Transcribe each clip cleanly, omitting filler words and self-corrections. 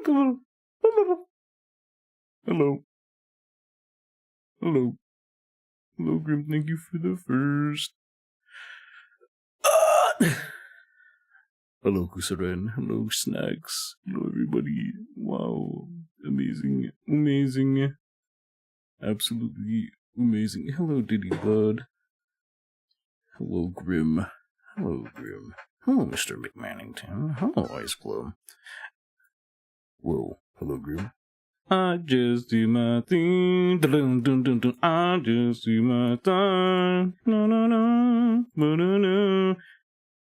Hello. Hello. Hello, Grim. Thank you for the first. Hello, Kusaren. Hello, Snacks. Hello, everybody. Wow. Amazing. Amazing. Absolutely amazing. Hello, Diddy Bud. Hello, Grim. Hello, Grim. Hello, Mr. McMannington. Hello, Ice Plum. Whoa. Hello, Grim. I just do my thing. Dun, dun, dun, dun. I just do my thing. No, no, no. No, no, no.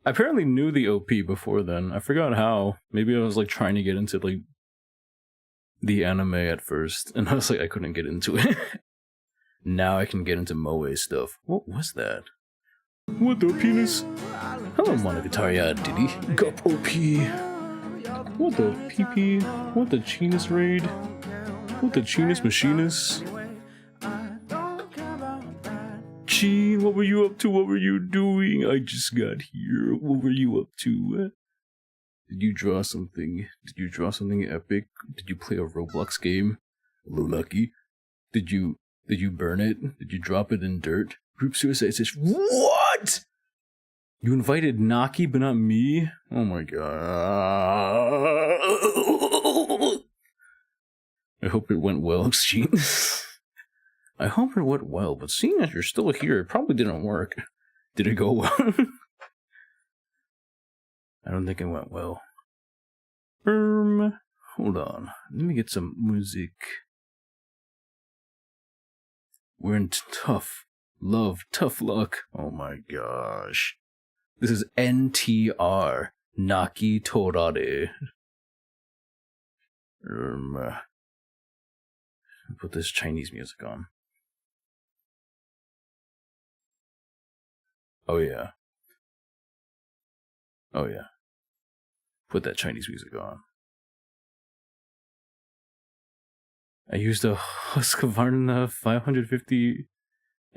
I apparently knew the OP before then. I forgot how. Maybe I was like trying to get into like the anime at first, and I was like I couldn't get into it. Now I can get into moe stuff. What was that? What the penis? Hello, Monogatari Diddy. Gup OP. What the PP? What the Chinus raid? What the Chinus machinist? Chi, what were you up to? What were you doing? I just got here. What were you up to? Did you draw something? Did you draw something epic? Did you play a Roblox game? Hello, Lucky. Did you burn it? Did you drop it in dirt? Group suicide says, what? You invited Naki but not me? Oh my god. I hope it went well, Gene. I hope it went well, but seeing as you're still here, it probably didn't work. Did it go well? I don't think it went well. Hold on. Let me get some music. We're in tough luck. Oh my gosh. This is NTR. Naki Torare. Put this Chinese music on. Oh yeah. Oh yeah. Put that Chinese music on. I used a Husqvarna 550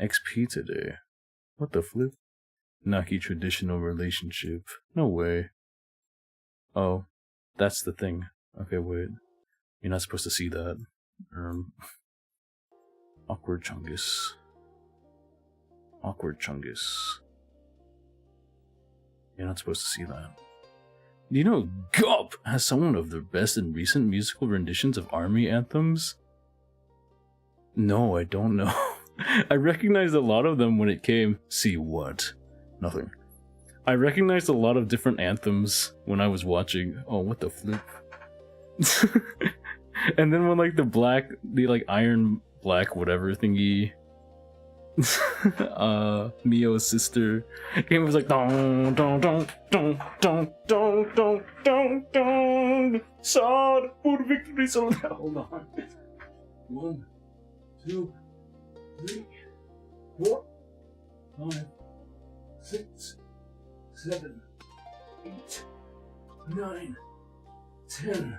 XP today. What the flip? Naki traditional relationship. No way. Oh, that's the thing. Okay, wait. You're not supposed to see that. Awkward Chungus. Awkward Chungus. You're not supposed to see that. Do you know Gup has some of the best and recent musical renditions of army anthems? No, I don't know. I recognized a lot of them when it came. See what? Nothing. I recognized a lot of different anthems when I was watching. Oh, what the flip? And then when like the like iron black whatever thingy, Mio's sister game was like dong dong dong dong dong dong dong dong dong. Sword for victory! So hold on. 1, 2, 3, 4, 5, 6, 7, 8, 9, 10.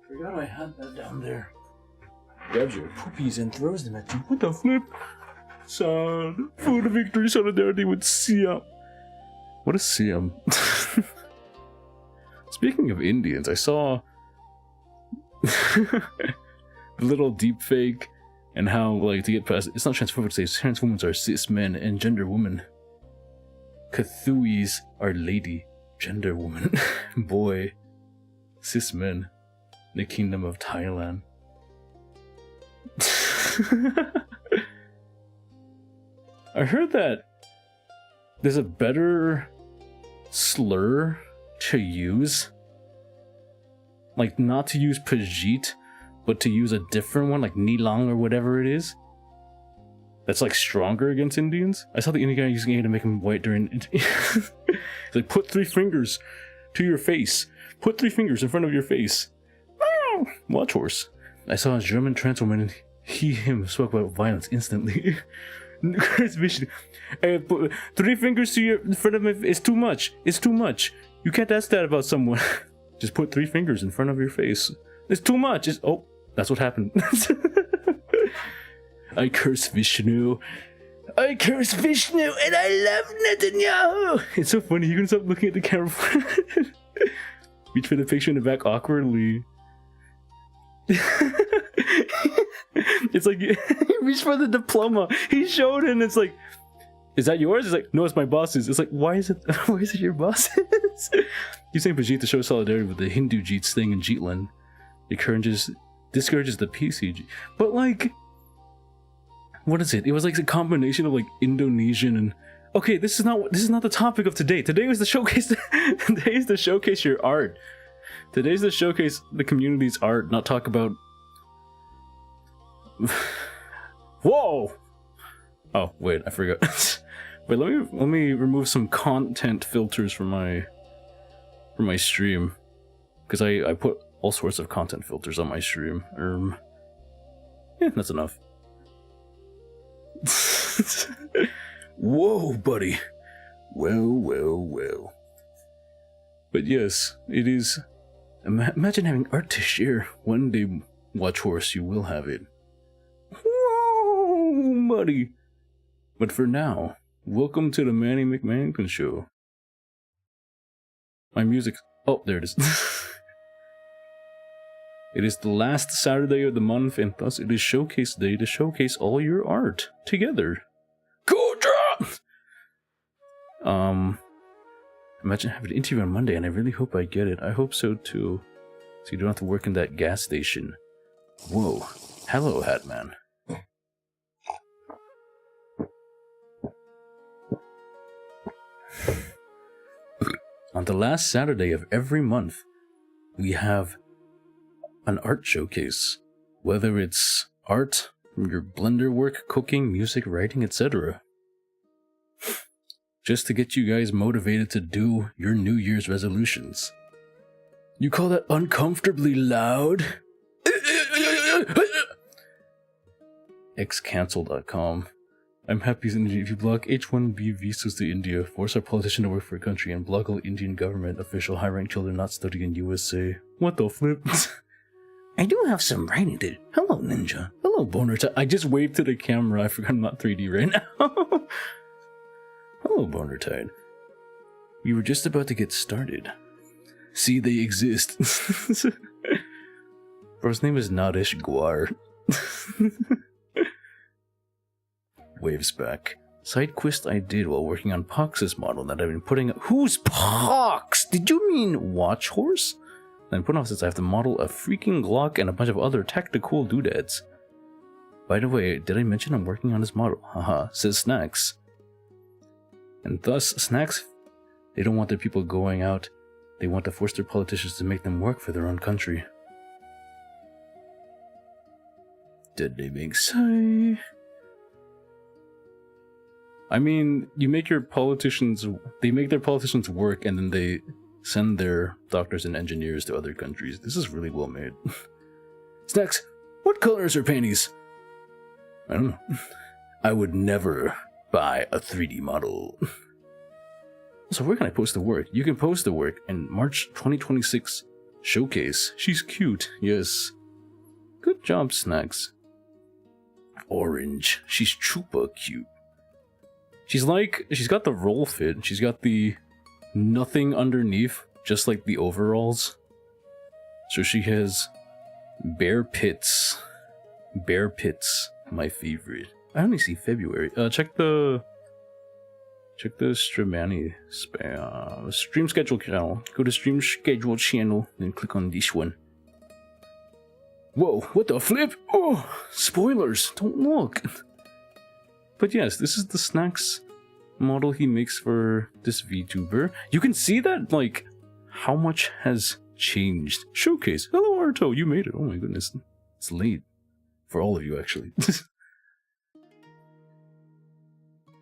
Forgot I had that down there. Grabs your poopies and throws them at you. What the flip? Son, for the victory, solidarity with Siam. What is Siam? Speaking of Indians, I saw the little deep fake and how, like, to get past it's not transphobic to say trans women are cis men and gender women. Kathuis are lady, gender woman, boy, cis men. The Kingdom of Thailand. I heard that there's a better slur to use. Like, not to use Pajit, but to use a different one, like Nilang or whatever it is. That's like stronger against Indians. I saw the Indian guy using it to make him white during. It's like, put 3 fingers to your face. Put 3 fingers in front of your face. Watch horse. I saw a German trans woman and him spoke about violence instantly. Chris Vision. Put 3 fingers to your in front of me. It's too much. It's too much. You can't ask that about someone. Just put 3 fingers in front of your face. It's too much. Oh, that's what happened. I curse Vishnu. I curse Vishnu and I love Netanyahu. It's so funny. You can stop looking at the camera. Reach for the picture in the back awkwardly. It's like he reached for the diploma. He showed it and it's like, is that yours? It's like, no, it's my boss's. It's like, why is it your boss's? He's saying Pajit to show solidarity with the Hindu Jeets thing in Jeetland. Discourages the PCG. But like, what is it? It was like a combination of like Indonesian and okay, this is not the topic of today. Today was the showcase. Today is the showcase your art. Today's the showcase the community's art, not talk about. Whoa! Oh wait, I forgot. Wait, let me remove some content filters from my stream, because I put all sorts of content filters on my stream. Yeah, that's enough. Whoa, buddy. Well. But yes, it is. Imagine having art to share. One day, watch horse, you will have it. Whoa, buddy. But for now, welcome to the Manny McMankin Show. My music. Oh, there it is. It is the last Saturday of the month, and thus it is showcase day to showcase all your art together. Go drop! Imagine having an interview on Monday, and I really hope I get it. I hope so too. So you don't have to work in that gas station. Whoa. Hello, Hatman. On the last Saturday of every month, we have an art showcase. Whether it's art from your blender work, cooking, music, writing, etc. Just to get you guys motivated to do your New Year's resolutions. You call that uncomfortably loud? Xcancel.com. I'm happy if you block H-1B visas to India, force our politician to work for a country, and block all Indian government official high-ranked children not studying in USA. What the flip? I do have some writing to do. Hello, Ninja. Hello, Boner. I just waved to the camera. I forgot I'm not 3D right now. Hello, Boner Tide. We were just about to get started. See, they exist. Bro's name is Nadesh Gwar. Waves back. Side quest I did while working on Pox's model that I've been putting up. Who's Pox? Did you mean Watch Horse? Then put off since I have to model a freaking Glock and a bunch of other tactical doodads. By the way, did I mention I'm working on his model? Haha, says Snacks. And thus, Snacks, they don't want their people going out. They want to force their politicians to make them work for their own country. Did they make say? I mean, you make your politicians, they make their politicians work and then they send their doctors and engineers to other countries. This is really well made. Snacks, what color is her panties? I don't know. I would never buy a 3D model. So where can I post the work? You can post the work in March 2026 showcase. She's cute, yes. Good job, Snacks. Orange. She's chupa cute. She's got the roll fit. She's got the nothing underneath, just like the overalls. So she has bare pits. Bare pits, my favorite. I only see February. Check the Stramani stream schedule channel. Go to stream schedule channel and click on this one. Whoa, what the flip? Oh, spoilers, don't look. But yes, this is the Snacks model he makes for this VTuber. You can see that, like, how much has changed. Showcase. Hello, Arto, you made it. Oh my goodness. It's late. For all of you, actually.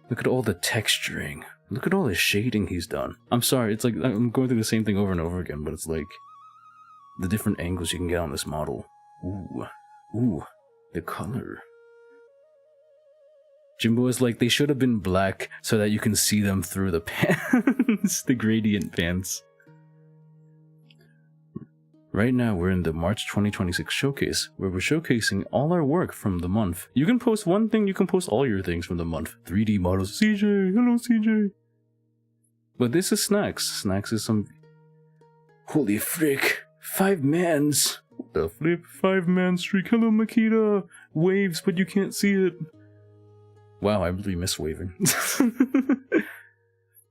Look at all the texturing. Look at all the shading he's done. I'm sorry, it's like, I'm going through the same thing over and over again, but it's like, the different angles you can get on this model. Ooh, the color. Jimbo is like, they should have been black so that you can see them through the pants. The gradient pants. Right now, we're in the March 2026 showcase, where we're showcasing all our work from the month. You can post one thing, you can post all your things from the month. 3D models. CJ, hello CJ. But this is Snacks. Snacks is some... Holy frick. 5 mans. What the flip? 5-man streak. Hello, Makita. Waves, but you can't see it. Wow, I really miss waving.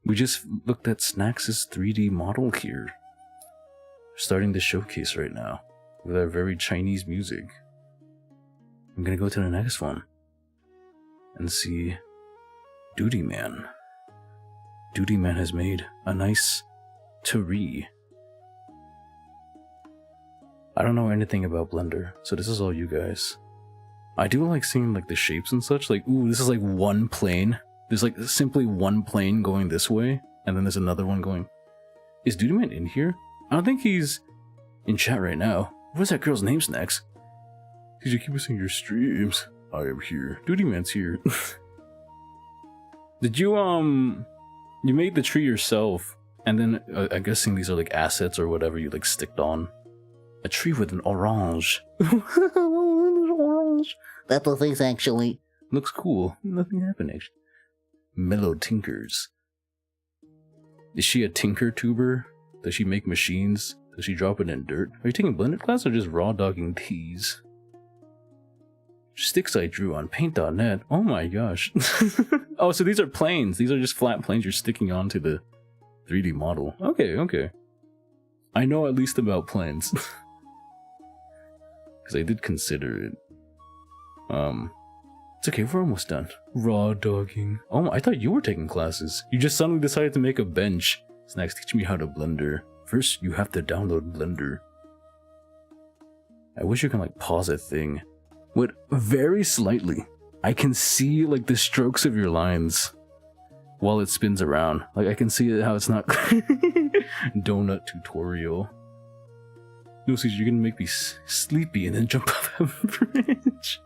We just looked at Snax' 3D model here. Starting the showcase right now with our very Chinese music. I'm gonna go to the next one and see Duty Man. Duty Man has made a nice tree. I don't know anything about Blender, so this is all you guys. I do like seeing like the shapes and such, like, ooh, this is like one plane. There's like simply one plane going this way, and then there's another one going... Is Duty Man in here? I don't think he's in chat right now. What's that girl's name, Snacks? Did you keep us in your streams? I am here. Duty Man's here. Did you, you made the tree yourself, and then I'm guessing these are like assets or whatever you like sticked on. A tree with an orange. Orange. That's the face, actually. Looks cool. Nothing happened, actually. Mellow Tinkers. Is she a tinker tuber? Does she make machines? Does she drop it in dirt? Are you taking blended class or just raw dogging teas? Sticks I drew on paint.net. Oh my gosh. Oh, so these are planes. These are just flat planes you're sticking onto the 3D model. Okay, okay. I know at least about planes. Because I did consider it. It's okay, we're almost done. Raw dogging. Oh, I thought you were taking classes. You just suddenly decided to make a bench. Snacks, teach me how to blender. First, you have to download Blender. I wish you can like pause a thing. But very slightly, I can see like the strokes of your lines while it spins around. Like I can see how it's not donut tutorial. No, see, you're gonna make me sleepy and then jump off a bridge.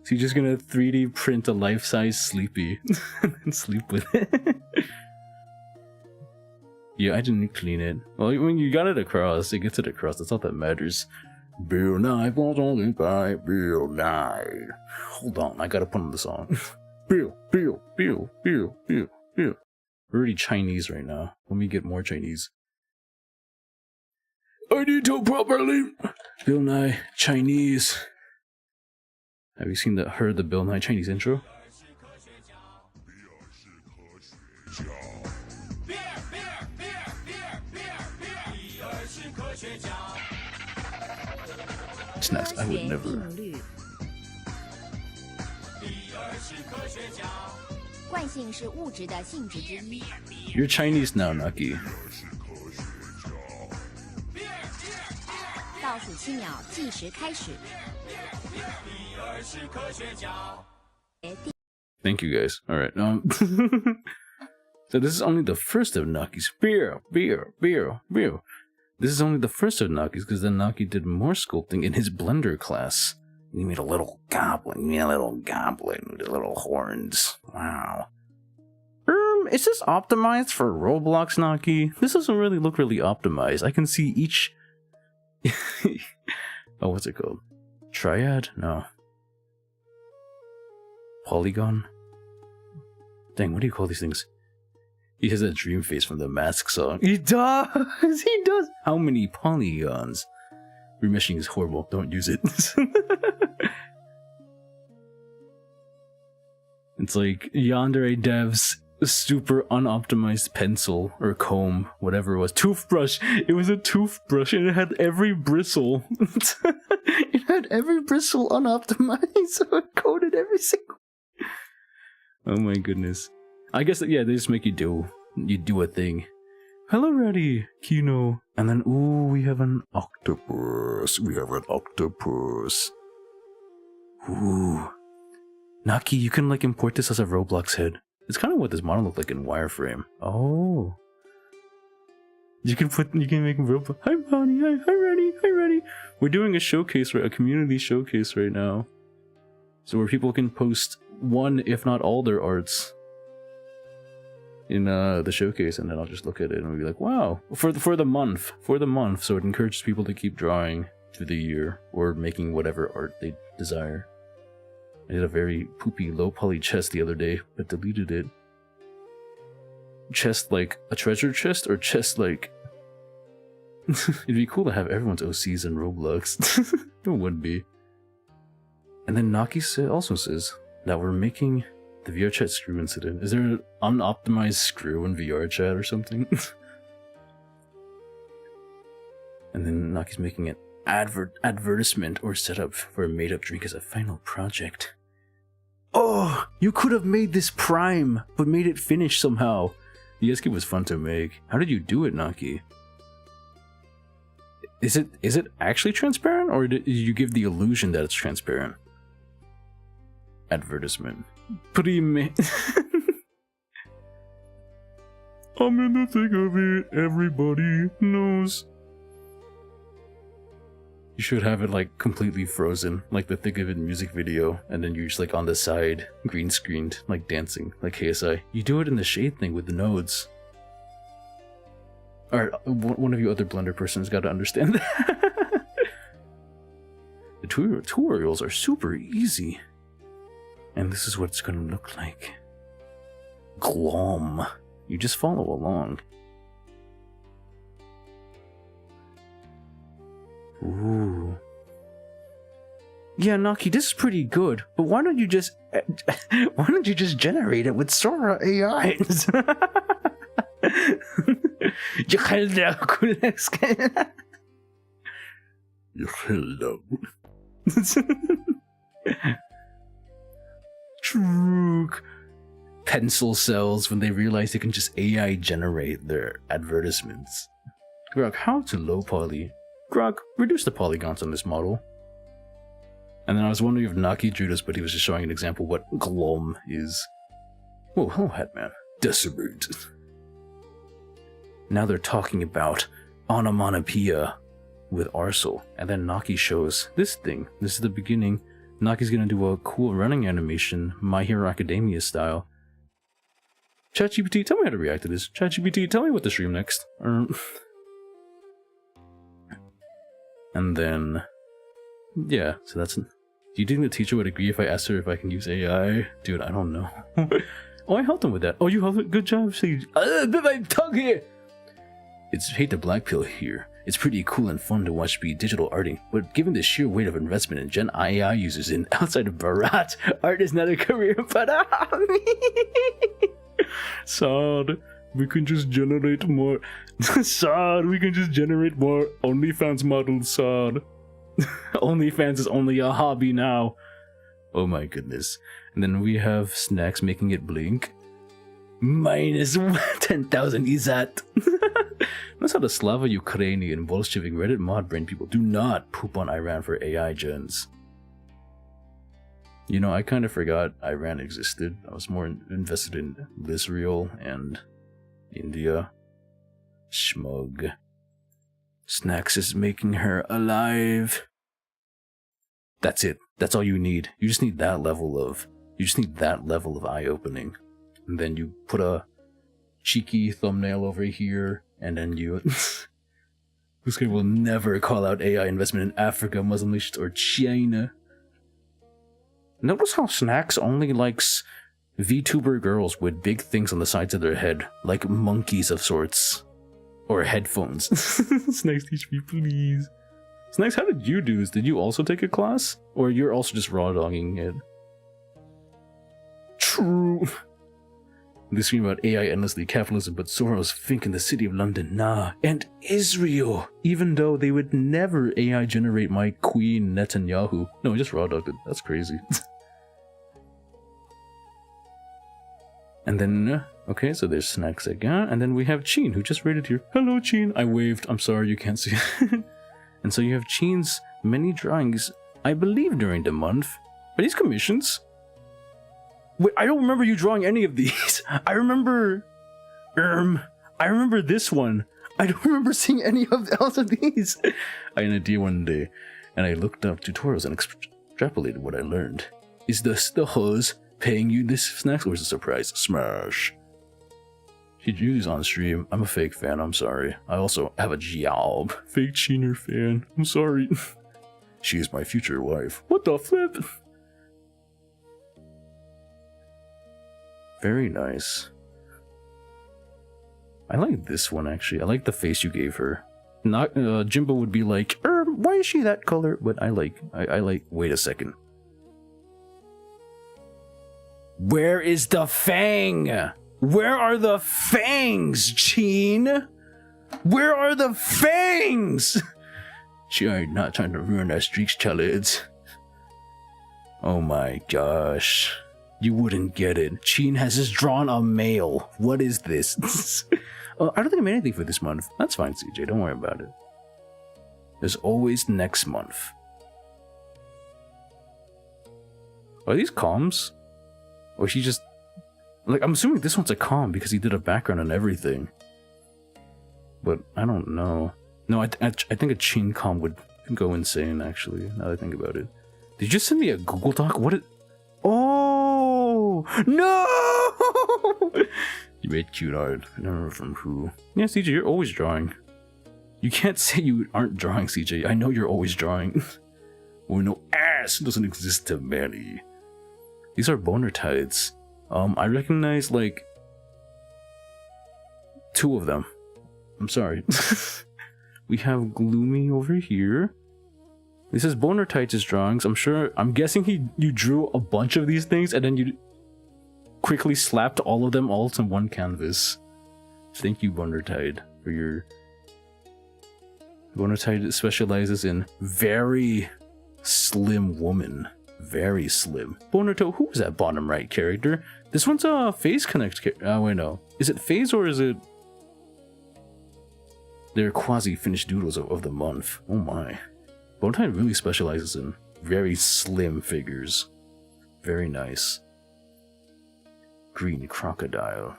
So you're just gonna 3D print a life-size Sleepy and then sleep with it. Yeah, I didn't clean it. Well, when you got it across, it gets it across. That's all that matters. Bill Nye was only by Bill Nye. Hold on, I gotta put on the song. Bill. We're already Chinese right now. Let me get more Chinese. I need to properly. Bill Nye Chinese. Have you seen heard the Bill Nye Chinese intro? Snacks, I would never. You're Chinese now, Naki. Thank you guys. Alright, so this is only the first of Naki's. Beer. This is only the first of Naki's because then Naki did more sculpting in his Blender class. He made a little goblin. With the little horns. Wow. Is this optimized for Roblox, Naki? This doesn't really look really optimized. I can see each... Oh, what's it called? Triad? No. Polygon? Dang, what do you call these things? He has that dream face from the Mask song. He does! He does! How many polygons? Remeshing is horrible. Don't use it. It's like Yandere Dev's super unoptimized pencil or comb, whatever it was. Toothbrush! It was a toothbrush and it had every bristle. It had every bristle unoptimized, so it coded every single... Oh my goodness. I guess that, yeah, they just make you do a thing. Hello, Reddy, Kino. And then, ooh, we have an octopus. Ooh. Naki, you can like import this as a Roblox head. It's kind of what this model looked like in wireframe. Oh. You can make Roblox. Hi, Bonnie. Hi, Reddy. We're doing a showcase, a community showcase right now. So where people can post one, if not all, their arts in the showcase, and then I'll just look at it and we'll be like, wow, for the month, so it encourages people to keep drawing through the year or making whatever art they desire. I did a very poopy low poly chest the other day, but deleted it. Chest like a treasure chest or chest like It'd be cool to have everyone's OCs in Roblox. It would be. And then Naki also says that we're making the VR chat screw incident. Is there an unoptimized screw in VR chat or something? And then Naki's making an advertisement or setup for a made-up drink as a final project. Oh, you could have made this Prime, but made it finish somehow. The escape was fun to make. How did you do it, Naki? Is it actually transparent, or did you give the illusion that it's transparent? Advertisement. Prime. I'm in the thick of it. Everybody knows. You should have it like completely frozen, like the thick of it music video, and then you're just like on the side, green screened, like dancing, like KSI. You do it in the shade thing with the nodes. Alright, one of you other Blender persons got to understand that. The tutorials are super easy. And this is what it's gonna look like. Glom. You just follow along. Ooh. Yeah, Naki, this is pretty good, but why don't you just generate it with Sora AI? Hello. True. Pencil cells when they realize they can just AI generate their advertisements. Grok, how to low poly? Grok, reduce the polygons on this model. And then I was wondering if Naki drew this, but he was just showing an example what glom is. Whoa, hello, Hatman. Decimate. Now they're talking about onomatopoeia with Arcel, and then Naki shows this thing. This is the beginning. Naki's gonna do a cool running animation, My Hero Academia style. ChatGPT, tell me how to react to this. ChatGPT, tell me what to stream next. And then, yeah, so that's... Do you think the teacher would agree if I asked her if I can use AI? Dude, I don't know. Oh, I helped him with that. Oh, you helped him? Good job, Sage. Bit my tongue here! It's hate the black pill here. It's pretty cool and fun to watch be digital arting, but given the sheer weight of investment in Gen AI users in outside of Bharat, art is not a career, but sad. We can just generate more. Sad. We can just generate more OnlyFans models. Sad. OnlyFans is only a hobby now. Oh my goodness. And then we have Snacks making it blink. Minus 10,000 Izat. That's how the Slava Ukrainian Bolshevik Reddit mod brain people do not poop on Iran for AI gens. You know, I kind of forgot Iran existed. I was more invested in Israel and India. Schmug. Snacks is making her alive. That's it. That's all you need. You just need that level of... eye-opening. And then you put a cheeky thumbnail over here, and then you... This guy will never call out AI investment in Africa, Muslim nations, or China. Notice how Snacks only likes VTuber girls with big things on the sides of their head, like monkeys of sorts. Or headphones. Snacks, teach me, please. Snacks, how did you do this? Did you also take a class? Or you're also just raw dogging it? True. They scream about AI endlessly, capitalism, but Soros think in the city of London, nah, and Israel, even though they would never AI generate my queen Netanyahu. No, just raw dogged it. That's crazy. And then, okay, so there's Snacks again, and then we have Chin, who just rated here. Hello, Chin. I waved. I'm sorry you can't see it. And so you have Chin's many drawings, I believe, during the month. Are these commissions? Wait, I don't remember you drawing any of these. I remember this one. I don't remember seeing any else of these. I had an idea one day, and I looked up tutorials and extrapolated what I learned. Is this the hose paying you this Snacks, or is it a surprise? Smash. She drew these on stream. I'm a fake fan, I'm sorry. I also have a job. Fake Cheener fan. I'm sorry. She is my future wife. What the flip? Very nice. I like this one, actually. I like the face you gave her. Not Jimbo would be like, why is she that color? But I like. Wait a second. Where is the fang? Where are the fangs, Chin? Where are the fangs? She ain't not trying to ruin our streaks, chalids. Oh my gosh. You wouldn't get it. Chin has just drawn a male. What is this? I don't think I made anything for this month. That's fine, CJ. Don't worry about it. There's always next month. Are these comms? Or she just... Like, I'm assuming this one's a comm because he did a background and everything. But I don't know. No, I think a Chin comm would go insane, actually, now that I think about it. Did you just send me a Google Doc? What it... Oh! No! You made cute art. I don't remember from who. Yeah, CJ, you're always drawing. You can't say you aren't drawing, CJ. I know you're always drawing. Or no ass doesn't exist to many. These are boner tides. I recognize, like... 2 of them. I'm sorry. We have Gloomy over here. This is Boner Tights' drawings. I'm guessing you drew a bunch of these things and then you quickly slapped all of them all on one canvas. Thank you, Boner Tide, for your... Boner Tide specializes in very slim woman. Very slim. Boner Toe, who was that bottom right character? This one's a Phase Connect character. Oh, wait, no. Is it Phase or is it... They're quasi-finished doodles of the month. Oh my. Bonetide really specializes in very slim figures. Very nice. Green crocodile.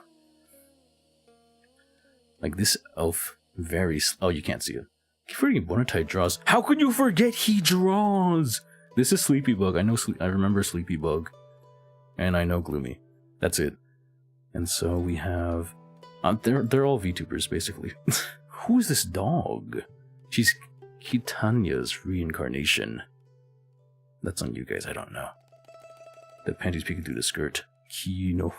Like this elf, very... Oh, you can't see it. Keep forgetting Bonetide draws. How could you forget he draws? This is Sleepy Bug. I remember Sleepy Bug. And I know Gloomy. That's it. And so we have... they're all VTubers, basically. Who is this dog? She's Kitanya's reincarnation. That's on you guys, I don't know. The panties peeking through the skirt. Kino.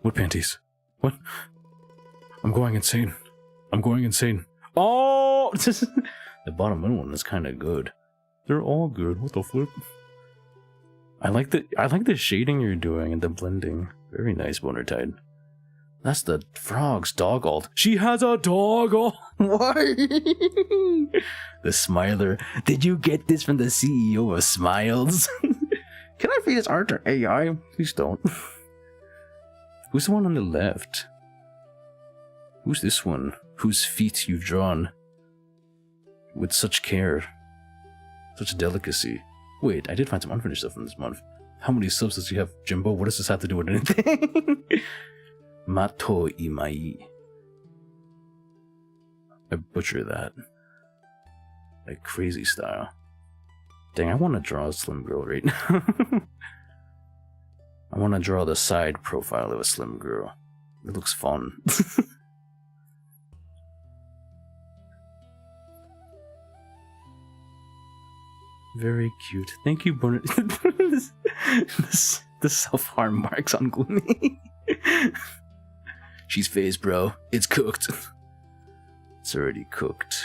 What panties? What? I'm going insane. I'm going insane. Oh! The bottom middle one is kind of good. They're all good. What the flip? I like the shading you're doing and the blending. Very nice, Boner Tide. That's the frog's dog alt. She has a dog alt. Why? The Smiler. Did you get this from the CEO of Smiles? Can I feed this art to AI? Please don't. Who's the one on the left? Who's this one? Whose feet you've drawn with such care, such delicacy. Wait, I did find some unfinished stuff from this month. How many subs does you have, Jimbo? What does this have to do with anything? Mato Imai. I butcher that. Like crazy style. Dang, I want to draw a slim girl right now. I want to draw the side profile of a slim girl. It looks fun. Very cute. Thank you, Bonnet. The self-harm marks on Gloomy. She's phased, bro. It's cooked. It's already cooked.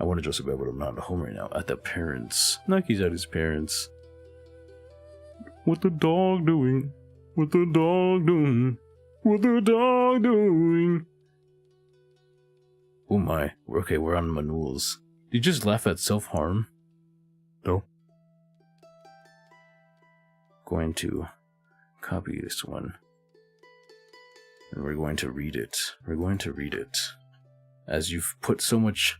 I want to dress a bed, but I'm not at home right now. At the parents. Nike's at his parents. What the dog doing? What the dog doing? What the dog doing? Oh my. Okay, we're on Manul's. Did you just laugh at self-harm? No. Going to copy this one. And we're going to read it. We're going to read it. As you've put so much...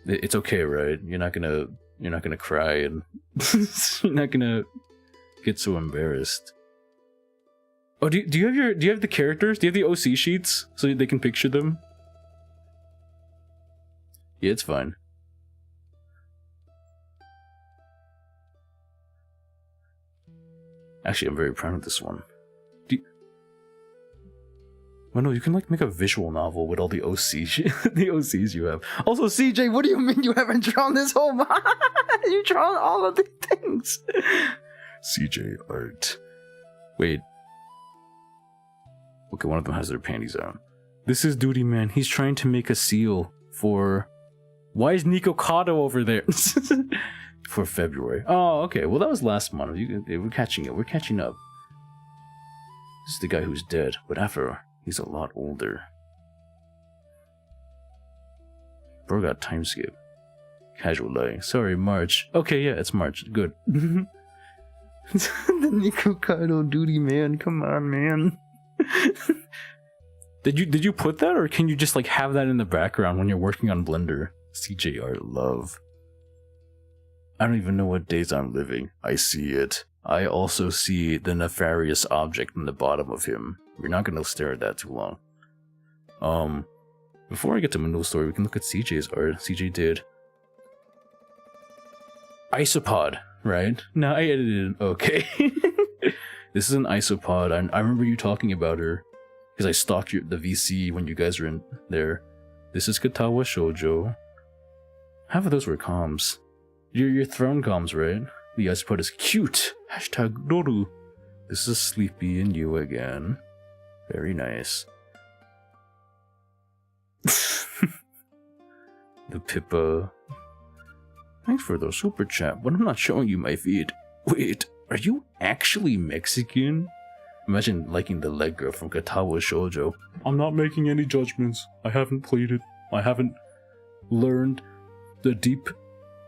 It's okay, right? You're not gonna cry and... You're not gonna get so embarrassed. Oh, do you have the characters? Do you have the OC sheets? So they can picture them? Yeah, it's fine. Actually, I'm very proud of this one. Well, no, you can like make a visual novel with all the the OCs you have. Also, CJ, what do you mean you haven't drawn this whole month? You drawn all of the things. CJ art. Wait. Okay, one of them has their panties out. This is Duty Man. He's trying to make a seal for... Why is Nico Kato over there? For February. Oh, okay. Well, that was last month. We're catching up. We're catching up. This is the guy who's dead, but after he's a lot older. Bro got time skip. Casual lie. Sorry, March. Okay, yeah, it's March. Good. The Nico Kato Duty Man. Come on, man. Did you put that, or can you just like have that in the background when you're working on Blender? CJ Art love. I don't even know what days I'm living. I see it. I also see the nefarious object in the bottom of him. We're not gonna stare at that too long. Before I get to my new story, we can look at CJ's art. CJ did Isopod, right? No, I edited it. Okay. This is an Isopod. I remember you talking about her because I stalked the VC when you guys were in there. This is Katawa Shoujo. Half of those were comms. Your throne comms, right? The Isopod is cute. Hashtag Doru. This is Sleepy and you again. Very nice. The Pippa. Thanks for the super chat, but I'm not showing you my feed. Wait, are you actually Mexican? Imagine liking the leg girl from Katawa Shoujo. I'm not making any judgments. I haven't played it. I haven't learned the deep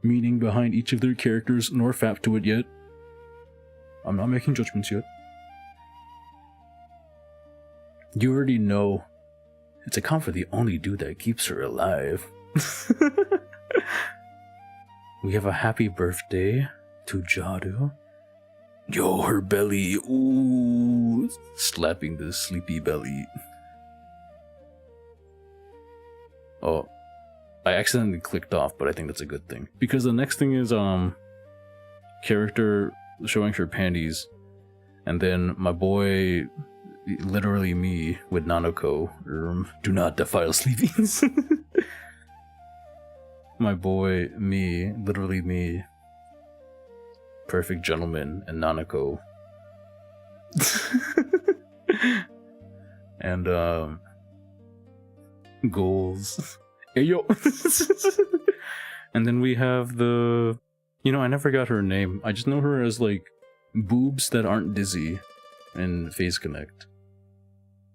meaning behind each of their characters nor fapped to it yet. I'm not making judgments yet. You already know. It's a comp for the only dude that keeps her alive. We have a happy birthday to Jadu. Yo, her belly. Ooh. Slapping the sleepy belly. Oh. I accidentally clicked off, but I think that's a good thing. Because the next thing is, character showing her panties. And then my boy, literally me, with Nanako, do not defile sleepings. My boy, me, literally me, perfect gentleman, and Nanako. And, goals. Hey, yo! And then we have the... You know, I never got her name. I just know her as, like, boobs that aren't dizzy in Phase Connect.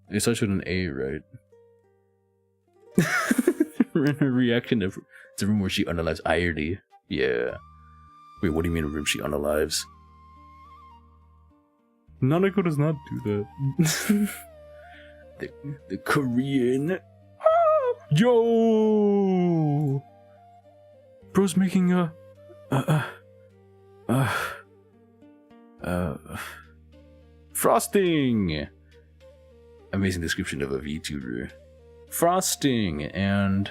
It starts with an A, right? In her reaction to the room where she unalives Irony. Yeah. Wait, what do you mean a room she unalives? Nanako does not do that. the Korean... Yo! Bro's making a... frosting! Amazing description of a VTuber. Frosting and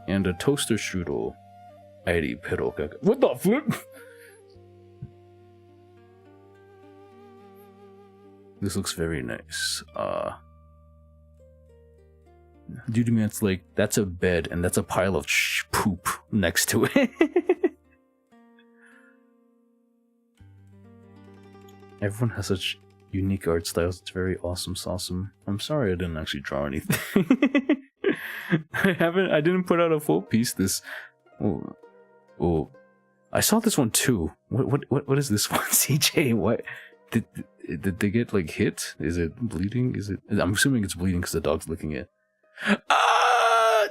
a toaster strudel. Airi peroka. What the flip? This looks very nice. Dude, man, it's like, that's a bed and that's a pile of poop next to it. Everyone has such unique art styles. It's very awesome. I'm sorry I didn't actually draw anything. I didn't put out a full piece this. Oh, I saw this one too. What is this one, CJ? What did they get like hit? Is it bleeding? Is it? I'm assuming it's bleeding because the dog's licking it. Ah!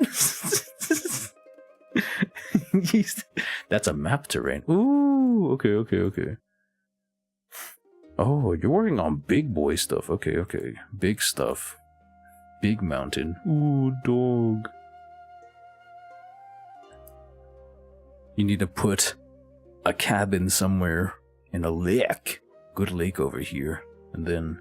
That's a map terrain. Ooh, okay. Oh, you're working on big boy stuff. Okay. Big stuff. Big mountain. Ooh, dog. You need to put a cabin somewhere in a lake. Good lake over here. And then...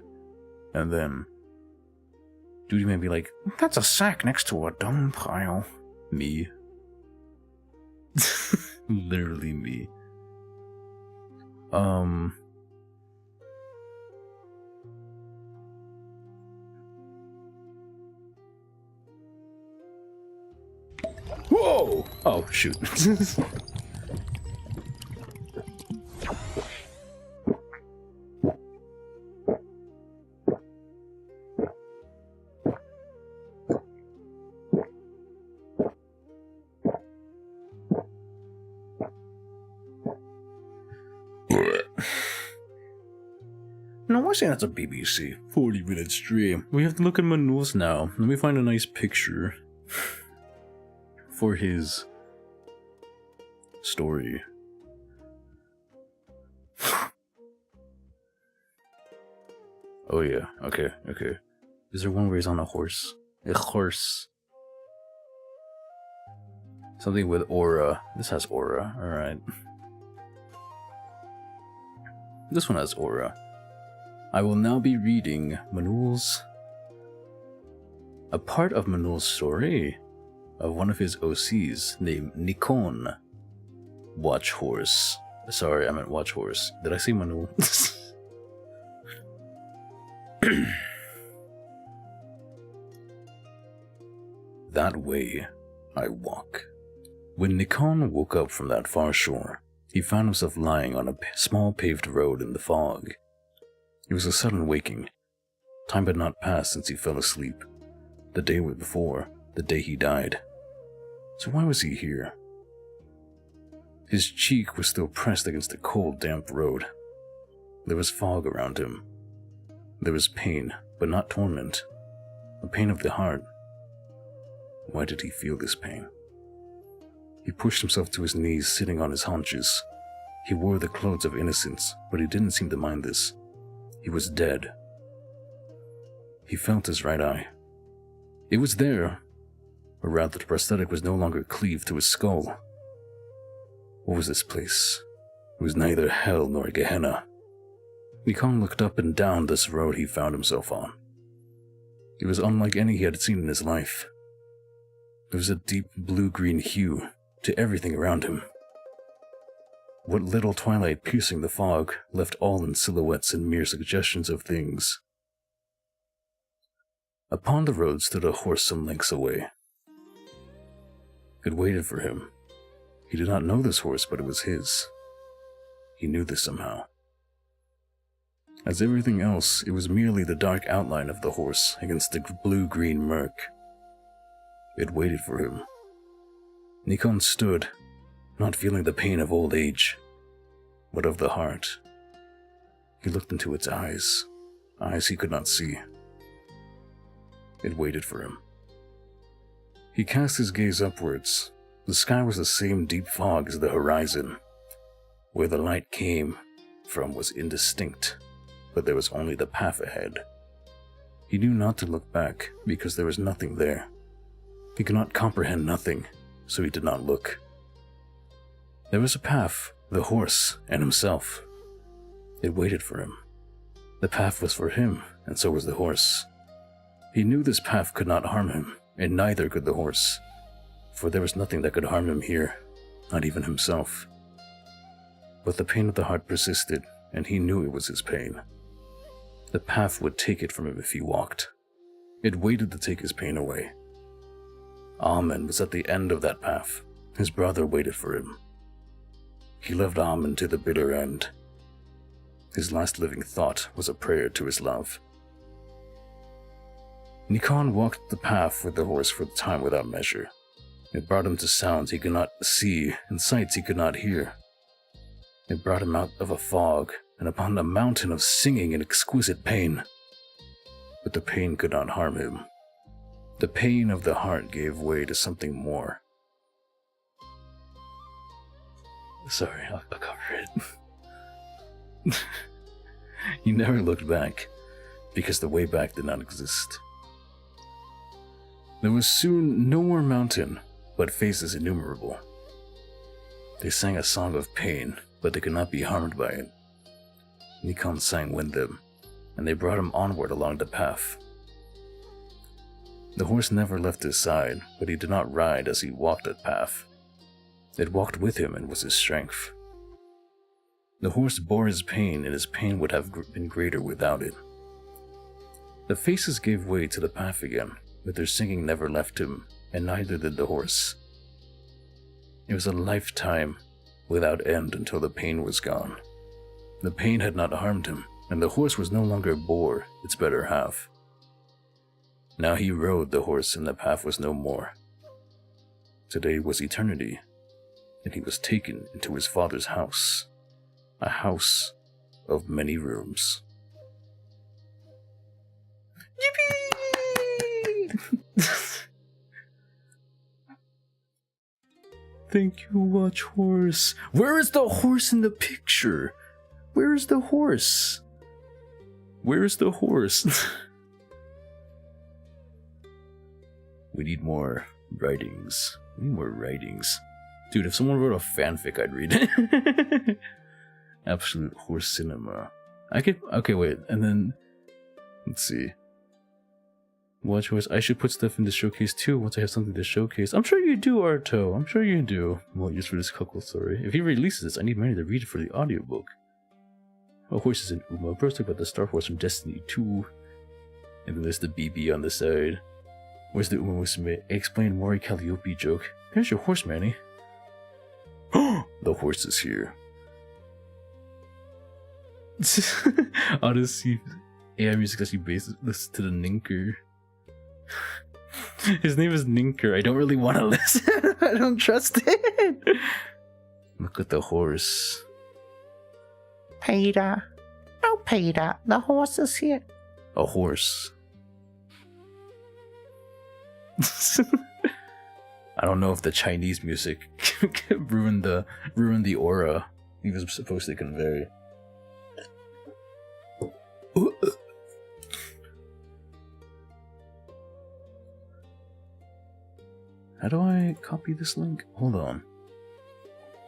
Dude may be like, that's a sack next to a dung pile. Me. Literally me. Whoa! Oh, shoot. No, I'm saying that's a BBC 40-minute stream. We have to look at Manul's now. Let me find a nice picture for his story. Oh yeah, okay. Is there one where he's on a horse? A horse. Something with aura. This has aura, alright. This one has aura. I will now be reading a part of Manul's story of one of his OCs named Nikon. Watch horse. Sorry, I meant watch horse. Did I say Manul? That way I walk. When Nikon woke up from that far shore, he found himself lying on a small paved road in the fog. It was a sudden waking. Time had not passed since he fell asleep. The day before, the day he died. So why was he here? His cheek was still pressed against the cold, damp road. There was fog around him. There was pain, but not torment. A pain of the heart. Why did he feel this pain? He pushed himself to his knees, sitting on his haunches. He wore the clothes of innocence, but he didn't seem to mind this. He was dead. He felt his right eye. It was there, or rather the prosthetic was no longer cleaved to his skull. What was this place? It was neither hell nor Gehenna. Nikon looked up and down this road he found himself on. It was unlike any he had seen in his life. There was a deep blue-green hue to everything around him. What little twilight piercing the fog left all in silhouettes and mere suggestions of things. Upon the road stood a horse some lengths away. It waited for him. He did not know this horse, but it was his. He knew this somehow. As everything else, it was merely the dark outline of the horse against the blue-green murk. It waited for him. Nikon stood, not feeling the pain of old age, but of the heart. He looked into its eyes he could not see. It waited for him. He cast his gaze upwards. The sky was the same deep fog as the horizon. Where the light came from was indistinct, but there was only the path ahead. He knew not to look back, because there was nothing there. He could not comprehend nothing, so he did not look. There was a path, the horse, and himself. It waited for him. The path was for him, and so was the horse. He knew this path could not harm him, and neither could the horse, for there was nothing that could harm him here, not even himself. But the pain of the heart persisted, and he knew it was his pain. The path would take it from him if he walked. It waited to take his pain away. Amen was at the end of that path. His brother waited for him. He loved Amen to the bitter end. His last living thought was a prayer to his love. Nikon walked the path with the horse for the time without measure. It brought him to sounds he could not see and sights he could not hear. It brought him out of a fog and upon a mountain of singing and exquisite pain. But the pain could not harm him. The pain of the heart gave way to something more. Sorry, I'll cover it. He never looked back, because the way back did not exist. There was soon no more mountain, but faces innumerable. They sang a song of pain, but they could not be harmed by it. Nikon sang with them, and they brought him onward along the path. The horse never left his side, but he did not ride as he walked that path. It walked with him and was his strength. The horse bore his pain, and his pain would have been greater without it. The faces gave way to the path again, but their singing never left him, and neither did the horse. It was a lifetime without end until the pain was gone. The pain had not harmed him, and the horse was no longer bore its better half. Now he rode the horse, and the path was no more. Today was eternity, and he was taken into his father's house, a house of many rooms. Yippee! Thank you, watch horse. Where is the horse in the picture? Where is the horse? Where is the horse? We need more writings. We need more writings. Dude, if someone wrote a fanfic, I'd read it. Absolute horse cinema. I could... Okay, wait. And then... Let's see. Watch horse. I should put stuff in the showcase too once I have something to showcase. I'm sure you do, Arto. I'm sure you do. Well, just for this cuckold story. If he releases this, I need money to read it for the audiobook. Oh, horses in Uma. Bros talk about the Star Horse from Destiny 2. And then there's the BB on the side. Where's the Uma Musume? Explain Mori Calliope joke. Here's your horse, Manny. The horse is here. Odyssey AI music actually based listen to the Ninker. His name is Ninker. I don't really want to listen. I don't trust it. Look at the horse. Peter. Oh, Peter, the horse is here. A horse. I don't know if the Chinese music ruined the aura he was supposed to convey. How do I copy this link? Hold on.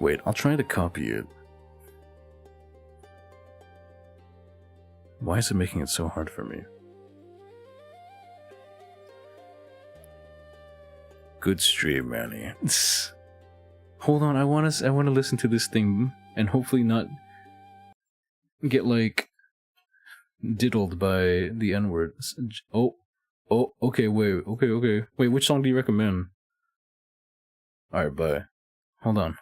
Wait, I'll try to copy it. Why is it making it so hard for me? Good stream, Manny. Hold on, I want to listen to this thing and hopefully not get like diddled by the N-word. Oh, okay, wait, okay. Wait, which song do you recommend? Alright, bye. Hold on.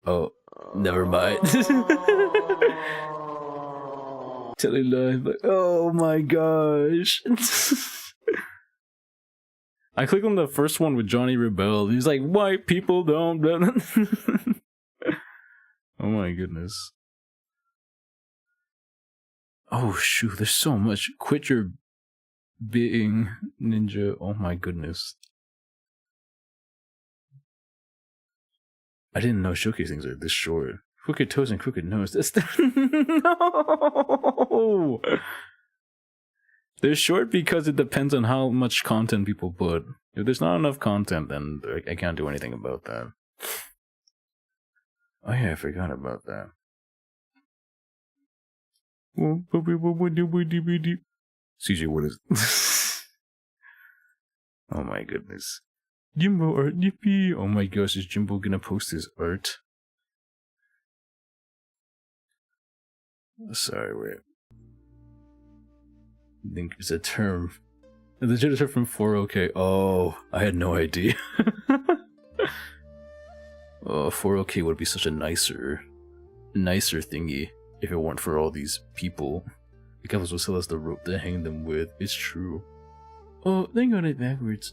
Oh, never mind. Telling live, like, oh my gosh. I clicked on the first one with Johnny Rebel. He's like, white people don't. Oh my goodness. Oh shoot, there's so much. Quit your being ninja. Oh my goodness. I didn't know showcase things are this short. Crooked toes and crooked nose. That's no. They're short because it depends on how much content people put. If there's not enough content, then I can't do anything about that. Oh yeah, I forgot about that. CJ, what is... Oh my goodness. Jimbo art, yippee! Oh my gosh, is Jimbo gonna post his art? Sorry, wait. I think it's a term. The term from 4OK. Oh, I had no idea. Oh, 4OK would be such a nicer thingy if it weren't for all these people. The couples will sell us the rope to hang them with. It's true. Oh, they got it backwards.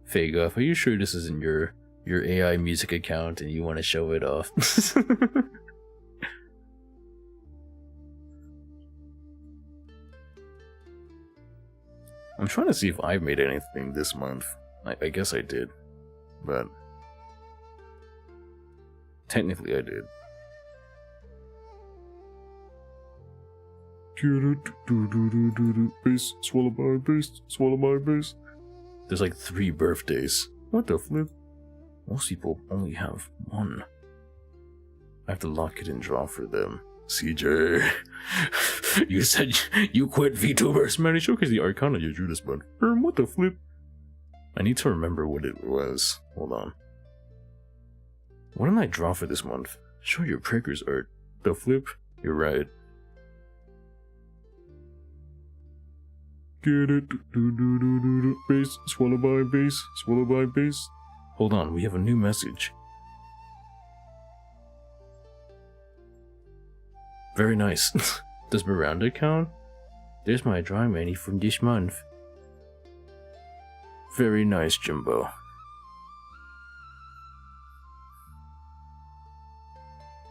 Fagoff, are you sure this isn't your AI music account and you want to show it off? I'm trying to see if I made anything this month. I guess I did, but technically I did. Base, swallow my base, swallow my base. There's like 3 birthdays. What the flip? Most people only have 1. I have to lock it and draw for them. CJ, you said you quit VTubers. Man, showcase the Arcana you drew this month. What the flip? I need to remember what it was. Hold on. What did I draw for this month? Show your Prager's art. The flip? You're right. Get it. Base, swallow by base, swallow by base. Hold on, we have a new message. Very nice. Does Miranda count? There's my drawing menu from this month. Very nice, Jimbo.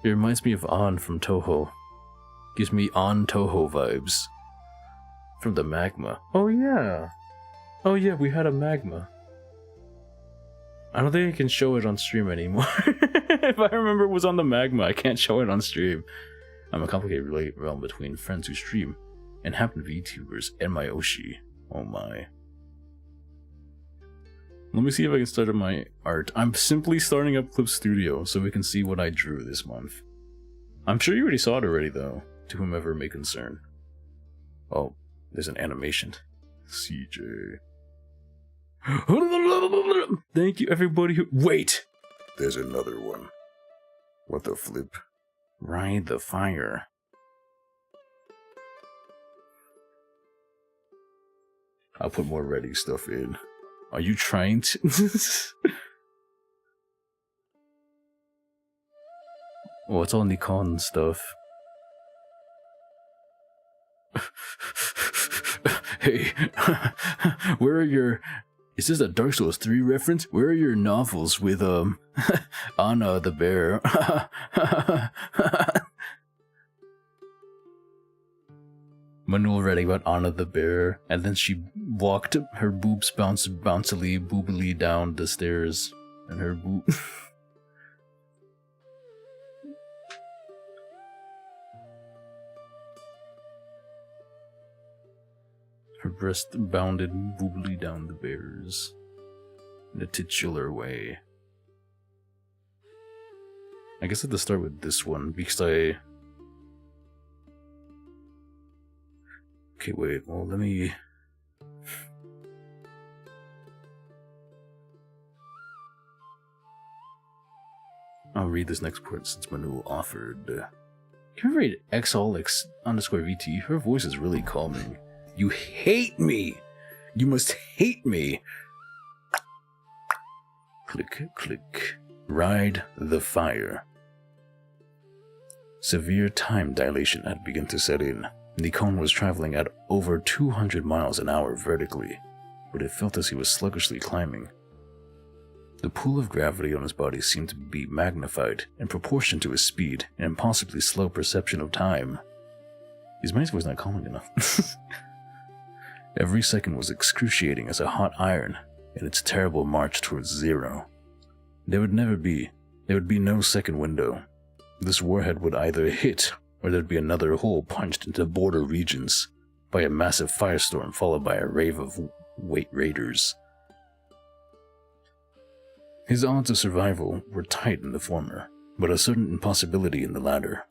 It reminds me of An from Toho. Gives me An Toho vibes. From the magma. Oh yeah. Oh yeah, we had a magma. I don't think I can show it on stream anymore. If I remember it was on the magma, I can't show it on stream. I'm a complicated realm between friends who stream and happen to be YouTubers and my Oshi. Oh my. Let me see if I can start up my art. I'm simply starting up Clip Studio so we can see what I drew this month. I'm sure you already saw it already though, to whomever may concern. Oh, there's an animation. CJ. Thank you everybody who— Wait! There's another one. What the flip? Ride the fire. I'll put more ready stuff in. Are you trying to... Oh, it's all Nikon stuff. Hey, where are your... Is this a Dark Souls 3 reference? Where are your novels with, Anna the bear? Manuel reading about Anna the bear, and then she walked her boobs bouncily, boobily down the stairs, and her boob... Her breast bounded boobily down the bears in a titular way. I guess I have to start with this one because I... Okay, wait, well, let me... I'll read this next part since Manu offered. Can you read xolx_vt? Her voice is really calming. You hate me! You must hate me! Click, click. Ride the fire. Severe time dilation had begun to set in. Nikon was traveling at over 200 miles an hour vertically, but it felt as he was sluggishly climbing. The pull of gravity on his body seemed to be magnified in proportion to his speed and impossibly slow perception of time. His mind's was not calming enough. Every second was excruciating as a hot iron in its terrible march towards zero. There would be no second window. This warhead would either hit, or there'd be another hole punched into border regions by a massive firestorm followed by a rave of raiders. His odds of survival were tight in the former, but a certain impossibility in the latter.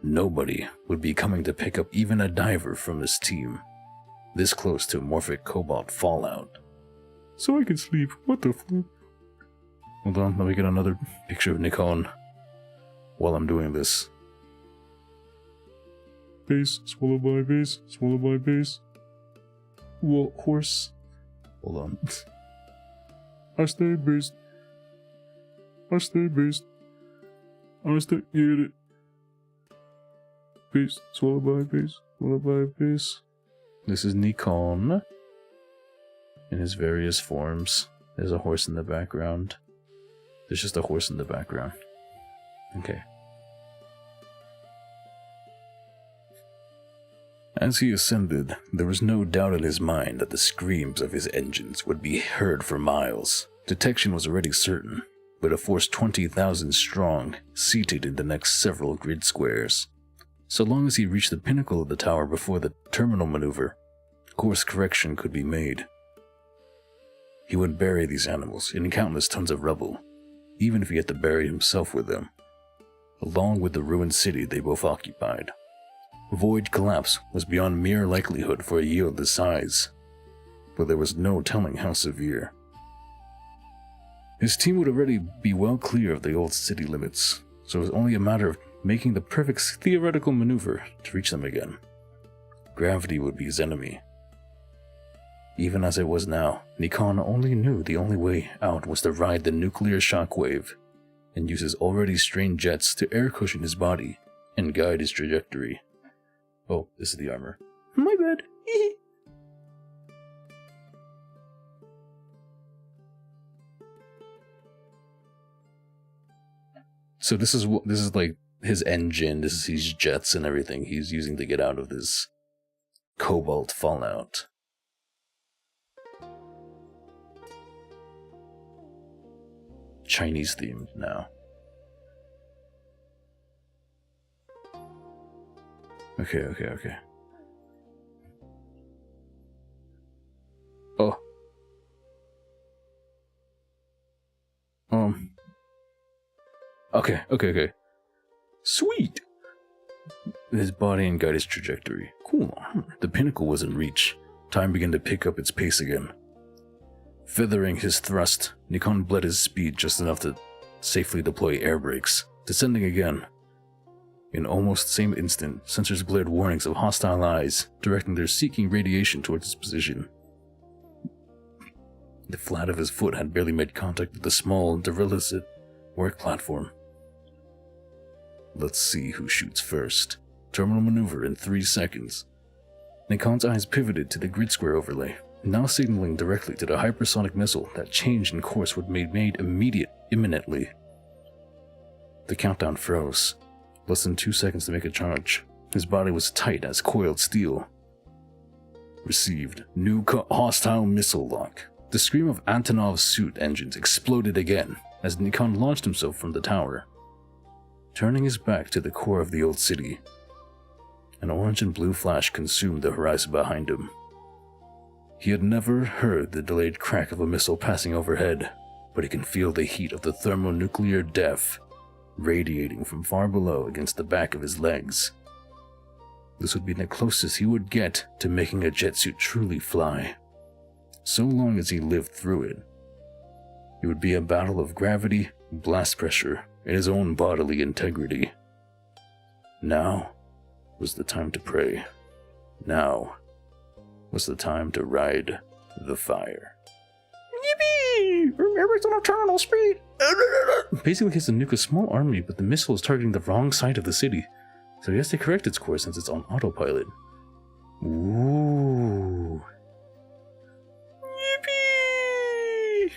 Nobody would be coming to pick up even a diver from his team. This close to morphic cobalt fallout. So I can sleep. What the flip? Hold on, let me get another picture of Nikon while I'm doing this. Base, swallow by base, swallow by base. Well, horse. Hold on. I stay based. I stay based. I stay get it. Base, swallow by base, swallow by base. This is Nikon in his various forms. There's a horse in the background. There's just a horse in the background. Okay. As he ascended, there was no doubt in his mind that the screams of his engines would be heard for miles. Detection was already certain, but a force 20,000 strong, seated in the next several grid squares. So long as he reached the pinnacle of the tower before the terminal maneuver, course correction could be made. He would bury these animals in countless tons of rubble, even if he had to bury himself with them, along with the ruined city they both occupied. Void collapse was beyond mere likelihood for a yield this size, but there was no telling how severe. His team would already be well clear of the old city limits, so it was only a matter of making the perfect theoretical maneuver to reach them again. Gravity would be his enemy. Even as it was now, Nikon only knew the only way out was to ride the nuclear shockwave and use his already strained jets to air cushion his body and guide his trajectory. Oh, this is the armor. My bad. So this is like his engine, this is his jets and everything he's using to get out of this cobalt fallout. Chinese themed now. Okay. Oh. Okay. Sweet! His body and guide his trajectory. Cool. The pinnacle was in reach. Time began to pick up its pace again. Feathering his thrust, Nikon bled his speed just enough to safely deploy air brakes, descending again. In almost the same instant, sensors blared warnings of hostile eyes, directing their seeking radiation towards his position. The flat of his foot had barely made contact with the small, derelict work platform. Let's see who shoots first. Terminal maneuver in 3 seconds. Nikon's eyes pivoted to the grid square overlay, now signaling directly to the hypersonic missile that change in course would be made imminently. The countdown froze. Less than 2 seconds to make a charge. His body was tight as coiled steel. Received. New hostile missile lock. The scream of Antonov's suit engines exploded again as Nikon launched himself from the tower, turning his back to the core of the old city. An orange and blue flash consumed the horizon behind him. He had never heard the delayed crack of a missile passing overhead, but he can feel the heat of the thermonuclear death radiating from far below against the back of his legs. This would be the closest he would get to making a jet suit truly fly. So long as he lived through it. It would be a battle of gravity, blast pressure, and his own bodily integrity. Now was the time to pray. Now was the time to ride the fire. Yippee! Everything's on terminal speed! Basically, he has to nuke a small army, but the missile is targeting the wrong side of the city, so he has to correct its course since it's on autopilot. Ooh. Yippee!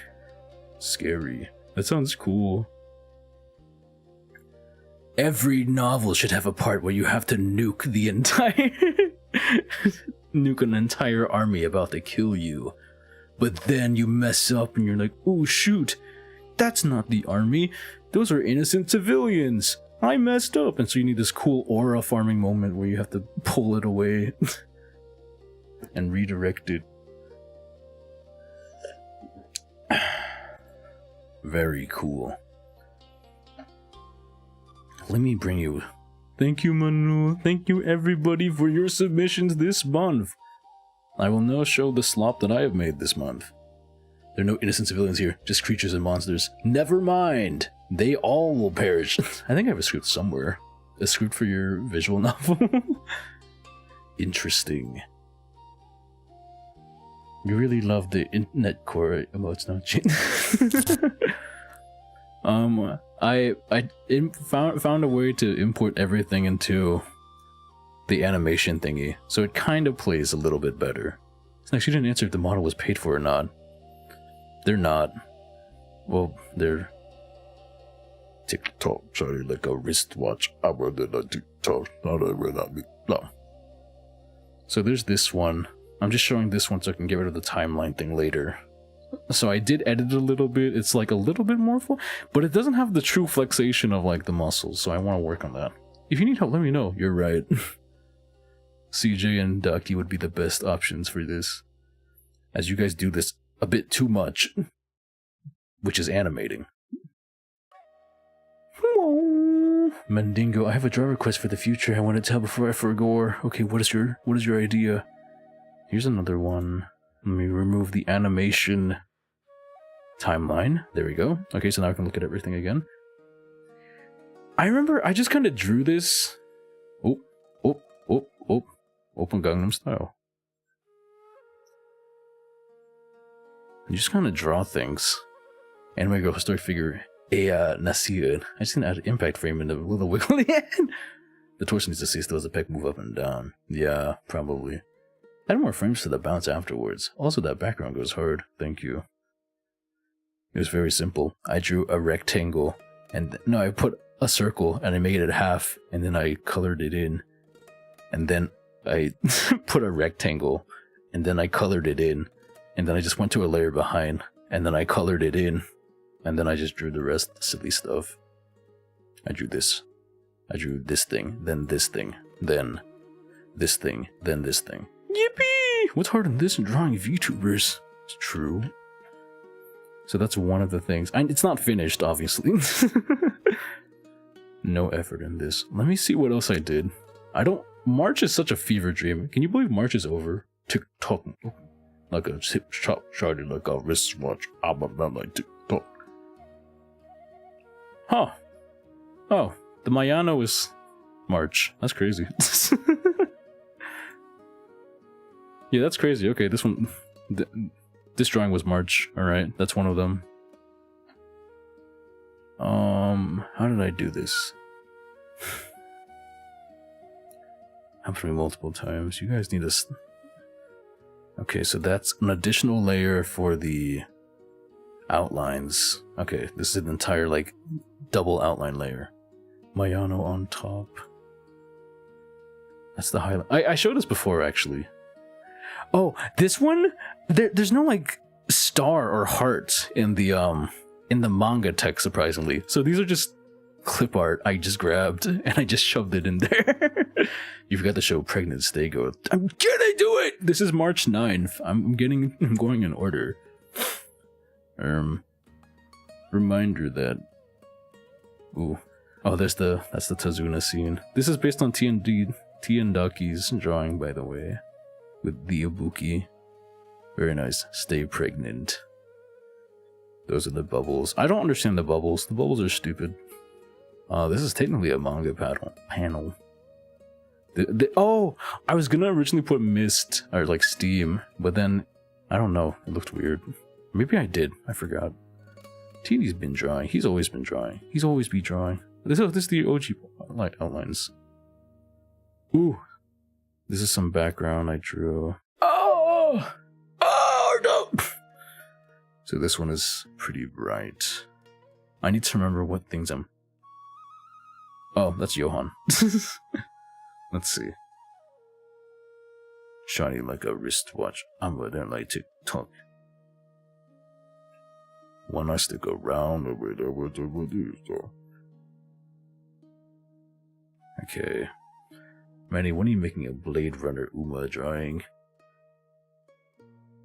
Scary. That sounds cool. Every novel should have a part where you have to nuke the entire... nuke an entire army about to kill you. But then you mess up and you're like, oh shoot, that's not the army. Those are innocent civilians. I messed up. And so you need this cool aura farming moment where you have to pull it away and redirect it. Very cool. Let me bring you... Thank you, Manu. Thank you, everybody, for your submissions this month. I will now show the slop that I have made this month. There are no innocent civilians here, just creatures and monsters. Never mind. They all will perish. I think I have a script somewhere. A script for your visual novel. Interesting. You really love the internet core emotes, don't you? I found a way to import everything into the animation thingy, so it kind of plays a little bit better. Like, she didn't answer if the model was paid for or not. They're not. Well, they're TikTok, sorry, like a wristwatch. I wear the TikTok, not a no. So there's this one. I'm just showing this one so I can get rid of the timeline thing later. So I did edit it a little bit. It's like a little bit more full, but it doesn't have the true flexation of like the muscles, so I want to work on that. If you need help, let me know. You're right. CJ and Ducky would be the best options for this, as you guys do this a bit too much, which is animating. Mandingo, I have a draw request for the future I want to tell before I forgo. Okay, what is your idea? Here's another one. Let me remove the animation timeline. There we go. Okay, so now I can look at everything again. I remember I just kind of drew this. Open Gangnam Style. You just kind of draw things. Anime girl historic figure. Nasir. I just gonna add an impact frame in the little wiggly end. The torso needs to stay still as the pec move up and down. Yeah, probably. Add more frames to the bounce afterwards. Also, that background goes hard. Thank you. It was very simple. I drew a rectangle, and no, I put a circle and I made it half, and then I colored it in, and then I put a rectangle, and then I colored it in, and then I just went to a layer behind, and then I colored it in, and then I just drew the rest of the silly stuff. I drew this thing, then this thing, then this thing, then this thing. Yippee! What's harder than this in drawing VTubers? It's true. So that's one of the things. It's not finished, obviously. No effort in this. Let me see what else I did. March is such a fever dream. Can you believe March is over? TikTok. Like a hip chop shiny like a wristwatch. I'm like TikTok. Huh. Oh, the Mayano is March. That's crazy. Yeah, that's crazy. Okay, this one... This drawing was March. Alright, that's one of them. How did I do this? Happened to me multiple times. You guys need a... Okay, so that's an additional layer for the outlines. Okay, this is an entire, like, double outline layer. Mayano on top. That's the highlight. I showed this before, actually. Oh, this one? There's no, like, star or heart in the manga text, surprisingly. So these are just clip art I just grabbed, and I just shoved it in there. You forgot to show pregnant Stego. I'm gonna do it! This is March 9th. I'm going in order. Reminder that... Ooh. Oh, that's the Tazuna scene. This is based on Tiendaki's drawing, by the way. With the Ibuki. Very nice. Stay pregnant. Those are the bubbles. I don't understand the bubbles. The bubbles are stupid. This is technically a manga panel. Oh! I was gonna originally put mist, or like steam, but then, I don't know. It looked weird. Maybe I did. I forgot. TD's been drawing. He's always been drawing. He's always been drawing. This is the OG outlines. Ooh. This is some background I drew. Oh! Oh, no! So this one is pretty bright. I need to remember what things I'm... Oh, that's Johan. Let's see. Shiny like a wristwatch. I'm gonna like TikTok. When I stick around over there with the... Okay. Manny, when are you making a Blade Runner Uma drawing?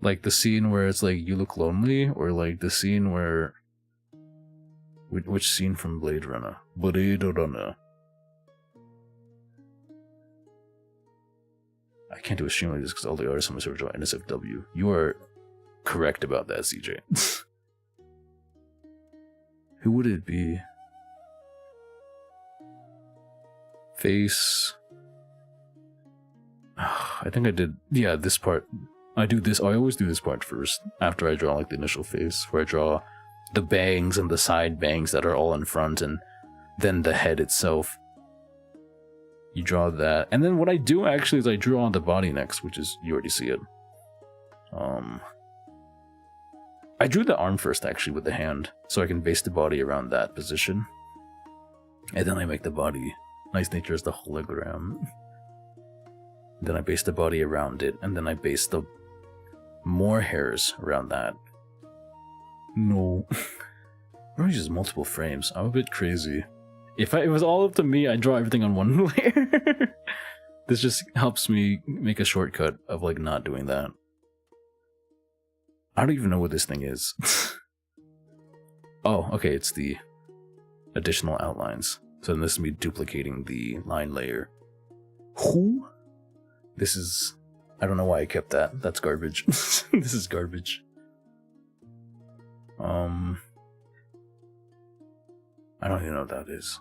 Like the scene where it's like you look lonely, or like the scene where... Which scene from Blade Runner? Blade Runner. I can't do a stream like this because all the artists on my server draw NSFW. You are correct about that, CJ. Who would it be? Face... I think I did, yeah, this part. I always do this part first, after I draw like the initial face, where I draw the bangs and the side bangs that are all in front, and then the head itself. You draw that, and then what I do actually is I draw on the body next, which is, you already see it. I drew the arm first actually with the hand, so I can base the body around that position. And then I make the body. Nice nature is the hologram. Then I base the body around it, and then I base the more hairs around that. No. Bro uses multiple frames. I'm a bit crazy. If it was all up to me, I'd draw everything on one layer. This just helps me make a shortcut of like not doing that. I don't even know what this thing is. Oh, okay, it's the additional outlines. So then this is me duplicating the line layer. Who? This is... I don't know why I kept that. That's garbage. This is garbage. I don't even know what that is.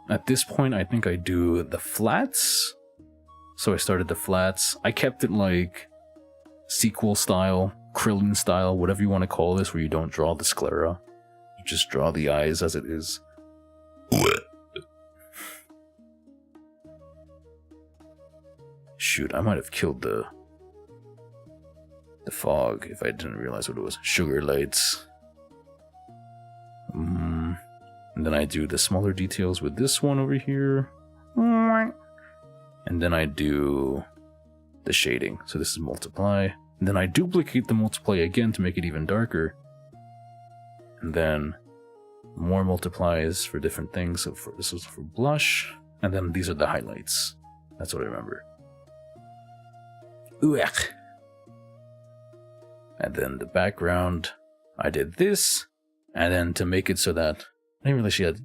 At this point, I think I do the flats. So I started the flats. I kept it like sequel style, Krillin style, whatever you want to call this, where you don't draw the sclera. You just draw the eyes as it is. Shoot, I might have killed the fog if I didn't realize what it was. Sugar lights. And then I do the smaller details with this one over here. And then I do the shading. So this is multiply. And then I duplicate the multiply again to make it even darker. And then more multiplies for different things. So this was for blush. And then these are the highlights. That's what I remember. Uech. And then the background, I did this. And then to make it so that I didn't realize she had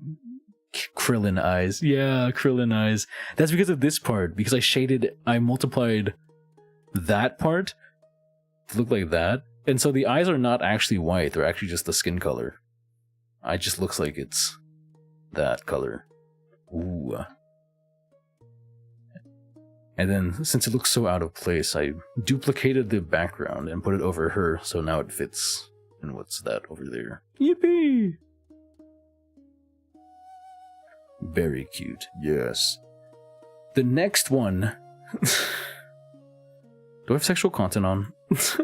Krillin eyes. Yeah, Krillin eyes. That's because of this part. Because I multiplied that part to look like that. And so the eyes are not actually white. They're actually just the skin color. It just looks like it's that color. Ooh. And then, since it looks so out of place, I duplicated the background and put it over her. So now it fits. And what's that over there? Yippee! Very cute, yes. The next one... Do I have sexual content on?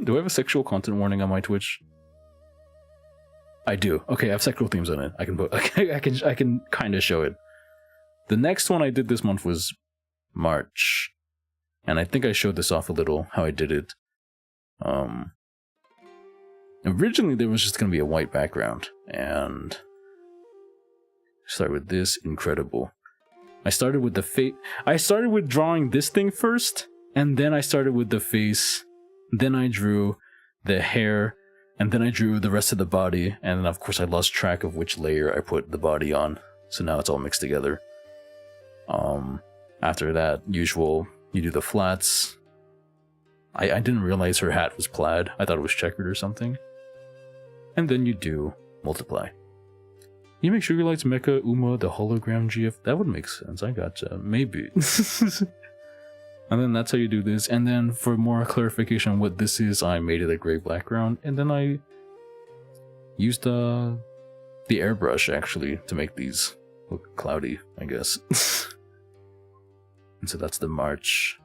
Do I have a sexual content warning on my Twitch? I do. Okay, I have sexual themes on it. I can put. I can kind of show it. The next one I did this month was March, and I think I showed this off a little how I did it. Originally there was just gonna be a white background, and start with this. Incredible. I started with the face. I started with drawing this thing first, and then I started with the face. Then I drew the hair, and then I drew the rest of the body, and then of course I lost track of which layer I put the body on, so now it's all mixed together. After that, usual, you do the flats. I didn't realize her hat was plaid. I thought it was checkered or something. And then you do multiply. You make Sugar Lights Mecha Uma the hologram GF? That would make sense. I gotcha. Maybe. And then that's how you do this. And then for more clarification on what this is, I made it a gray background. And then I used the airbrush actually to make these look cloudy, I guess. And so that's the March,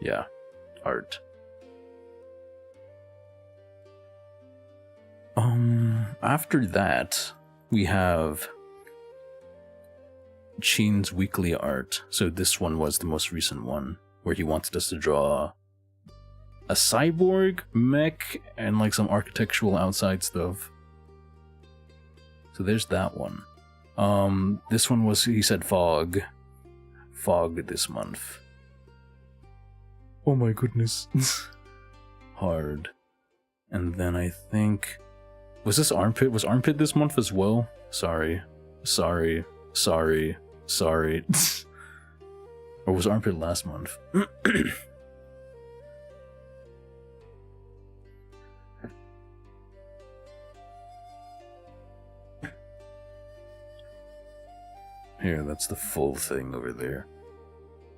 yeah, art. After that, we have Chin's weekly art. So this one was the most recent one, where he wanted us to draw a cyborg, mech, and like some architectural outside stuff. So there's that one. This one was, he said fog this month. Oh my goodness. Hard. And then I think, was this armpit? Was armpit this month as well? Sorry. Or was armpit last month? Here, that's the full thing over there.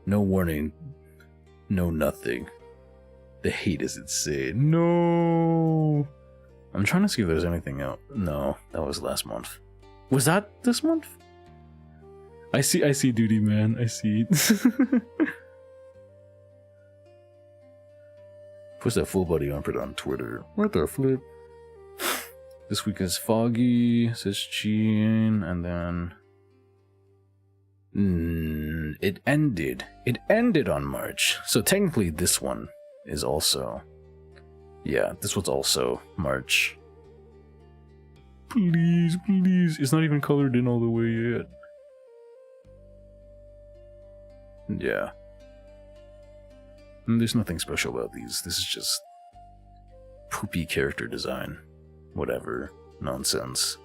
No warning. No nothing. The hate is insane. No! I'm trying to see if there's anything else. No, that was last month. Was that this month? I see Duty Man. I see. Post that full body armpit on Twitter. What the flip? This week is Foggy, says Chin, and then... It ended on March. So technically this one is also... Yeah, this one's also March. Please. It's not even colored in all the way yet. Yeah. There's nothing special about these. This is just poopy character design. Whatever. Nonsense.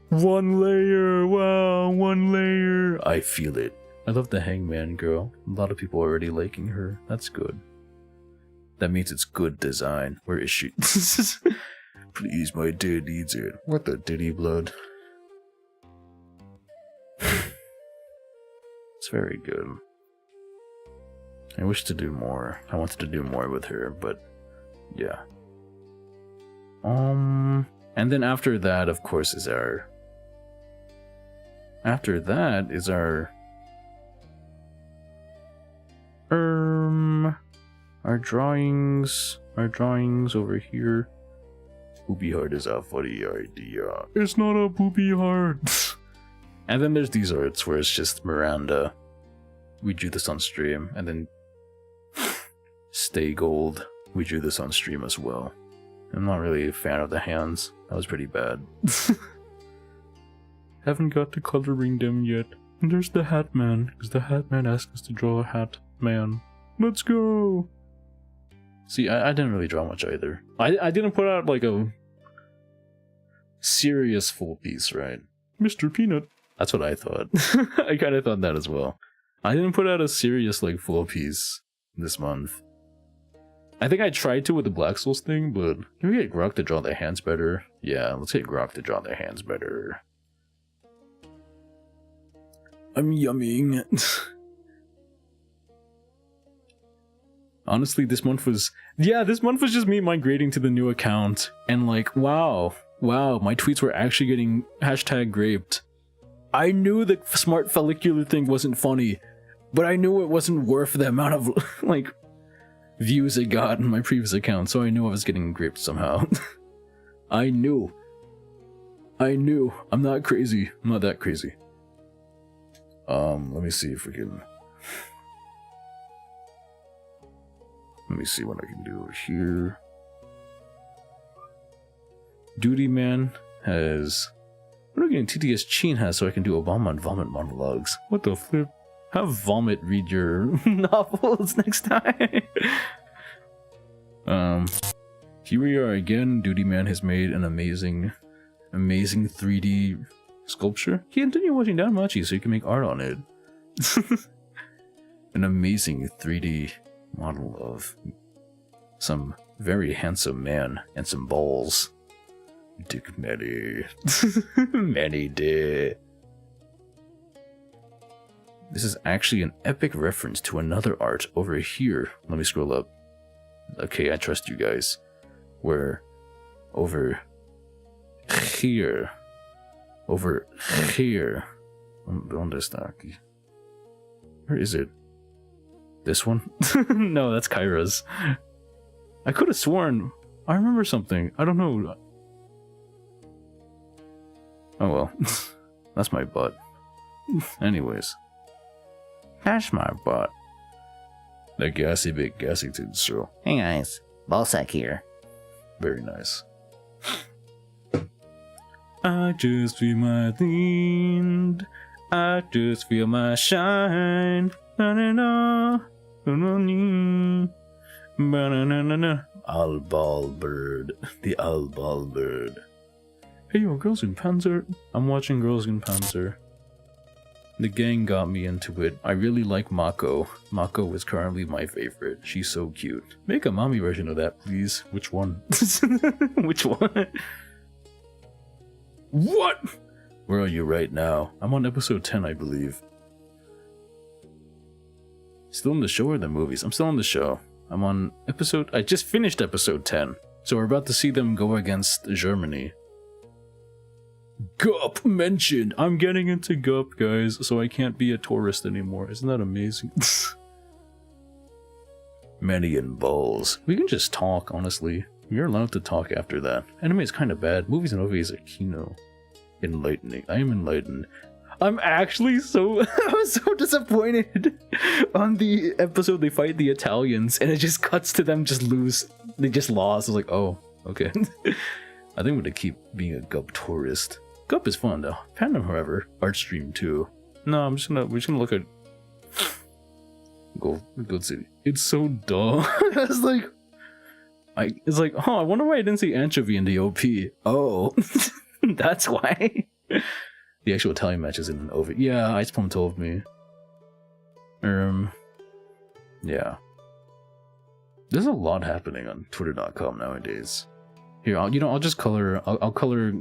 One layer! Wow, one layer! I feel it. I love the Hangman girl. A lot of people are already liking her. That's good. That means it's good design. Where is she? Please, my dad needs it. What the diddy blood? It's very good. I wish to do more. I wanted to do more with her, but yeah. And then after that, of course, is our... After that is our... our drawings over here. Booby heart is a funny idea. It's not a booby heart. And then there's these arts where it's just Miranda. We drew this on stream, and then Stay Gold. We drew this on stream as well. I'm not really a fan of the hands. That was pretty bad. Haven't got to coloring them yet. And there's the Hat Man, because the Hat Man asked us to draw a Hat Man. Let's go! See, I didn't really draw much either. I didn't put out like a serious full piece, right? Mr. Peanut. That's what I thought. I kind of thought that as well. I didn't put out a serious like full piece this month. I think I tried to with the Black Souls thing, but can we get Grok to draw their hands better? Yeah, let's get Grok to draw their hands better. I'm yumming. Honestly, this month was just me migrating to the new account, and like, wow, my tweets were actually getting #graped. I knew the smart follicular thing wasn't funny, but I knew it wasn't worth the amount of like views it got in my previous account, so I knew I was getting graped somehow. I knew. I'm not crazy. I'm not that crazy. Let me see if we can. Let me see what I can do over here. Duty Man has. What are we getting TTS Chin has so I can do Obama and Vomit monologues? What the flip? Have Vomit read your novels next time. Here we are again. Duty Man has made an amazing 3D sculpture. He continued watching Danmachi so you can make art on it. An amazing 3D model of some very handsome man and some balls. Dick Manny. Manny Dick. This is actually an epic reference to another art over here. Let me scroll up. Okay, I trust you guys. Where over here. Over here. ¿Dónde está aquí? Where is it? This one? No, that's Kyra's. I could have sworn. I remember something. I don't know. Oh well. That's my butt. Anyways. That's my butt. The gassy big Gassington show. Hey guys, Ballsack here. Very nice. I just feel my wind. I just feel my shine. Albal bird. The Albal bird. Hey yo, Girls in Panzer. I'm watching Girls in Panzer. The gang got me into it. I really like Mako. Mako is currently my favorite. She's so cute. Make a mommy version of that, please. Which one? Which one? What? Where are you right now? I'm on episode 10, I believe. Still in the show or the movies? I'm still on the show. I'm on episode... I just finished episode 10. So we're about to see them go against Germany. Gup mentioned! I'm getting into Gup, guys, so I can't be a tourist anymore. Isn't that amazing? Manny and balls. We can just talk, honestly. You're allowed to talk after that. Anime is kind of bad. Movies and movies are kino. Enlightening. I am enlightened. I'm actually so... I was so disappointed. On the episode, they fight the Italians, and it just cuts to them just lose. They just lost. I was like, oh, okay. I think I'm gonna keep being a Gup tourist. Gup is fun though. Fandom, however, art stream too. No, we're just gonna look at Gold City. It's so dull. It's like oh, I wonder why I didn't see Anchovy in the OP. Oh, that's why. The actual Italian match isn't an OP. Yeah, Ice Plum told me. Yeah. There's a lot happening on Twitter.com nowadays. Here, I'll just color. I'll color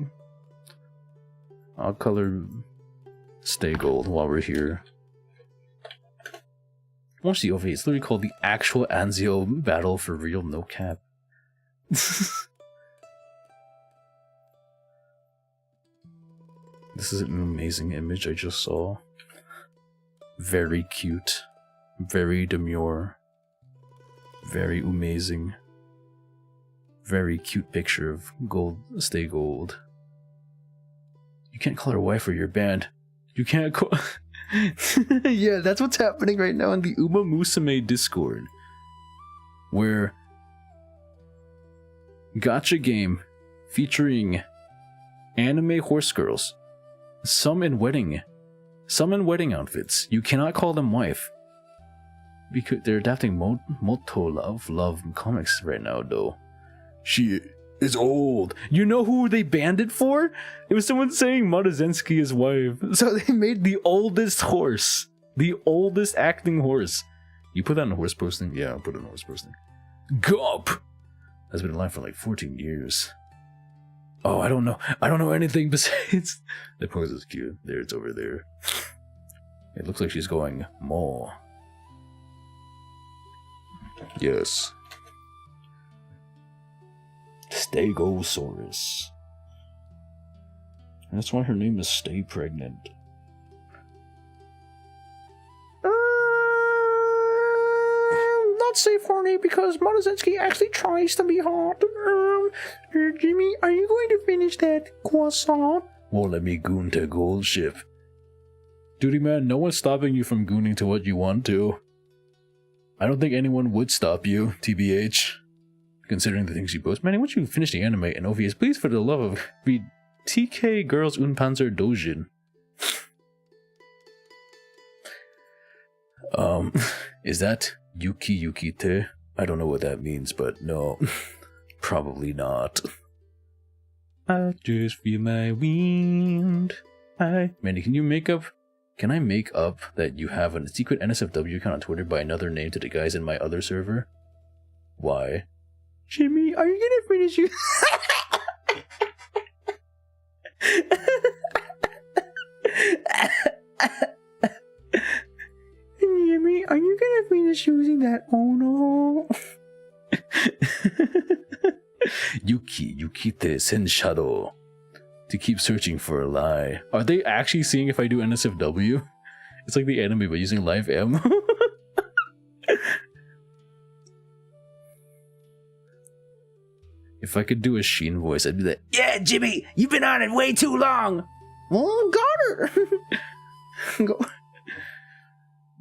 Stay Gold while we're here. Watch the OVA. It's literally called the actual Anzio Battle for Real, no cap. This is an amazing image I just saw. Very cute. Very demure. Very amazing. very cute picture of Gold Stay Gold. You can't call her wife or your band. You can't call... Yeah, that's what's happening right now in the Uma Musume Discord. Where... Gacha game featuring anime horse girls. Some in wedding outfits. You cannot call them wife. Because they're adapting Moto Love comics right now, though. She is old. You know who they banned it for? It was someone saying Maruzenski is wife. So they made the oldest horse. The oldest acting horse. You put that in a horse posting? Yeah, I'll put it in a horse posting. Gulp! That's been alive for like 14 years. Oh, I don't know anything besides... The pose is cute. There, it's over there. It looks like she's going more. Yes. Stegosaurus. That's why her name is Stay Pregnant. Not safe for me because Maruzenski actually tries to be hot. Jimmy, are you going to finish that croissant? Won't let me goon to Gold Ship. Duty man, no one's stopping you from gooning to what you want to. I don't think anyone would stop you, TBH. Considering the things you post. Man, once you finish the anime and OVS, please, for the love of... read TK Girls Unpanzer Dojin. Is that Yuki Yukite? I don't know what that means, but no. Probably not. I just feel my wind. Mandy, can you make up... Can I make up that you have a secret NSFW account on Twitter by another name to the guys in my other server? Why? Jimmy, are you gonna finish you? Jimmy, are you gonna finish using that? Oh no. Yukite send shadow to keep searching for a lie. Are they actually seeing if I do NSFW? It's like the anime but using live ammo. If I could do a Sheen voice, I'd be like, yeah, Jimmy, you've been on it way too long. Well, got her. Go.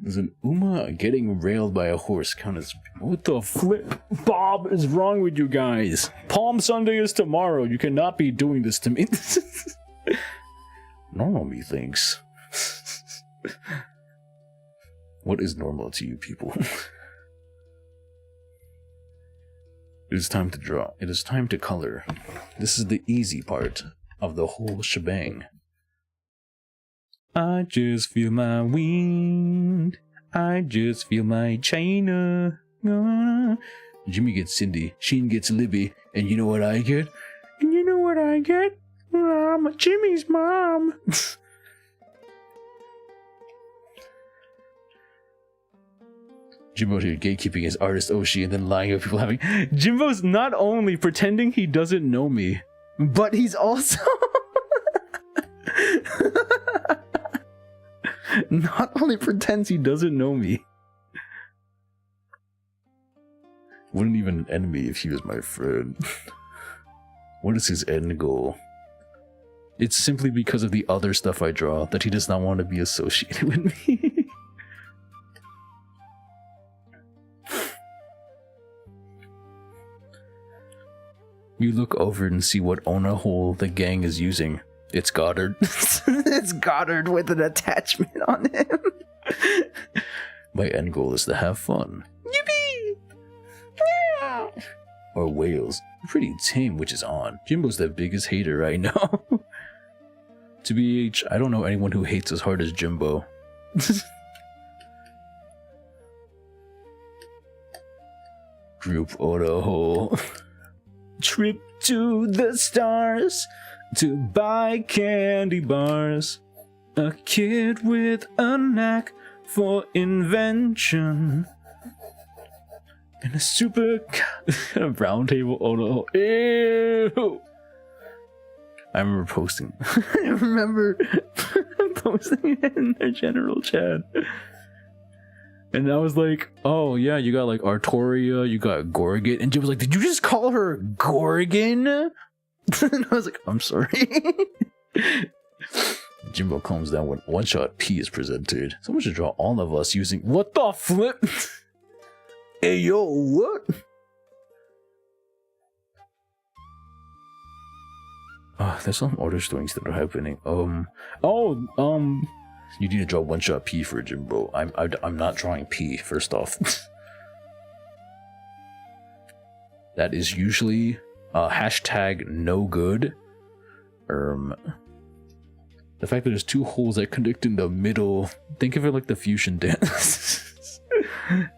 There's an Uma getting railed by a horse count as... What the flip Bob is wrong with you guys? Palm Sunday is tomorrow. You cannot be doing this to me. Normal me thinks. What is normal to you people? It is time to draw. It is time to color. This is the easy part of the whole shebang. I just feel my wind. I just feel my China. Jimmy gets Cindy. Sheen gets Libby. And you know what I get? And you know what I get? I'm Jimmy's mom. Jimbo here gatekeeping his artist Oshi and then lying about people having... Jimbo's not only pretending he doesn't know me, but he's also... not only pretends he doesn't know me. Wouldn't even an enemy if he was my friend. What is his end goal? It's simply because of the other stuff I draw that he does not want to be associated with me. You look over and see what Ona hole the gang is using. It's Goddard. It's Goddard with an attachment on him. My end goal is to have fun. Yippee! Yeah! Or whales. Pretty tame, which is on. Jimbo's the biggest hater I know. To be I don't know anyone who hates as hard as Jimbo. Group Ona hole. Trip to the stars to buy candy bars. A kid with a knack for invention. And a super round table. Oh no. Ew. I remember posting. I remember posting it in their general chat. And I was like, oh yeah, you got like Artoria, you got Gorgon. And Jim was like, did you just call her Gorgon? And I was like, I'm sorry. Jimbo calms down when one-shot P is presented. Someone should draw all of us using... What the flip? Hey, yo, what? There's some other things that are happening. You need to draw one-shot P for Jimbo. I'm not drawing P, first off. That is usually hashtag no good. The fact that there's two holes that connect in the middle. Think of it like the fusion dance. Did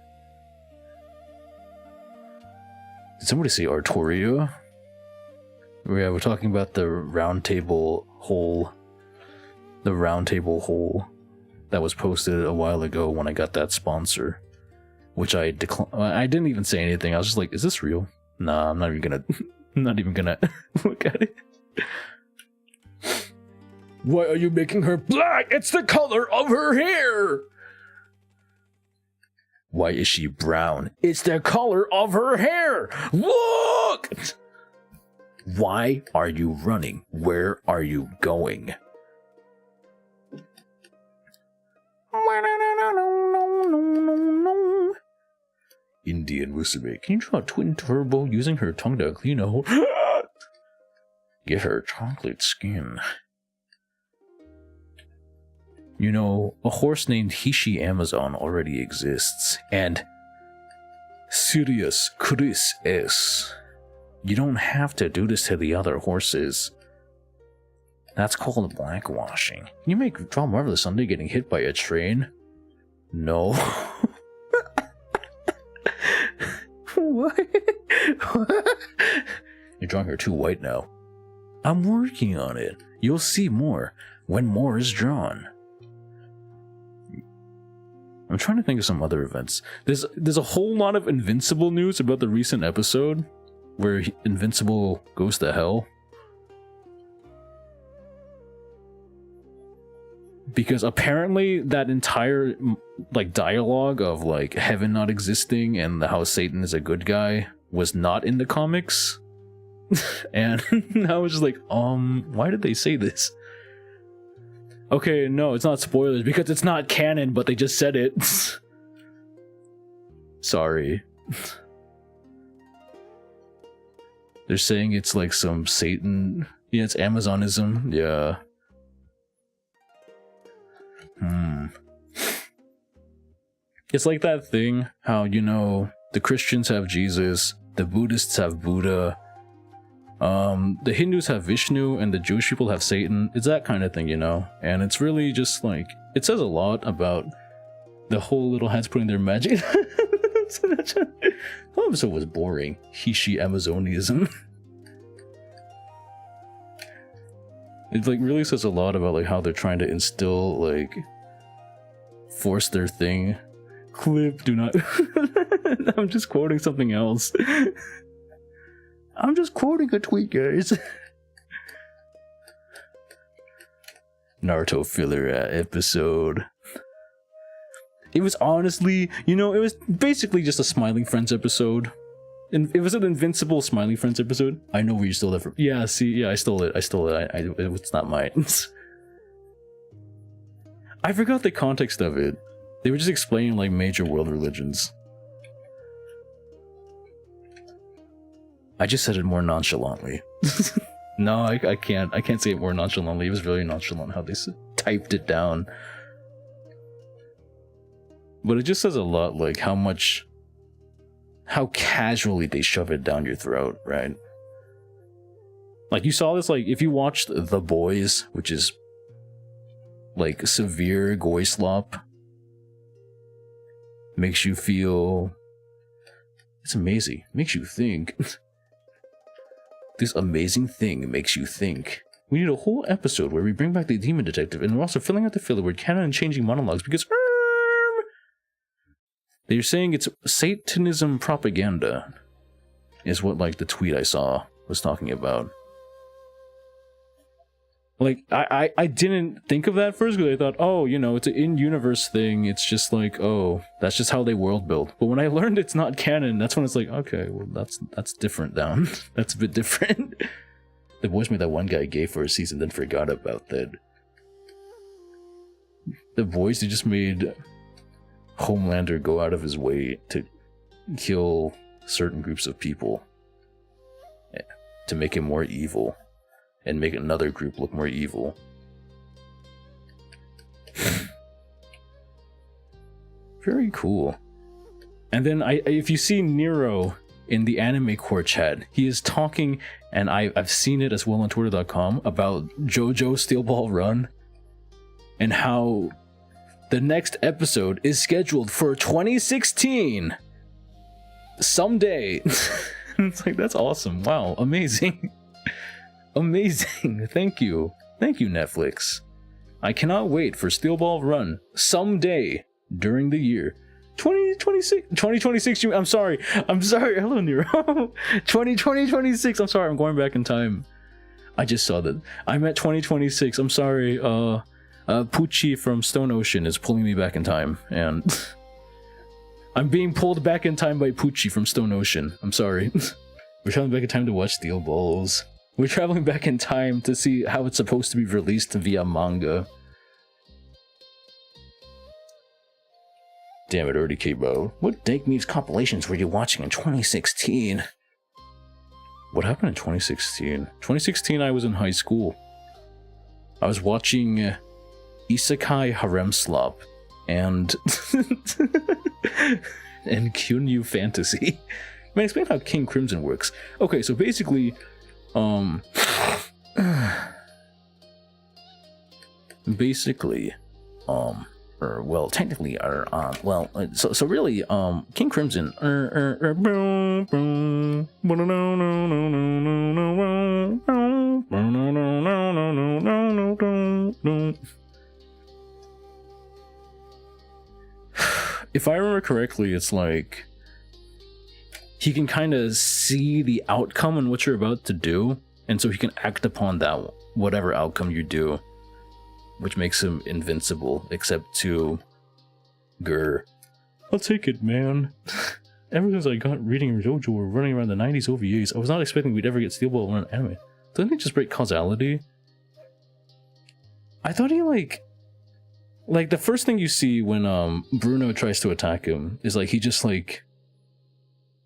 somebody say Artoria? Yeah, we're talking about the round table hole. The round table hole that was posted a while ago when I got that sponsor. Which I declined. I didn't even say anything. I was just like, is this real? Nah, I'm not even gonna... I'm not even gonna look at it. Why are you making her black? It's the color of her hair! Why is she brown? It's the color of her hair! Look! Why are you running? Where are you going? Indian Musume, can you draw a twin turbo using her tongue to clean a hole? Give her chocolate skin. You know, a horse named Hishi Amazon already exists, and Sirius Chris S. You don't have to do this to the other horses. That's called blackwashing. Can you draw Marvelous Sunday getting hit by a train? No. What? You're drawing her too white now. I'm working on it. You'll see more when more is drawn. I'm trying to think of some other events. There's a whole lot of Invincible news about the recent episode where Invincible goes to hell. Because apparently that entire like dialogue of like heaven not existing and how Satan is a good guy was not in the comics. And I was just like, why did they say this? Okay, no, it's not spoilers because it's not canon, but they just said it. Sorry. They're saying it's like some Satan... Yeah, it's Amazonism. Yeah. It's like that thing, how, you know, the Christians have Jesus, the Buddhists have Buddha, the Hindus have Vishnu, and the Jewish people have Satan. It's that kind of thing, you know? And it's really just like... It says a lot about the whole little hats putting their magic... The whole episode was boring. Hishi Amazonism. It like really says a lot about like how they're trying to instill like force their thing. Clip, do not. I'm just quoting something else. I'm just quoting a tweet, guys. Naruto filler episode. It was honestly, you know, it was basically just a Smiling Friends episode. And it was an Invincible Smiling Friends episode. I know where you stole that from. Yeah, see, yeah, I stole it. It's not mine. I forgot the context of it. They were just explaining like major world religions. I just said it more nonchalantly. No, I can't say it more nonchalantly. It was really nonchalant how they typed it down. But it just says a lot, like how casually they shove it down your throat, right? Like you saw this, like if you watched The Boys, which is like severe goy slop, makes you feel, it's amazing, makes you think. This amazing thing makes you think. We need a whole episode where we bring back the demon detective, and we're also filling out the filler with canon and changing monologues because they're saying it's Satanism propaganda, is what like the tweet I saw was talking about. Like, I didn't think of that first because I thought, oh, you know, it's an in-universe thing. It's just like, oh, that's just how they world build. But when I learned it's not canon, that's when it's like, okay, well, that's different down. That's a bit different. The voice made that one guy gay for a season, then forgot about that. The voice, they just made Homelander go out of his way to kill certain groups of people to make him more evil. And make another group look more evil. Very cool. And then if you see Nero in the anime core chat, he is talking, and I've seen it as well on Twitter.com, about JoJo Steel Ball Run, and how the next episode is scheduled for 2016. Someday. It's like, that's awesome. Wow, amazing. Amazing. Thank you. Thank you, Netflix. I cannot wait for Steel Ball Run someday during the year. 2026. I'm sorry. Hello, Nero. 2026. I'm sorry. I'm going back in time. I just saw that. I'm at 2026. I'm sorry. Pucci from Stone Ocean is pulling me back in time. And I'm being pulled back in time by Pucci from Stone Ocean. I'm sorry. We're traveling back in time to watch Steel Balls. We're traveling back in time to see how it's supposed to be released via manga. Damn, it already came out. What Dank Memes compilations were you watching in 2016? What happened in 2016? 2016, I was in high school. I was watching Isekai Harem Slop and and Kyunyu Fantasy. Man, explain how King Crimson works. Okay, so basically, so really, King Crimson, if I remember correctly, it's like he can kind of see the outcome and what you're about to do, and so he can act upon that, whatever outcome you do, which makes him invincible, except to Grr. I'll take it, man. Ever since I got reading JoJo or running around the 90s OVAs, I was not expecting we'd ever get Steel Ball Run anime. Doesn't he just break causality? I thought he like the first thing you see when Bruno tries to attack him is like he just like,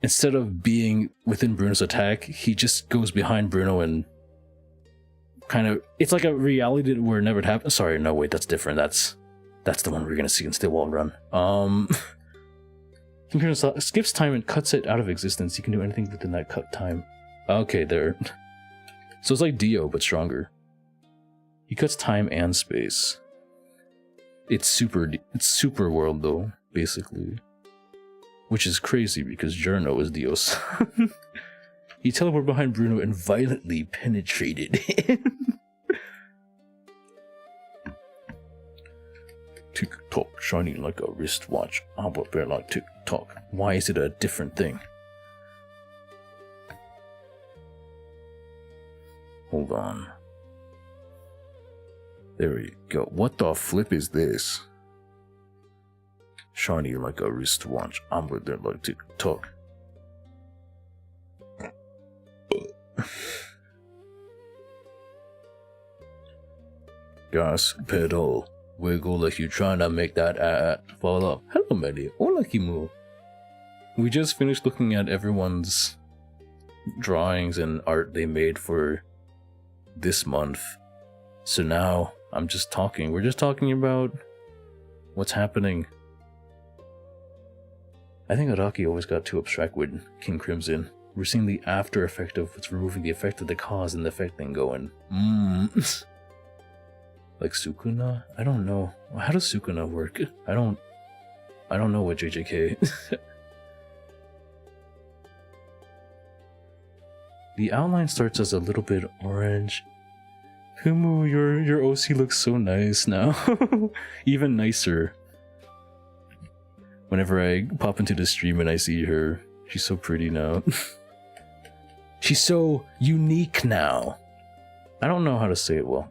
instead of being within Bruno's attack, he just goes behind Bruno and kind of, it's like a reality where it never happened. Sorry, no, wait, that's different. That's the one we're gonna see in Steel Ball Run. Computer skips time and cuts it out of existence. You can do anything within that cut time. Okay, there. So it's like Dio, but stronger. He cuts time and space. It's super world though, basically. Which is crazy because Giorno is Dio's. He teleported behind Bruno and violently penetrated him. Tick-tock, shining like a wristwatch. Albert Bear like tick-tock. Why is it a different thing? Hold on. There we go. What the flip is this? Shiny like a wristwatch. I'm with there like tick-tock. Gas pedal. Wiggle like you're trying to make that fall off. Hello, Melly. Hola, Kimu. We just finished looking at everyone's drawings and art they made for this month. So now I'm just talking. We're just talking about what's happening. I think Araki always got too abstract with King Crimson. We're seeing the after effect of what's removing the effect of the cause and the effect thing going. Like Sukuna? I don't know. How does Sukuna work? I don't know what JJK. The outline starts as a little bit orange. Kumu, your OC looks so nice now. Even nicer. Whenever I pop into the stream and I see her, she's so pretty now. She's so unique now. I don't know how to say it well.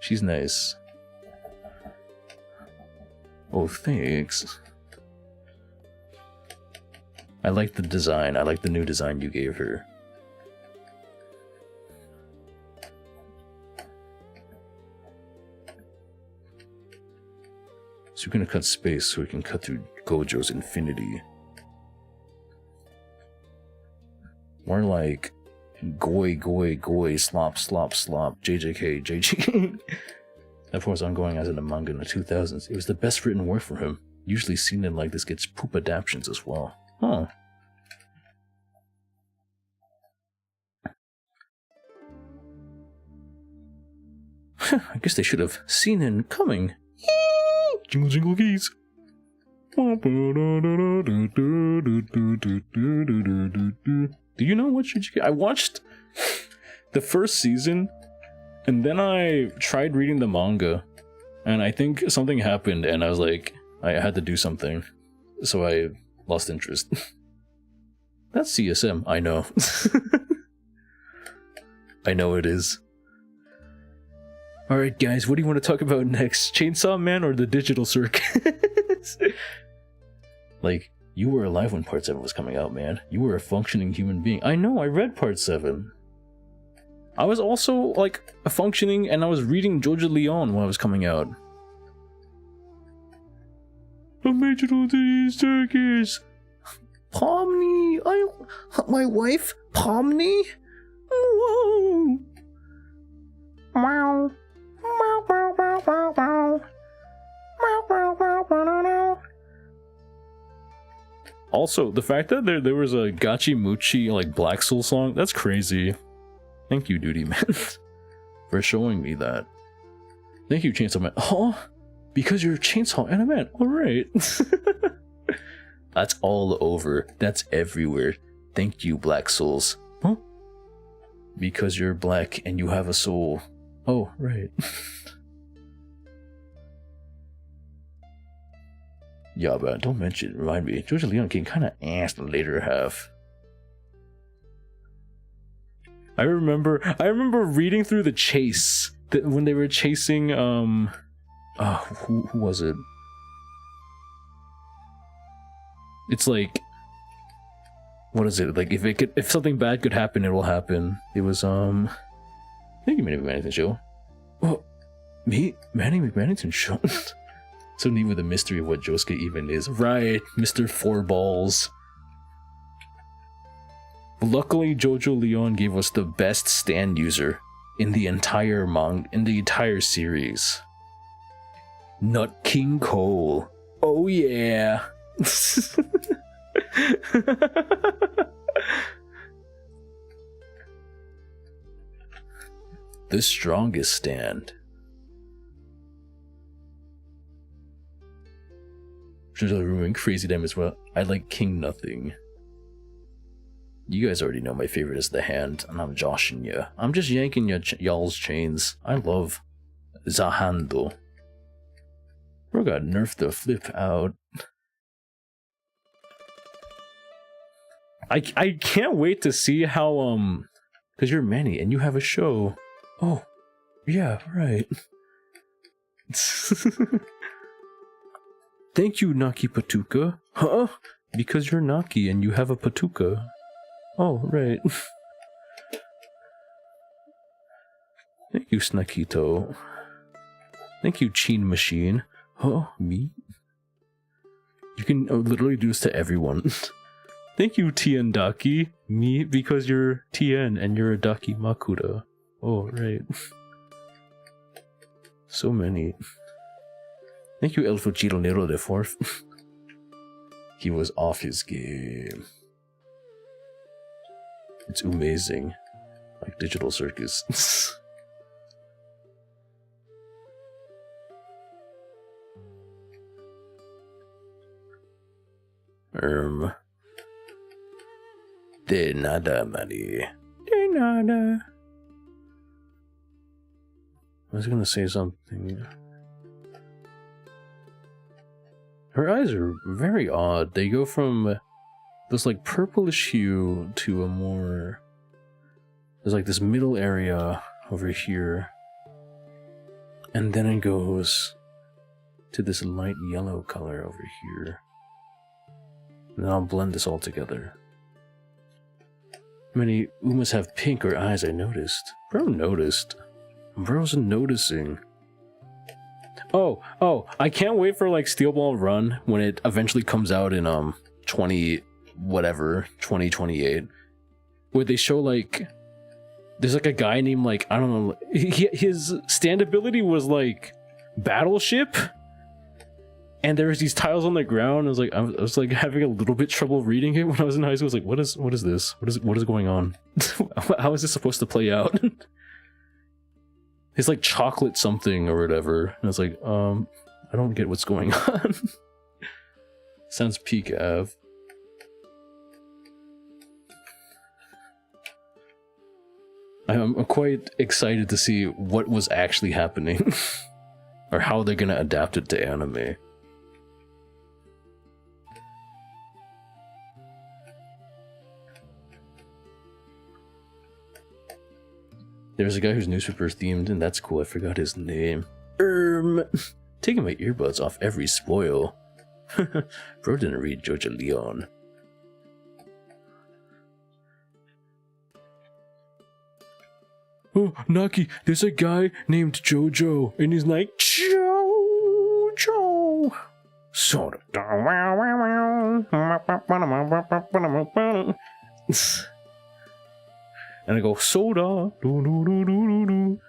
She's nice. Oh, thanks. I like the design. I like the new design you gave her. So we're gonna cut space so we can cut through Gojo's infinity. More like goy, goy, goy, slop, slop, slop, JJK, JJK. Of course, ongoing as in the manga in the 2000s. It was the best written work for him. Usually seen in like this gets poop adaptions as well. Huh. I guess they should have seen him coming. Jingle jingle keys. Do you know what should you? I watched the first season, and then I tried reading the manga, and I think something happened, and I was like, I had to do something, so I lost interest. That's CSM, I know. I know it is. Alright guys, what do you want to talk about next? Chainsaw Man or the Digital Circus? Like, you were alive when Part 7 was coming out, man. You were a functioning human being. I know, I read Part 7. I was also, like, a functioning, and I was reading Jojo Leon when it was coming out. The Digital Circus! Pomni! My wife? Pomni? Whoa! Wow. Also, the fact that there was a Gachi Muchi like Black Soul song, that's crazy. Thank you, Duty Man, for showing me that. Thank you, Chainsaw Man. Huh? Because you're Chainsaw and a man. Alright. That's all over. That's everywhere. Thank you, Black Souls. Huh? Because you're black and you have a soul. Oh, right. Yeah, but don't mention it. Remind me. Jojo Leon King kind of asked the later half. I remember reading through the chase when they were chasing who was it? It's like, what is it? Like if something bad could happen, it will happen. It was I think you Manny McManington show. Oh, me? Manny McManington show? So neat with the mystery of what Josuke even is. Right, Mr. Four Balls. Luckily, Jojo Leon gave us the best stand user in the entire series. Nut King Cole. Oh yeah. The strongest stand. Ruin crazy damn as well. I like King Nothing. You guys already know my favorite is the hand, and I'm joshing ya. I'm just yanking y'all's chains. I love Zahando. Bro got nerfed the flip out. I can't wait to see how cause you're Manny and you have a show. Oh, yeah, right. Thank you, Naki Patuka. Huh? Because you're Naki and you have a Patuka. Oh, right. Thank you, Snakito. Thank you, Chin Machine. Huh? Me? You can literally do this to everyone. Thank you, Tien Daki. Me, because you're Tien and you're a Daki Makuda. Oh, right. So many. Thank you, El Fuchito Nero the Fourth. He was off his game. It's amazing. Like Digital Circus. De nada, money. De nada. I was gonna say something. Her eyes are very odd. They go from this like purplish hue to a more There's like this middle area over here. And then it goes to this light yellow color over here. And then I'll blend this all together. Many Umas have pink or eyes, I noticed. Bro noticed. Bro's noticing. Oh, I can't wait for like Steel Ball Run when it eventually comes out in 2028. Where they show like there's like a guy named like, I don't know, his stand ability was like Battleship. And there was these tiles on the ground. I was like having a little bit trouble reading it when I was in high school. I was like, what is this? What is going on? How is this supposed to play out? It's like chocolate something or whatever. And I was like, I don't get what's going on. Sounds peak Av. I'm quite excited to see what was actually happening. Or how they're gonna adapt it to anime. There's a guy whose newspaper is themed, and that's cool. I forgot his name. Taking my earbuds off every spoil. Bro didn't read Jojo Leon. Oh, Naki, there's a guy named Jojo, and he's like, Jojo. Soda. And I go, soda. Do, do, do, do, do, do.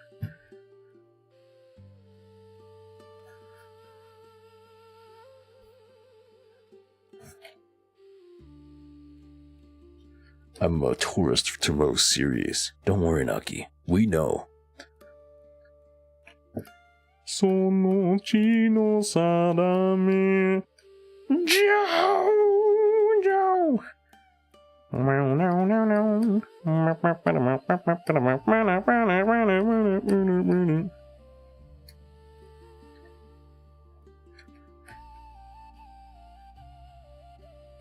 I'm a tourist to most series. Don't worry, Naki. We know. Sonochi sadame. Jojo. No.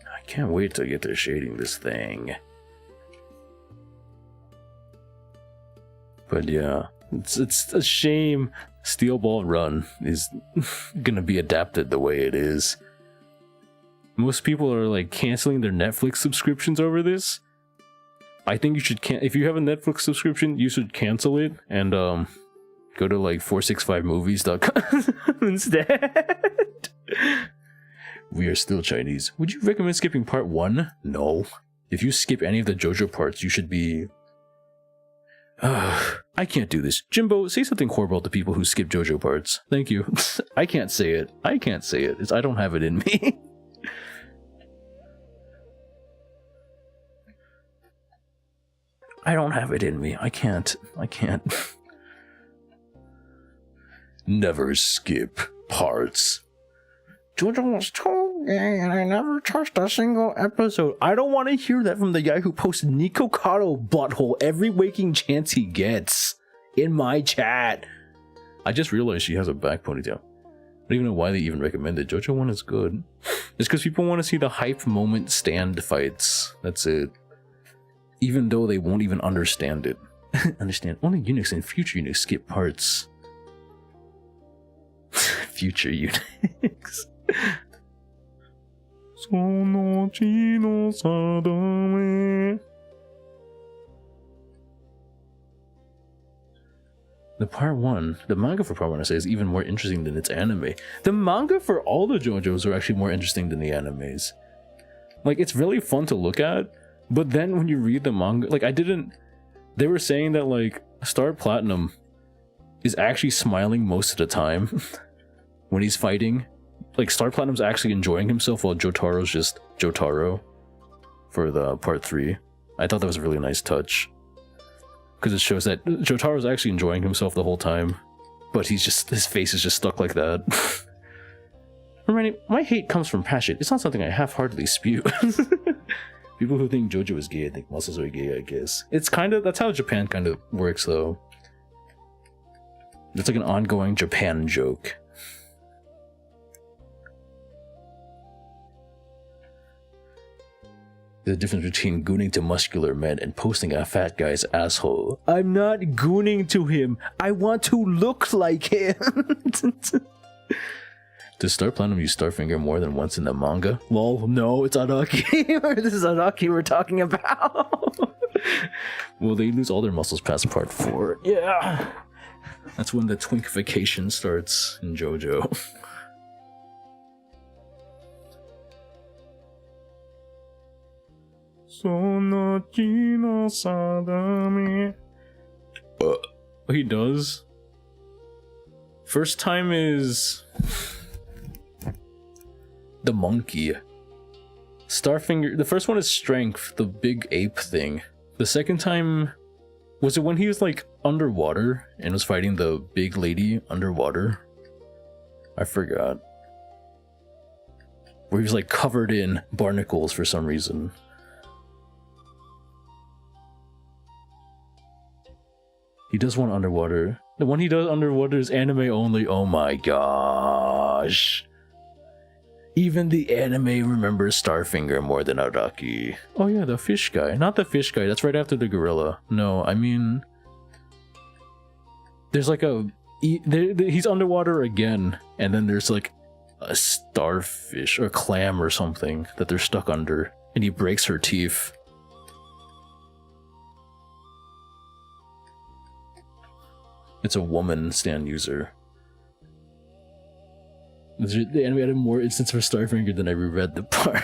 I can't wait to get to shading this thing. But yeah, it's a shame Steel Ball Run is gonna be adapted the way it is. Most people are like canceling their Netflix subscriptions over this. I think you should if you have a Netflix subscription, you should cancel it and go to like 465movies.com instead. We are still Chinese. Would you recommend skipping part 1? No. If you skip any of the JoJo parts, you should be... I can't do this. Jimbo, say something horrible to people who skip JoJo parts. Thank you. I can't say it. I don't have it in me. I don't have it in me. I can't. Never skip parts. JoJo was too gay and I never touched a single episode. I don't want to hear that from the guy who posts Nico Kato butthole every waking chance he gets in my chat. I just realized she has a back ponytail. I don't even know why they even recommend it. JoJo 1 is good. It's because people want to see the hype moment stand fights. That's it. Even though they won't even understand it. Understand, only Unix and future Unix skip parts. Future Unix. The part 1, the manga for part 1, I say, is even more interesting than its anime. The manga for all the JoJo's are actually more interesting than the animes. Like, it's really fun to look at, but then when you read the manga, like, they were saying that, like, Star Platinum is actually smiling most of the time when he's fighting. Like, Star Platinum's actually enjoying himself while Jotaro's just Jotaro for the part 3. I thought that was a really nice touch. Because it shows that Jotaro's actually enjoying himself the whole time. But his face is just stuck like that. My hate comes from passion. It's not something I half-heartedly spew. People who think JoJo is gay, I think muscles are gay, I guess. That's how Japan kind of works, though. It's like an ongoing Japan joke. The difference between gooning to muscular men and posting a fat guy's asshole. I'm not gooning to him. I want to look like him. Does Star Platinum use Starfinger more than once in the manga? Lol, no, it's Araki. This is Araki we're talking about. Well, they lose all their muscles past part 4. Yeah. That's when the twinkification starts in JoJo. He does. First time is the monkey. Starfinger. The first one is strength, the big ape thing. The second time, was it when he was like underwater and was fighting the big lady underwater? I forgot. Where he was like covered in barnacles for some reason. He does one underwater. The one he does underwater is anime only. Oh my gosh. Even the anime remembers Starfinger more than Araki. Oh yeah, the fish guy. Not the fish guy, that's right after the gorilla. No, I mean... There's like a... He's underwater again, and then there's like a starfish or clam or something that they're stuck under, and he breaks her teeth. It's a woman stand user. The anime added more instances for Starfinger than I reread the part.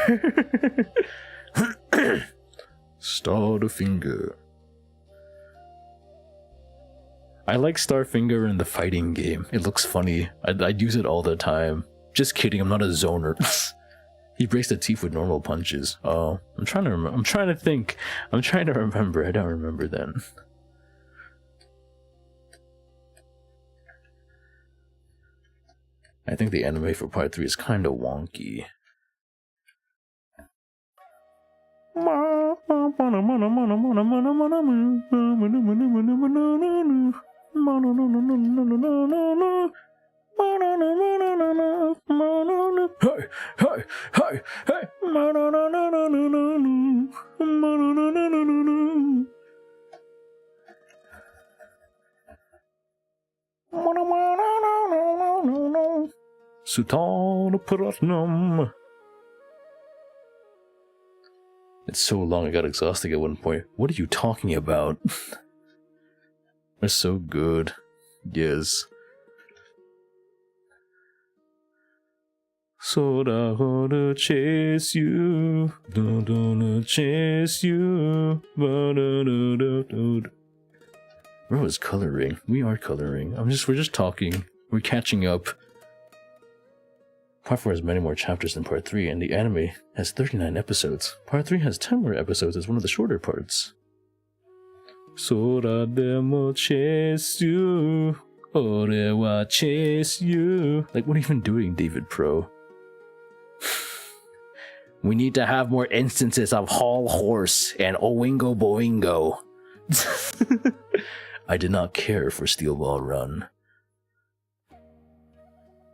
Starfinger. I like Starfinger in the fighting game. It looks funny. I'd use it all the time. Just kidding, I'm not a zoner. He breaks the teeth with normal punches. Oh, I'm trying to remember. I'm trying to think. I'm trying to remember. I don't remember then. I think the anime for part 3 is kind of wonky. Hey, hey, hey, hey. Sultan Platinum. It's so long I got exhausted at one point. What are you talking about? They're so good. Yes. So I wanna chase you, don't chase you. Bro is coloring. We are coloring. We're just talking. We're catching up. Part 4 has many more chapters than Part 3, and the anime has 39 episodes. Part 3 has 10 more episodes as one of the shorter parts. Sora demo chase you, ore wa chase you. Like, what are you even doing, David Pro? We need to have more instances of Hall Horse and Oingo Boingo. I did not care for Steel Ball Run.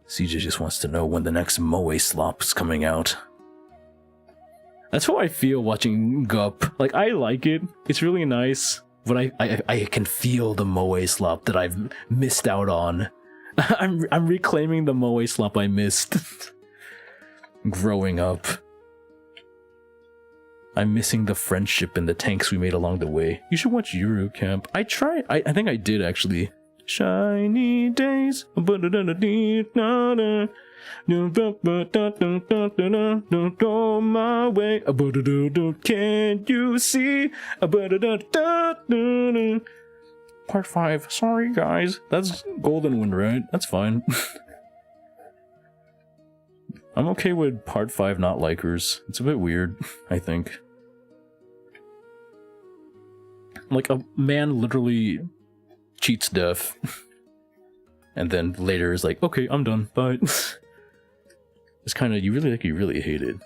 CJ just wants to know when the next Moe slop is coming out. That's how I feel watching Gup. Like, I like it. It's really nice. But I can feel the Moe slop that I've missed out on. I'm reclaiming the Moe slop I missed. Growing up. I'm missing the friendship and the tanks we made along the way. You should watch Euro Camp. I tried. I think I did, actually. Shiny days. Don't go my way. Can't you see? Part 5. Sorry, guys. That's Golden Wind, right? That's fine. I'm okay with Part 5 not likers. It's a bit weird, I think. Like, a man literally cheats death. And then later is like, okay, I'm done, bye. It's kind of, you really hate it.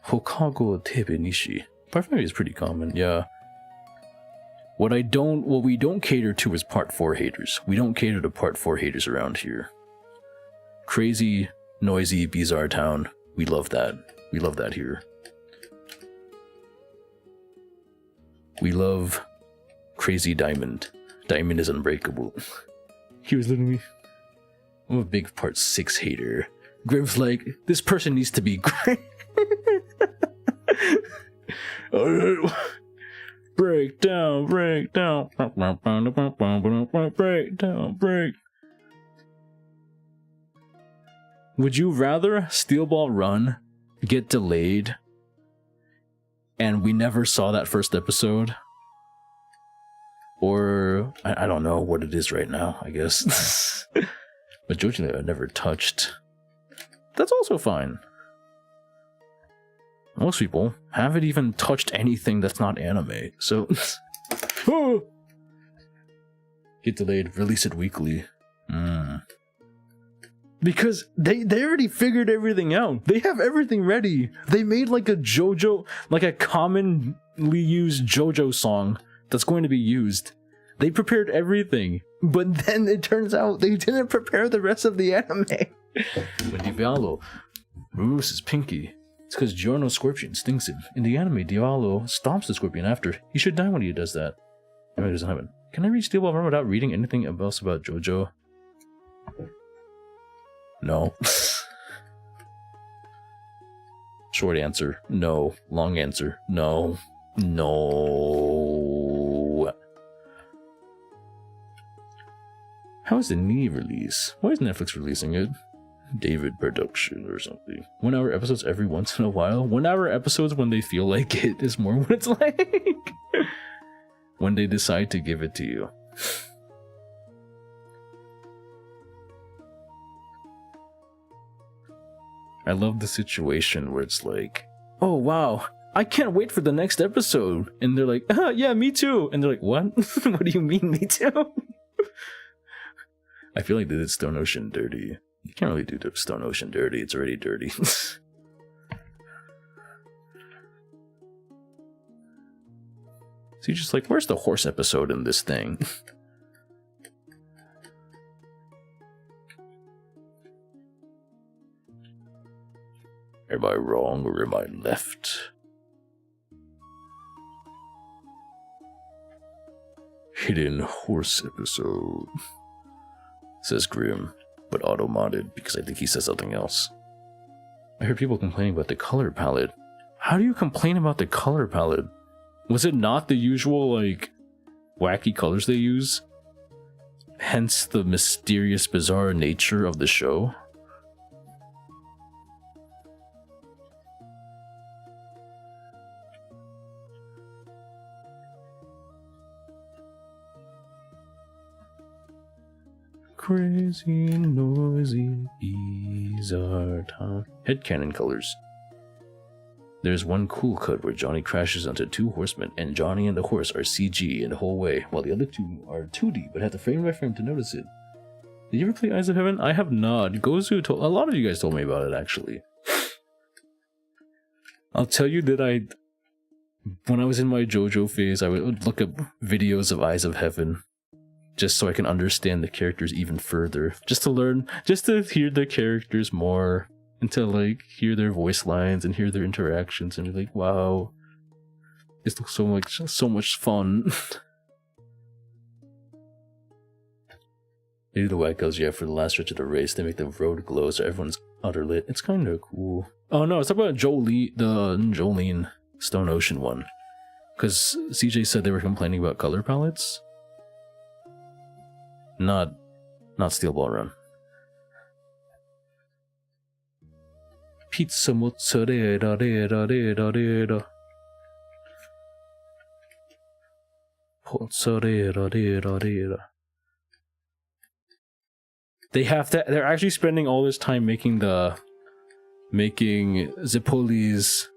Hokago Tebe Nishi. Part 5 is pretty common, yeah. What we don't cater to is Part 4 haters. We don't cater to Part 4 haters around here. Crazy, noisy, bizarre town. We love that. We love that here. We love Crazy Diamond. Diamond is unbreakable. He was literally... I'm a big part 6 hater. Grim's like, this person needs to be great. Break down, break down. Break down, break. Would you rather Steel Ball Run get delayed and we never saw that first episode? Or, I don't know what it is right now, I guess. But JoJo I never touched. That's also fine. Most people haven't even touched anything that's not anime, so... Get delayed, release it weekly. Because they already figured everything out. They have everything ready. They made like a JoJo, like a commonly used JoJo song that's going to be used. They prepared everything. But then it turns out they didn't prepare the rest of the anime. When Diallo removes his pinky, it's because Giorno's scorpion stings him. In the anime, Diallo stomps the scorpion after. He should die when he does that. Anyway, it doesn't happen. Can I read Steel Ball Run without reading anything else about JoJo? No. Short answer, no. Long answer, no. No. How is the knee release? Why is Netflix releasing it? David production or something. 1 hour episodes every once in a while. 1 hour episodes when they feel like it is more what it's like. When they decide to give it to you. I love the situation where it's like, oh wow, I can't wait for the next episode. And they're like, yeah, me too. And they're like, what? What do you mean, me too? I feel like they did Stone Ocean dirty. You can't really do Stone Ocean dirty, it's already dirty. So you're just like, where's the horse episode in this thing? Am I wrong or am I left? Hidden horse episode. Says Grim, but auto-modded because I think he says something else. I heard people complaining about the color palette. How do you complain about the color palette? Was it not the usual, like, wacky colors they use? Hence the mysterious, bizarre nature of the show? Crazy, noisy, bizarre time. Headcanon colors. There's one cool cut where Johnny crashes onto 2 horsemen, and Johnny and the horse are CG in the whole way, while the other 2 are 2D, but have to frame by frame to notice it. Did you ever play Eyes of Heaven? I have not. Gozu told... A lot of you guys told me about it, actually. I'll tell you that when I was in my JoJo phase, I would look up videos of Eyes of Heaven. Just so I can understand the characters even further. Just to learn, just to hear the characters more. And to like hear their voice lines and hear their interactions and be like, wow. This looks so much fun. They do the wackos, yeah, for the last stretch of the race. They make the road glow so everyone's utter lit. It's kind of cool. Oh no, it's about Jolene Stone Ocean one. Because CJ said they were complaining about color palettes. Not Steel Ball Run. Pizza mozzarella. Mozzarella. They're actually spending all this time making Zipoli's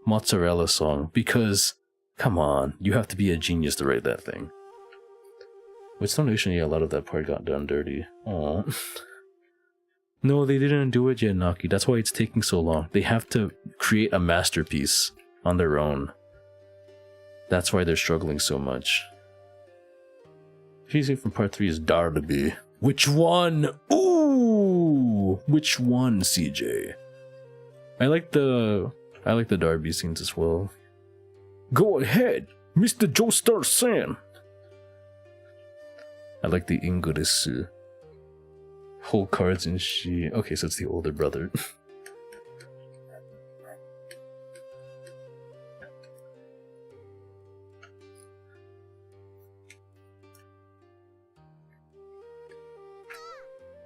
mozzarella song because, come on, you have to be a genius to write that thing. With Stone Ocean, yeah, a lot of that part got done dirty. Aww. No, they didn't do it yet, Naki. That's why it's taking so long. They have to create a masterpiece on their own. That's why they're struggling so much. Music from part 3 is Darby. Which one? Ooh! Which one, CJ? I like the Darby scenes as well. Go ahead! Mr. Joestar-san! I like the English whole cards and she. Okay, so it's the older brother.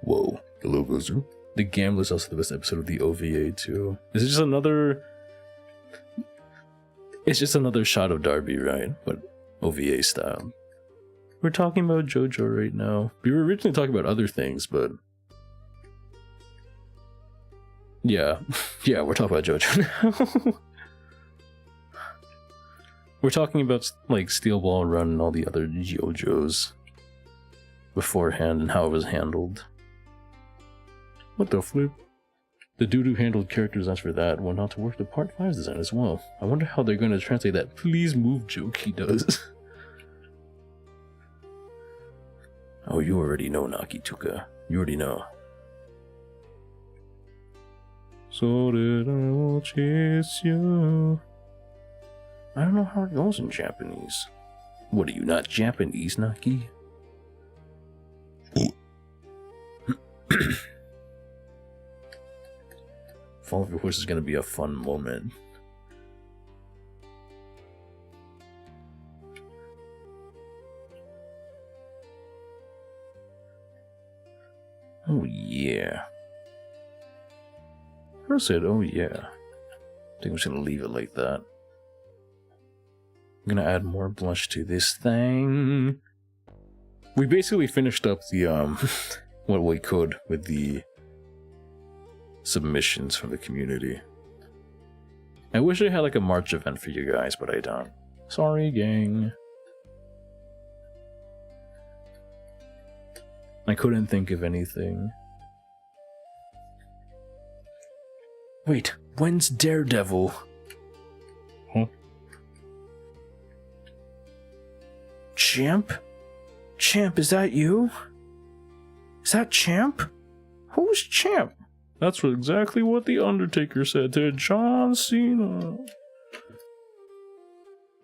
Whoa, the logos are. The Gambler is also the best episode of the OVA too. Is it just another? It's just another shot of Darby, right? But OVA style. We're talking about JoJo right now. We were originally talking about other things, but yeah, yeah, we're talking about JoJo now. We're talking about like Steel Ball Run and all the other JoJos beforehand and how it was handled. What the flip? The dude who handled character designs for that went on to work the Part 5 design as well. I wonder how they're going to translate that please move joke he does. Oh, you already know, Nakituka. You already know. So that I will chase you. I don't know how it goes in Japanese. What are you, not Japanese, Naki? Fall of your horse is gonna be a fun moment. Oh yeah. I said, oh yeah. I think I'm just gonna leave it like that. I'm gonna add more blush to this thing. We basically finished up the what we could with the submissions from the community. I wish I had like a March event for you guys, but I don't. Sorry, gang. I couldn't think of anything. Wait, when's Daredevil? Huh? Champ? Champ, is that you? Is that Champ? Who's Champ? That's exactly what The Undertaker said to John Cena.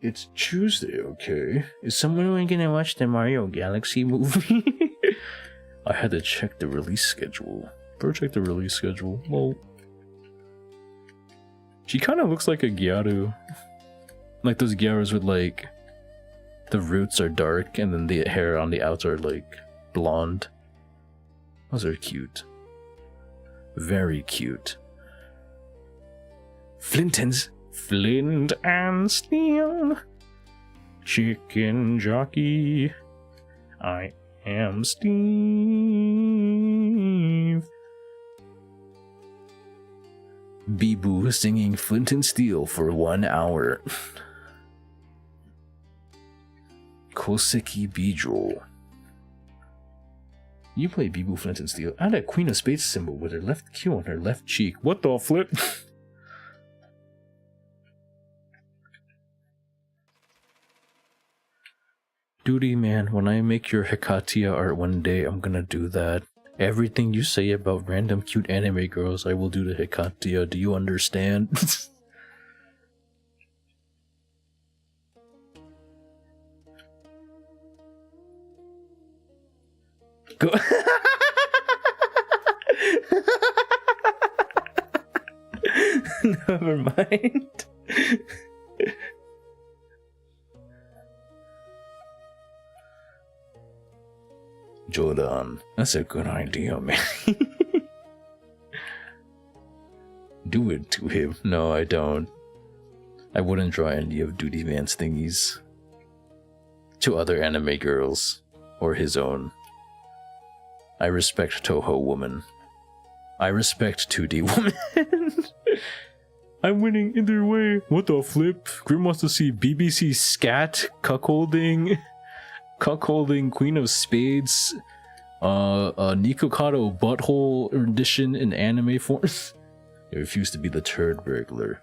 It's Tuesday, okay? Is someone gonna watch the Mario Galaxy movie? I had to check the release schedule. Better check the release schedule. Well, she kind of looks like a Gyaru. Like those Gyarus with like, the roots are dark and then the hair on the outs are like blonde. Those are cute. Very cute. Flint and Steel. Chicken jockey. I am Steve. Bibu singing Flint and Steel for 1 hour. Koseki Bijou. You play Bibu Flint and Steel. Add a Queen of Spades symbol with her left Q on her left cheek. What the flip? Duty man, when I make your Hekatia art one day, I'm gonna do that. Everything you say about random cute anime girls, I will do to Hekatia. Do you understand? Go. Never mind. Jordan, that's a good idea, man. Do it to him. No, I don't. I wouldn't draw any of Duty Man's thingies to other anime girls. Or his own. I respect Toho woman. I respect 2D woman. I'm winning either way. What the flip? Grim wants to see BBC Scat cuckolding Queen of Spades Nikokado butthole rendition in anime form. He refused to be the turd burglar.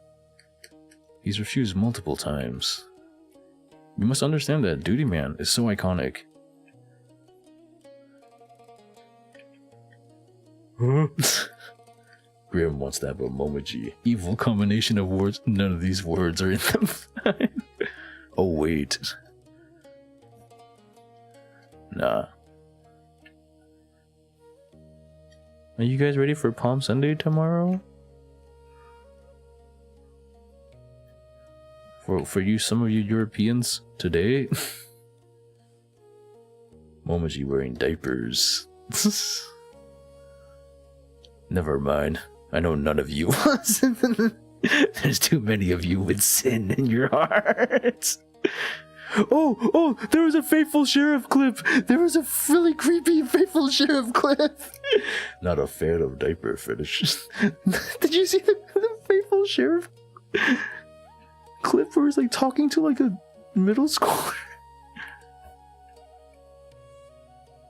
He's refused multiple times. You must understand that Duty Man is so iconic. Huh? Grim wants to have a Momoji. Evil combination of words. None of these words are in them. Oh, wait. Nah. Are you guys ready for Palm Sunday tomorrow? For you, some of you Europeans, today? Momoji wearing diapers. Never mind. I know none of you. There's too many of you with sin in your hearts. Oh, there was a Faithful Sheriff clip. There was a really creepy Faithful Sheriff clip. Not a fan of diaper fetishes. Did you see the Faithful Sheriff clip where he's like talking to like a middle schooler?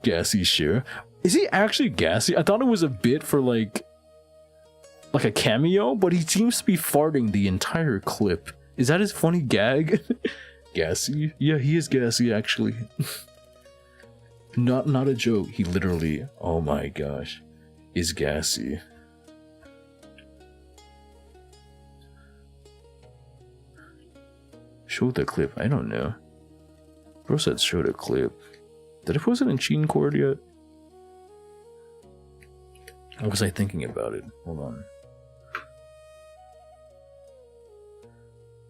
Gassy Sheriff. Is he actually gassy? I thought it was a bit for like a cameo, but he seems to be farting the entire clip. Is that his funny gag? Gassy? Yeah, he is gassy actually. Not a joke. He literally, oh my gosh, is gassy. Show the clip. I don't know. Bro said show the clip. Did I post it in Cheating Court yet? Or was I thinking about it? Hold on.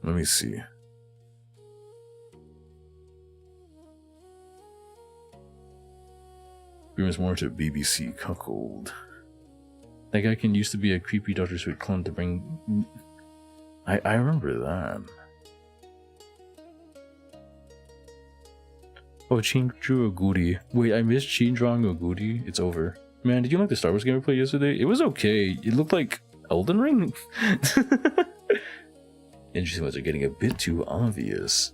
Let me see. Brings more to BBC cuckold. That guy can used to be a creepy Dr. Sweet clone to bring. I remember that. Oh, Chinju Oguri. Wait, I missed Chindrang Oguri. It's over. Man, did you like the Star Wars game we played yesterday? It was okay. It looked like Elden Ring. Interesting ones are getting a bit too obvious.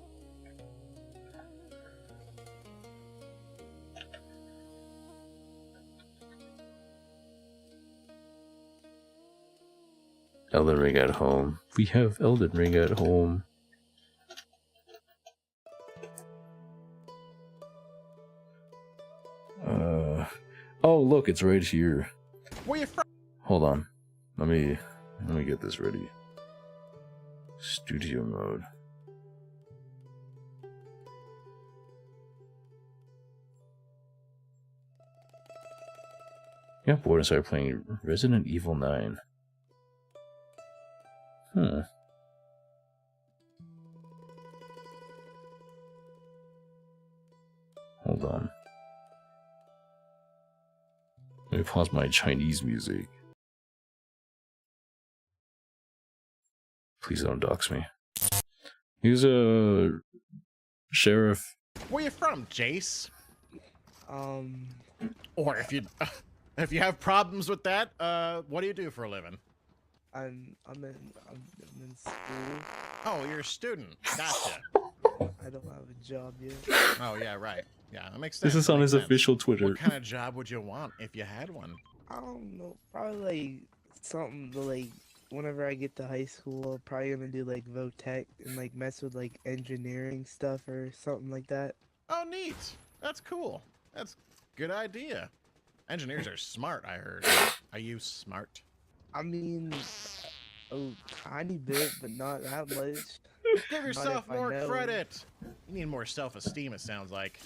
Elden Ring at home. We have Elden Ring at home. Oh look, it's right here. Where you from? Hold on. Let me get this ready. Studio mode. Yeah, bored and started playing Resident Evil 9. Hold on. Let me pause my Chinese music. Please don't dox me. He's a sheriff. Where you from, Jace? Or if you have problems with that, what do you do for a living? I'm in school. Oh, you're a student. Gotcha. I don't have a job yet. Oh yeah, right. Yeah, that makes sense. This is on his Makes sense. official Twitter. What kind of job would you want if you had one? I don't know. Probably like something to like. Whenever I get to high school, I'm probably gonna do like Votech and like mess with like engineering stuff or something like that. Oh, neat. That's cool. That's a good idea. Engineers are smart, I heard. Are you smart? I mean, a tiny bit, but not that much. Give yourself if I more know. credit. You need more self-esteem, it sounds like.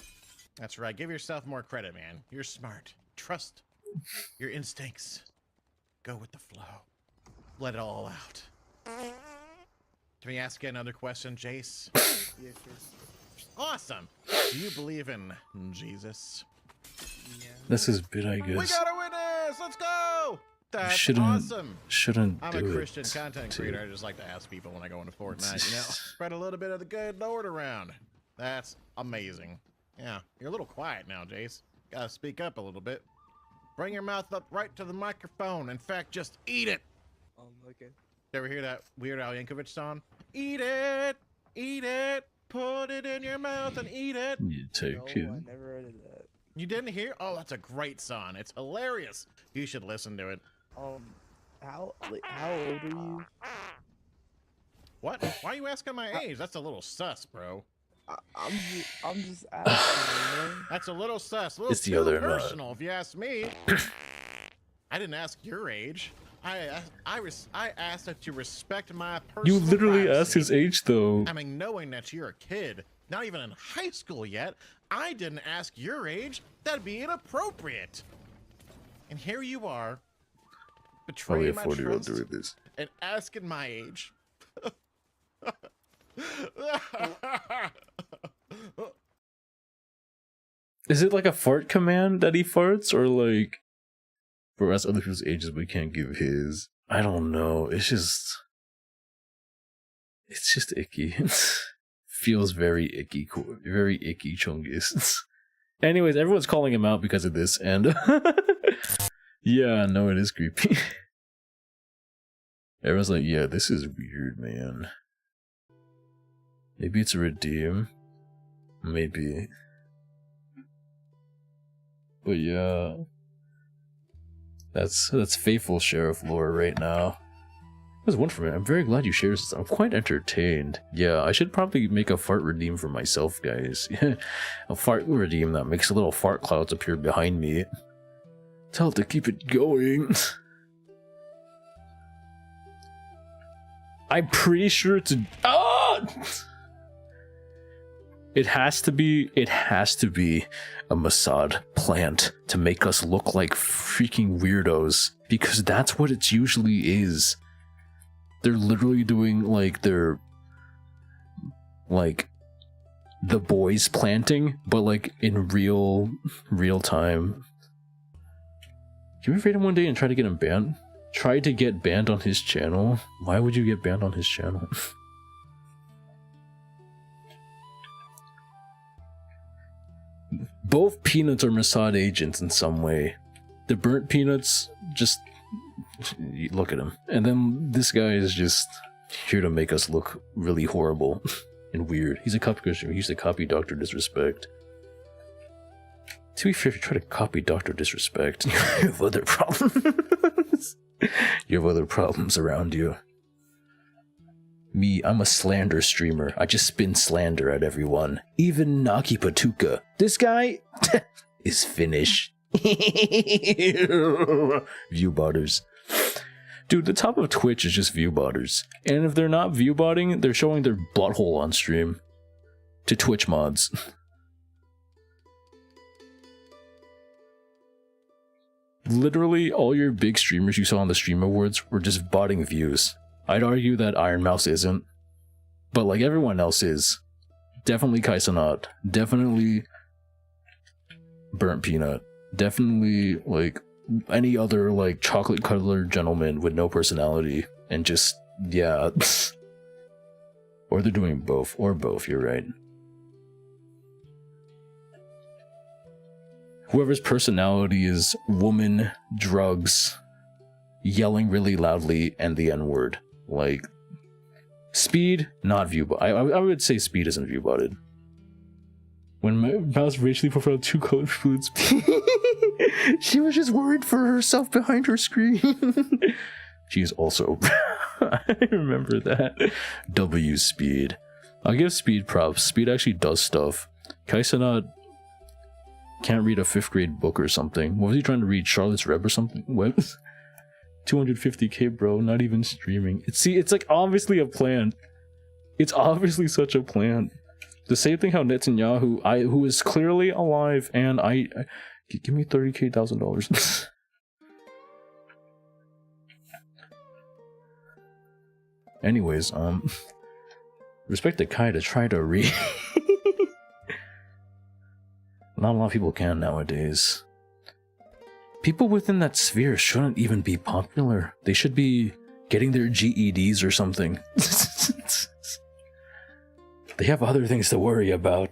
That's right. Give yourself more credit, man. You're smart. Trust your instincts. Go with the flow. Let it all out. Can we ask you another question, Jace? Yeah, sure. Awesome. Do you believe in Jesus? Yeah. That's his bit, I We guess. got a witness! Let's go! That's Shouldn't awesome. I'm I'm a Christian content creator. I just like to ask people when I go into Fortnite, you know, spread a little bit of the good Lord around. That's amazing. Yeah, you're a little quiet now, Jace. Gotta speak up a little bit. Bring your mouth up right to the microphone. In fact, just eat it. Okay. You ever hear that Weird Al Yankovic song? Eat it, put it in your mouth and eat it. You take No, I it. never heard of that. You didn't hear? Oh, that's a great song. It's hilarious. You should listen to it. How old are you? What? Why are you asking my age? That's a little sus, bro. I'm just asking, man. That's a little sus. A little It's the too other personal, if you ask me. I didn't ask your age. I asked that you respect my You personal literally asked privacy. his age, though. I mean, knowing that you're a kid, not even in high school yet, I didn't ask your age. That'd be inappropriate. And here you are, Probably a betraying my 40-year-old trust doing this. and asking my age. Is it like a fart command that he farts, or like for us other people's ages we can't give his? I don't know. It's just icky. Feels very icky, very icky, Chungus. Anyways, everyone's calling him out because of this, and yeah, no, it is creepy. Everyone's like, yeah, this is weird, man. Maybe it's a redeem. Maybe. But yeah. That's faithful sheriff lore right now. There's one for me. I'm very glad you shared this. I'm quite entertained. Yeah, I should probably make a fart redeem for myself, guys. A fart redeem that makes little fart clouds appear behind me. Tell it to keep it going. I'm pretty sure it's a... Oh! It has to be a Mossad plant to make us look like freaking weirdos, because that's what it usually is. They're literally doing like the boys planting, but like in real time. Can we raid him one day and try to get him banned? Try to get banned on his channel? Why would you get banned on his channel? Both peanuts are Mossad agents in some way. The burnt peanuts, just look at him. And then this guy is just here to make us look really horrible and weird. He's a copy Christian. He used to copy Dr. Disrespect. To be fair, if you try to copy Dr. Disrespect, you have other problems. You have other problems around you. Me, I'm a slander streamer. I just spin slander at everyone. Even Naki Patuka. This guy is Finnish. Viewbotters. Dude, the top of Twitch is just viewbotters. And if they're not viewbotting, they're showing their butthole on stream. To Twitch mods. Literally, all your big streamers you saw on the Stream Awards were just botting views. I'd argue that Iron Mouse isn't. But like everyone else is. Definitely Kaisanat. Definitely Burnt Peanut. Definitely like any other like chocolate colored gentleman with no personality. And just, yeah. Or they're doing both. Or both, you're right. Whoever's personality is woman, drugs, yelling really loudly, and the N-word. Like, Speed, not viewbot. I would say Speed isn't viewbotted. When my mouse racially profiled two colored foods, she was just worried for herself behind her screen. She's also... I remember that. W Speed. I'll give Speed props. Speed actually does stuff. Kaisanat can't read a 5th grade book or something. What was he trying to read? Charlotte's Web or something? What? 250k, bro. Not even streaming. It's like obviously a plan. It's obviously such a plan. The same thing how Netanyahu, who is clearly alive, and give me $30,000. Anyways, respect to Kai to try to read. Not a lot of people can nowadays. People within that sphere shouldn't even be popular. They should be getting their GEDs or something. They have other things to worry about.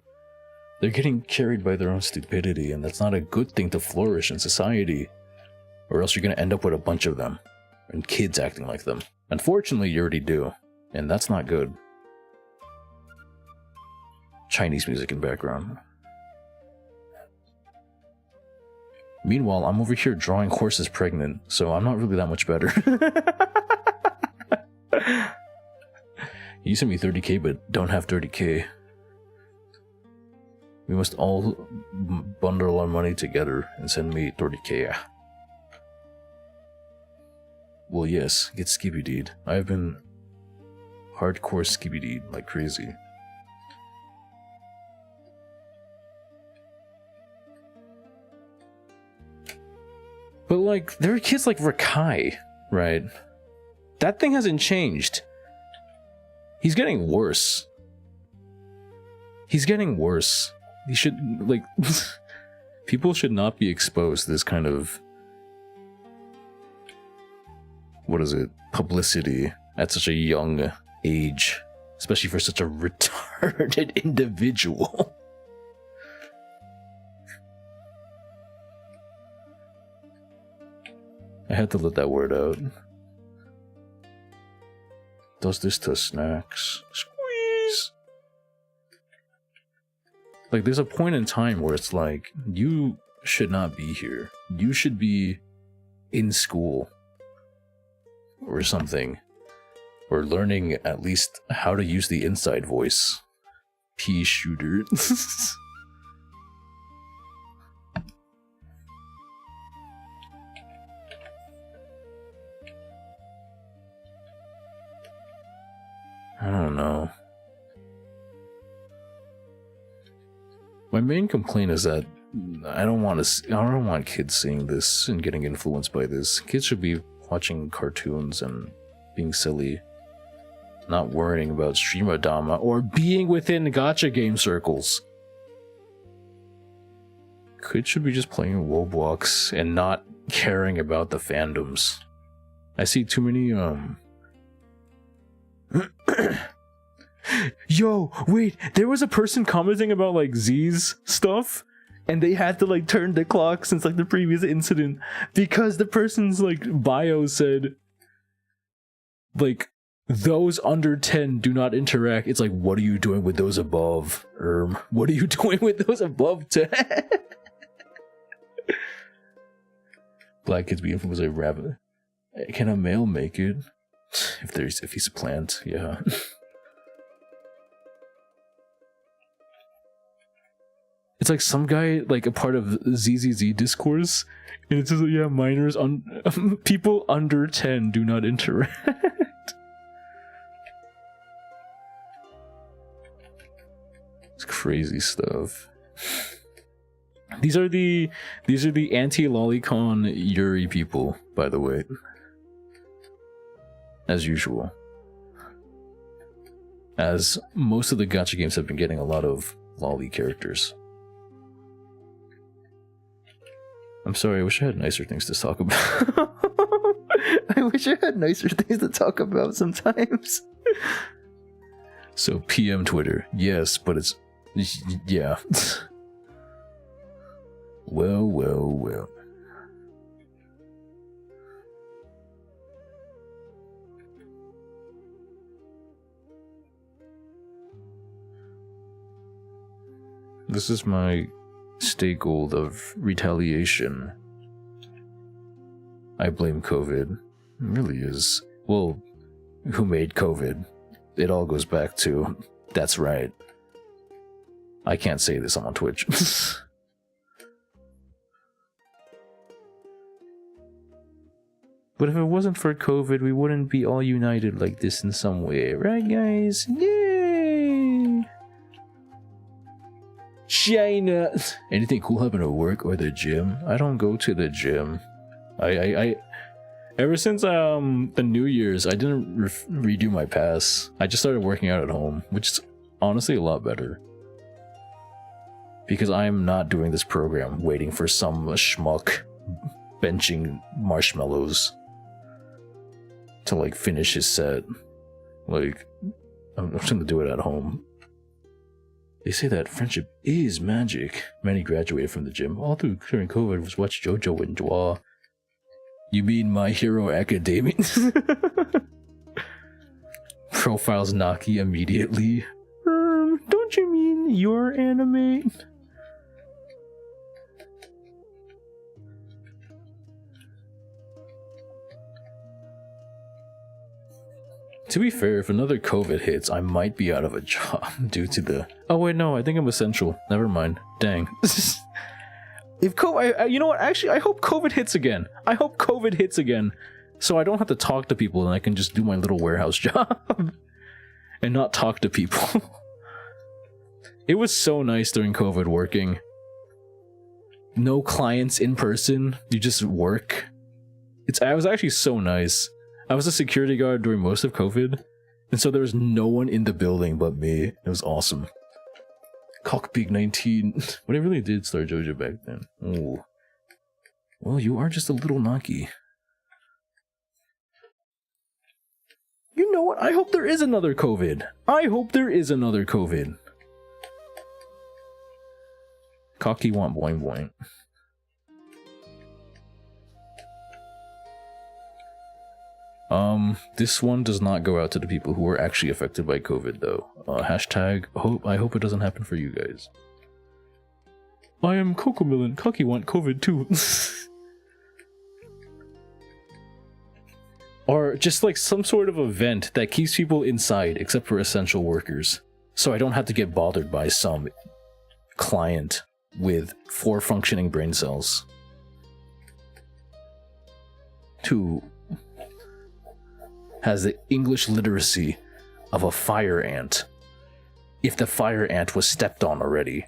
They're getting carried by their own stupidity, and that's not a good thing to flourish in society. Or else you're gonna end up with a bunch of them. And kids acting like them. Unfortunately, you already do. And that's not good. Chinese music in background. Meanwhile, I'm over here drawing horses pregnant, so I'm not really that much better. You sent me 30k, but don't have 30k. We must all bundle our money together and send me 30k. well, yes, get skibbidied. I've been hardcore skibbidied like crazy. But like, there are kids like Rakai, right? That thing hasn't changed. He's getting worse. He's getting worse. He should, like, people should not be exposed to this kind of, what is it, publicity at such a young age, especially for such a retarded individual. I had to let that word out. Does this to snacks? Squeeze! Like, there's a point in time where it's like, you should not be here. You should be in school. Or something. Or learning at least how to use the inside voice. Pea shooter. I don't know. My main complaint is that I don't want kids seeing this and getting influenced by this. Kids should be watching cartoons and being silly, not worrying about streamadama or being within gacha game circles. Kids should be just playing Roblox and not caring about the fandoms. I see too many Yo, wait, there was a person commenting about like Z's stuff, and they had to like turn the clock since like the previous incident because the person's like bio said like those under 10 do not interact. It's like, what are you doing with those above? What are you doing with those above 10? Black kids be influenced by rabbit. Can a male make it? If he's a plant, yeah. It's like some guy, like a part of ZZZ discourse, and it says, yeah, minors, people under 10 do not interact. It's crazy stuff. These are the anti-lolicon Yuri people, by the way. As usual. As most of the gacha games have been getting a lot of lolly characters. I'm sorry, I wish I had nicer things to talk about. I wish I had nicer things to talk about sometimes. So, PM Twitter. Yes, but it's... yeah. Well. This is my stay gold of retaliation. I blame COVID. It really is. Well, who made COVID? It all goes back to, that's right. I can't say this on Twitch. But if it wasn't for COVID, we wouldn't be all united like this in some way, right guys? Yay! China! Anything cool happen at work or the gym? I don't go to the gym. I ever since the New Year's, I didn't redo my pass. I just started working out at home, which is honestly a lot better. Because I'm not doing this program waiting for some schmuck benching marshmallows to like finish his set. Like, I'm just gonna do it at home. They say that friendship is magic. Many graduated from the gym. All through during COVID was watch JoJo and Dwa. You mean My Hero Academia? Profiles Naki immediately. Don't you mean your anime? To be fair, if another COVID hits, I might be out of a job due to the... Oh wait, no, I think I'm essential. Never mind. Dang. If COVID... you know what? Actually, I hope COVID hits again. I hope COVID hits again. So I don't have to talk to people and I can just do my little warehouse job and not talk to people. It was so nice during COVID working. No clients in person, you just work. I was actually so nice. I was a security guard during most of COVID, and so there was no one in the building but me. It was awesome. Cockpig 19. But I really did start JoJo back then. Oh. Well, you are just a little knocky. You know what? I hope there is another COVID. I hope there is another COVID. Cocky want boing boing. This one does not go out to the people who are actually affected by COVID, though. Hashtag, I hope it doesn't happen for you guys. I am Cocomelon. Cocky want COVID too. Or just like some sort of event that keeps people inside except for essential workers. So I don't have to get bothered by some client with 4 functioning brain cells. Who has the English literacy of a fire ant. If the fire ant was stepped on already.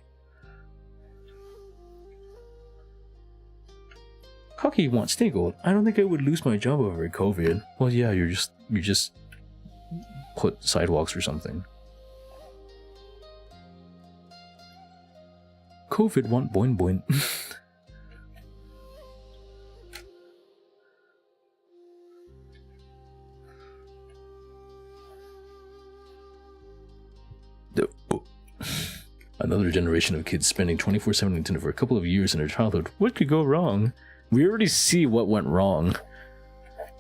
Cocky wants Sniggled. I don't think I would lose my job over COVID. Well, yeah, you just put sidewalks or something. COVID want boing boing. Another generation of kids spending 24/7 on Nintendo for a couple of years in their childhood. What could go wrong? We already see what went wrong.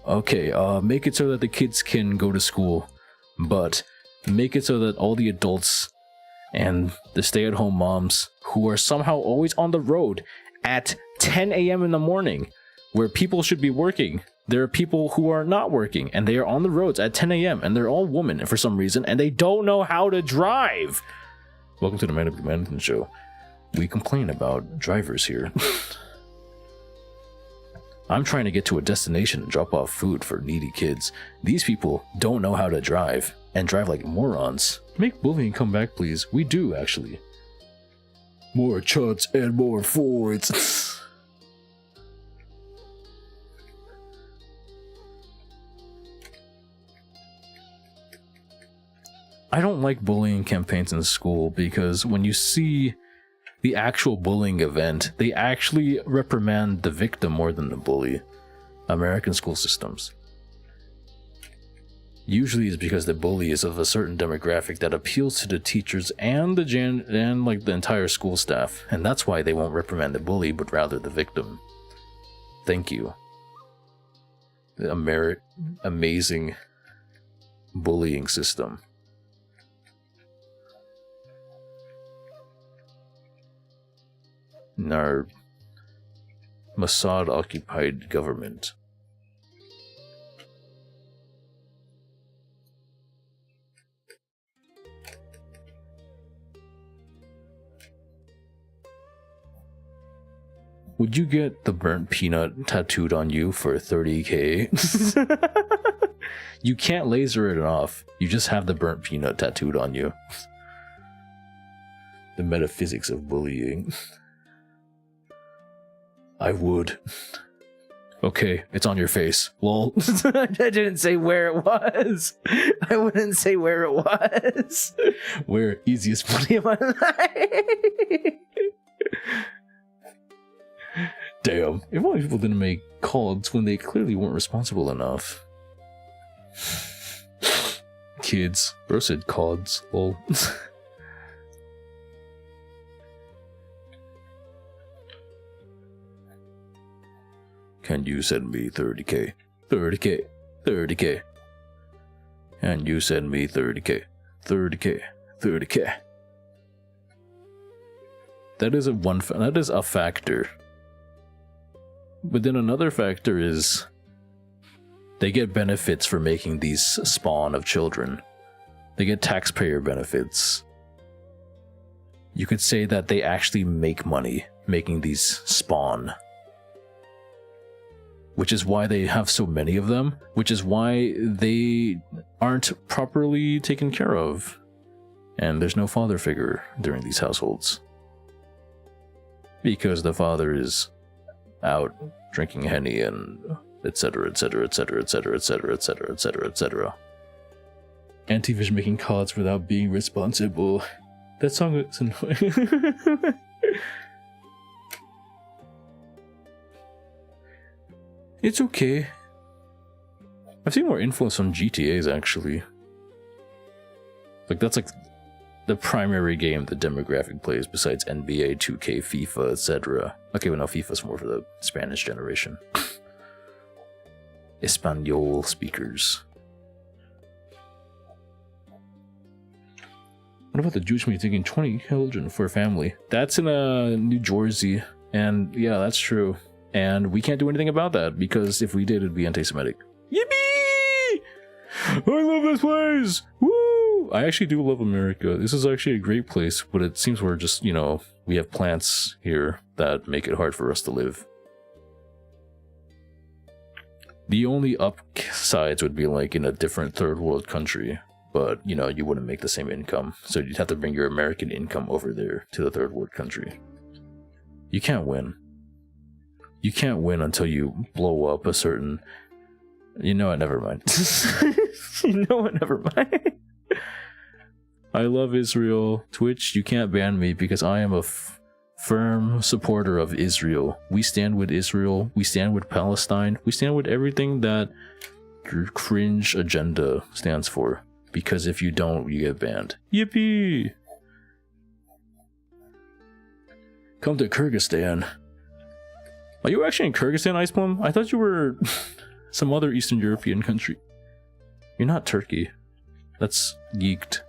Okay, make it so that the kids can go to school, but make it so that all the adults and the stay-at-home moms who are somehow always on the road at 10 a.m. in the morning, where people should be working. There are people who are not working, and they are on the roads at 10 a.m., and they're all women for some reason, and they don't know how to drive. Welcome to the Man of Command Show. We complain about drivers here. I'm trying to get to a destination and drop off food for needy kids. These people don't know how to drive, and drive like morons. Make bullying come back, please. We do, actually. More chuds and more Fords. I don't like bullying campaigns in school because when you see the actual bullying event, they actually reprimand the victim more than the bully. American school systems. Usually it's because the bully is of a certain demographic that appeals to the teachers and the entire school staff, and that's why they won't reprimand the bully but rather the victim. Thank you. The amazing bullying system. In our Mossad-occupied government. Would you get the burnt peanut tattooed on you for 30k? You can't laser it off. You just have the burnt peanut tattooed on you. The metaphysics of bullying. I would. Okay, it's on your face. Lol. I didn't say where it was. I wouldn't say where it was. Where? Easiest money of my life. Damn. If only people didn't make CODs when they clearly weren't responsible enough. Kids. Bro said CODs. Lol. Can you send me 30k? 30k. 30k. Can you send me 30k? 30k. 30k. That is a factor. But then another factor is they get benefits for making these spawn of children. They get taxpayer benefits. You could say that they actually make money making these spawn. which is why they have so many of them, which is why they aren't properly taken care of. And there's no father figure during these households. Because the father is out drinking Henny and etc, etc, etc, etc, etc, etc, etc, etc. Anti-fish making cards without being responsible. That song is annoying. It's okay. I've seen more influence on GTAs actually. Like that's like the primary game the demographic plays besides NBA, 2K, FIFA, etc. Okay, well no, FIFA's more for the Spanish generation. Espanol speakers. What about the Jewish community taking 20 children for a family? That's in New Jersey, and yeah, that's true. And we can't do anything about that, because if we did, it'd be anti-Semitic. Yippee! I love this place! Woo! I actually do love America. This is actually a great place, but it seems we're just, you know, we have plants here that make it hard for us to live. The only upsides would be like in a different third world country, but, you know, you wouldn't make the same income, so you'd have to bring your American income over there to the third world country. You can't win. You can't win until you blow up a certain... You know what, never mind. You know what, never mind. I love Israel. Twitch, you can't ban me because I am a firm supporter of Israel. We stand with Israel. We stand with Palestine. We stand with everything that your cringe agenda stands for. Because if you don't, you get banned. Yippee! Come to Kyrgyzstan. Are you actually in Kyrgyzstan, Iceplum? I thought you were some other Eastern European country. You're not Turkey. That's geeked.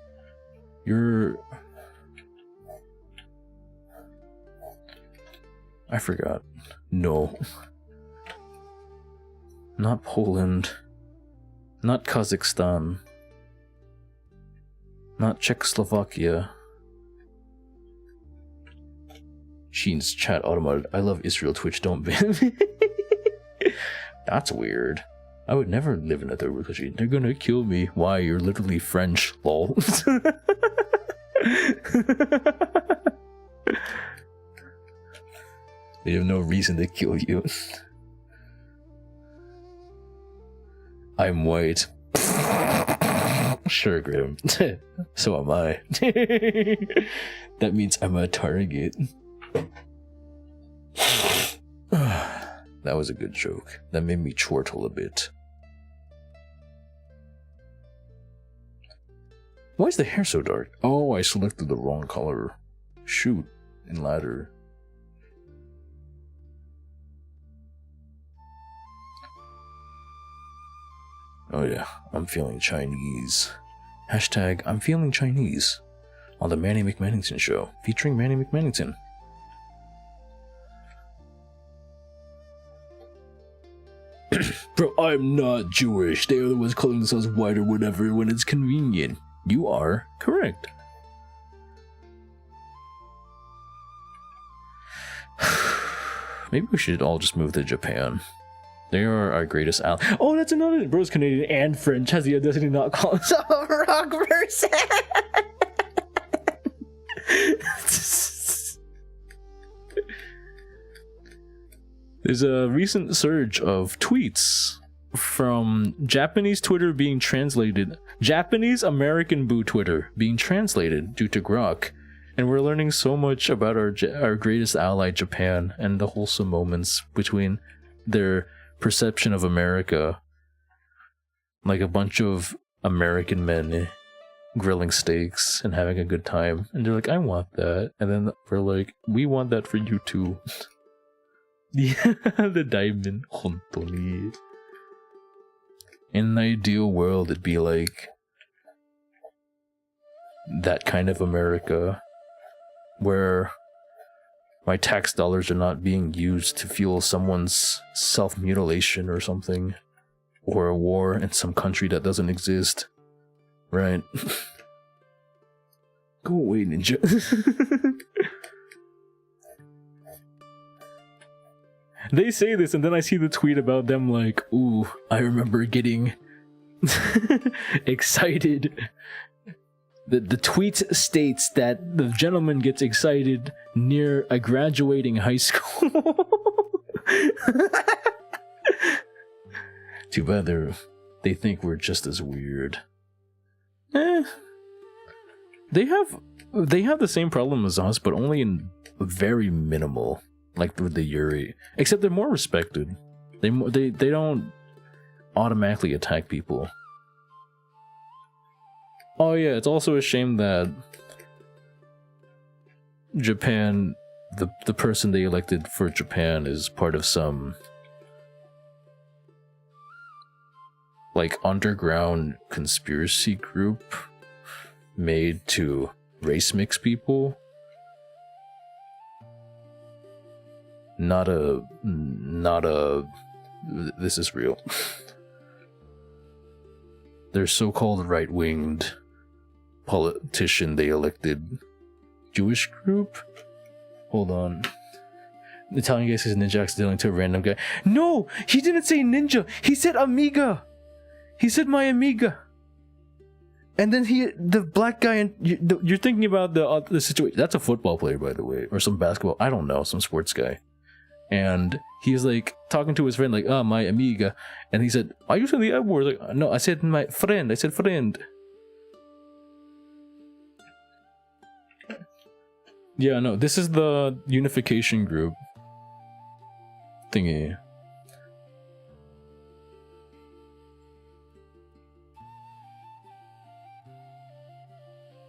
You're... I forgot. No. Not Poland. Not Kazakhstan. Not Czechoslovakia. Sheen's chat automated. I love Israel. Twitch, don't ban me. That's weird. I would never live in a third world country. They're gonna kill me. Why? You're literally French. Lol. They have no reason to kill you. I'm white. Sure, Grim. So am I. That means I'm a target. That was a good joke. That made me chortle a bit. Why is the hair so dark? Oh, I selected the wrong color. Shoot, in ladder. Oh yeah, I'm feeling Chinese. Hashtag I'm feeling Chinese. On the Manny McMannington Show, featuring Manny McMannington. Bro, I'm not Jewish. They are the ones calling themselves white or whatever when it's convenient. You are correct. Maybe we should all just move to Japan. They are our greatest ally. Oh, that's another. Bro's Canadian and French. Has the audacity not call himself a rock person? There's a recent surge of tweets from Japanese Twitter being translated, Japanese American Boo Twitter being translated due to Grok, and we're learning so much about our greatest ally, Japan, and the wholesome moments between their perception of America, like a bunch of American men grilling steaks and having a good time, and they're like, I want that, and then we're like, we want that for you too. Yeah, the diamond. Hontoni. In an ideal world, it'd be like that kind of America where my tax dollars are not being used to fuel someone's self-mutilation or something, or a war in some country that doesn't exist. Right? Go away, ninja. They say this, and then I see the tweet about them like, ooh, I remember getting excited. The tweet states that the gentleman gets excited near a graduating high school. Too bad they think we're just as weird. They have the same problem as us, but only in very minimal, like with the Yuri. Except they're more respected. They don't automatically attack people. Oh yeah, it's also a shame that Japan, the person they elected for Japan is part of some like underground conspiracy group made to race mix people. Not a this is real. Their so-called right-winged politician they elected Jewish group. Hold on. The Italian guy says ninja accidentally to a random guy. No, he didn't say ninja. He said amiga. He said my amiga. And then the black guy, and you're thinking about the situation. That's a football player, by the way, or some basketball. I don't know, some sports guy. And he's like talking to his friend, like, "Ah, my amiga," and he said, "Are you saying the F word?" Like, "No, I said my friend. I said friend." Yeah, no, this is the unification group thingy.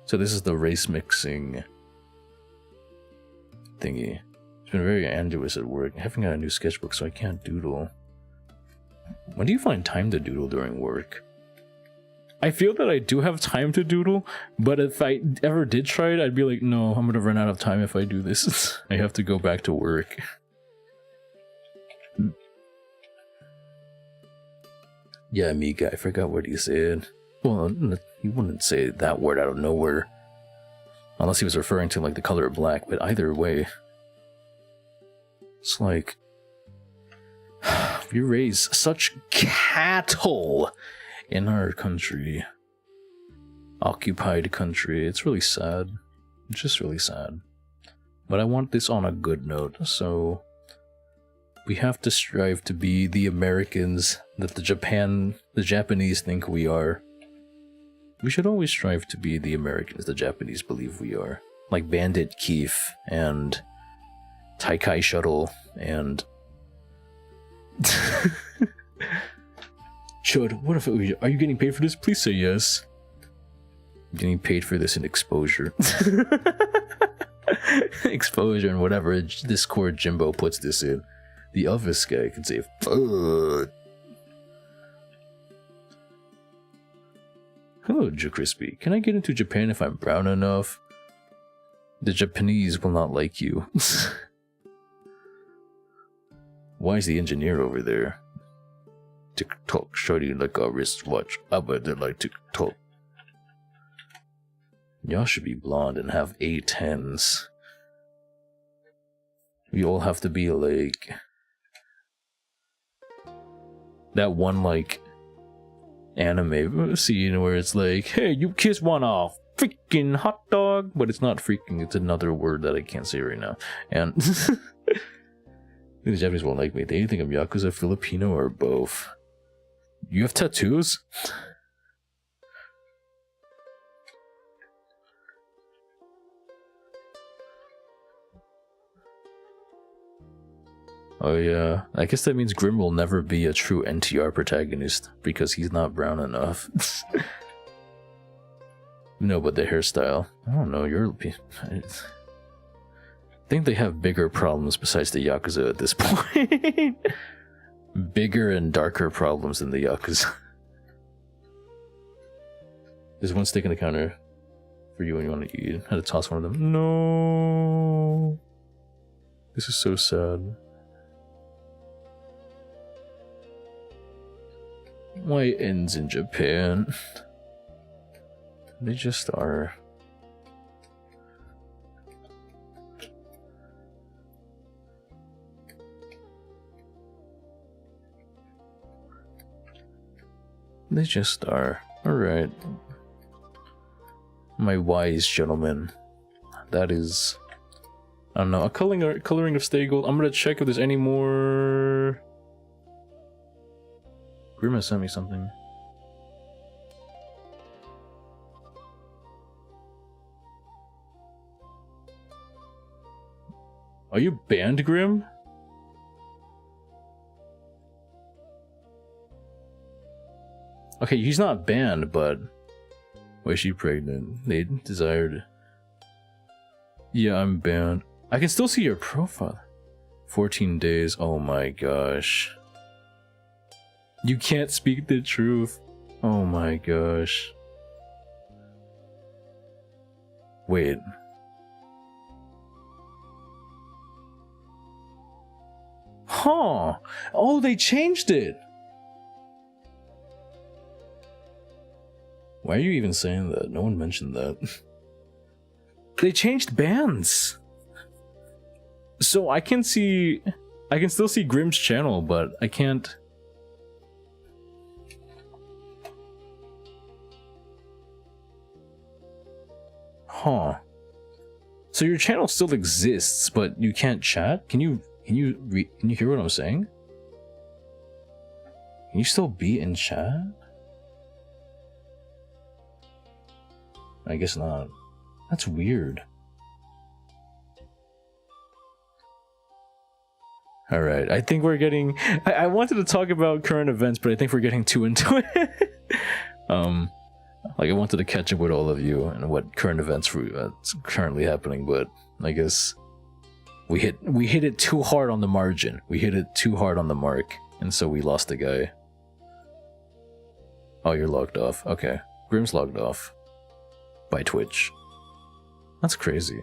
So this is the race mixing thingy. It's been very arduous at work. I haven't got a new sketchbook, so I can't doodle. When do you find time to doodle during work? I feel that I do have time to doodle, but if I ever did try it, I'd be like, no, I'm gonna run out of time if I do this. I have to go back to work. Yeah, amiga, I forgot what he said. Well, he wouldn't say that word out of nowhere. Unless he was referring to, like, the color black, but either way. It's like... we raise such cattle in our country. Occupied country. It's really sad. It's just really sad. But I want this on a good note, so... we have to strive to be the Americans that the Japanese think we are. We should always strive to be the Americans the Japanese believe we are. Like Bandit Keith and Taikai Shuttle and... Chud, what if it, are you getting paid for this? Please say yes. I'm getting paid for this in exposure. Exposure and whatever Discord Jimbo puts this in. The Elvis guy can say fuck. Hello, Crispy. Can I get into Japan if I'm brown enough? The Japanese will not like you. Why is the engineer over there? TikTok shorty like a wristwatch. I bet they like TikTok. Y'all should be blonde and have A10s. We all have to be like... that one, like... anime scene where it's like, hey, you kids want a freaking hot dog? But it's not freaking, it's another word that I can't say right now. And... the Japanese won't like me. They think I'm Yakuza, Filipino, or both. You have tattoos? Oh yeah, I guess that means Grim will never be a true NTR protagonist, because he's not brown enough. No, but the hairstyle. I don't know, I think they have bigger problems besides the Yakuza at this point. Bigger and darker problems than the Yakuza. There's one steak in the counter for you when you want to eat. I had to toss one of them. No. This is so sad. Why ends in Japan? They just are. They just are. Alright. My wise gentleman. That is... I don't know. A coloring of stay gold. I'm gonna check if there's any more... Grima sent me something. Are you banned, Grim? Okay, he's not banned, but... Why is she pregnant? They desired... Yeah, I'm banned. I can still see your profile. 14 days, oh my gosh. You can't speak the truth. Oh my gosh. Wait. Huh. Oh, they changed it. Why are you even saying that? No one mentioned that. They changed bans. So I can still see Grim's channel, but I can't. Huh. So your channel still exists, but you can't chat? Can you hear what I'm saying? Can you still be in chat? I guess not. That's weird. Alright, I think we're getting... I wanted to talk about current events, but I think we're getting too into it. Like, I wanted to catch up with all of you and what current events were currently happening, but I guess we hit it too hard on the margin. We hit it too hard on the mark, and so we lost the guy. Oh, you're logged off. Okay. Grim's logged off. By Twitch. That's crazy.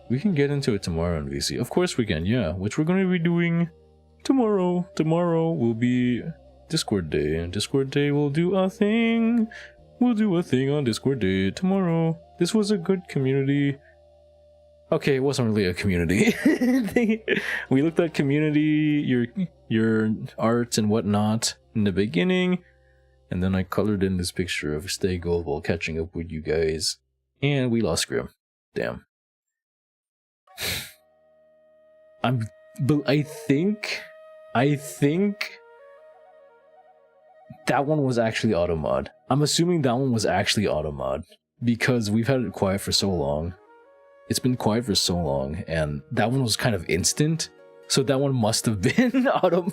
We can get into it tomorrow on VC. Of course we can, yeah. Which we're going to be doing tomorrow. Tomorrow will be Discord Day. And Discord Day will do a thing. We'll do a thing on Discord Day tomorrow. This was a good community. Okay, it wasn't really a community. We looked at community, your art and whatnot in the beginning. And then I colored in this picture of Stay Gold while catching up with you guys. And we lost Grim. Damn. I think that one was actually automod. I'm assuming that one was actually automod because we've had it quiet for so long. It's been quiet for so long, and that one was kind of instant. So that one must have been auto.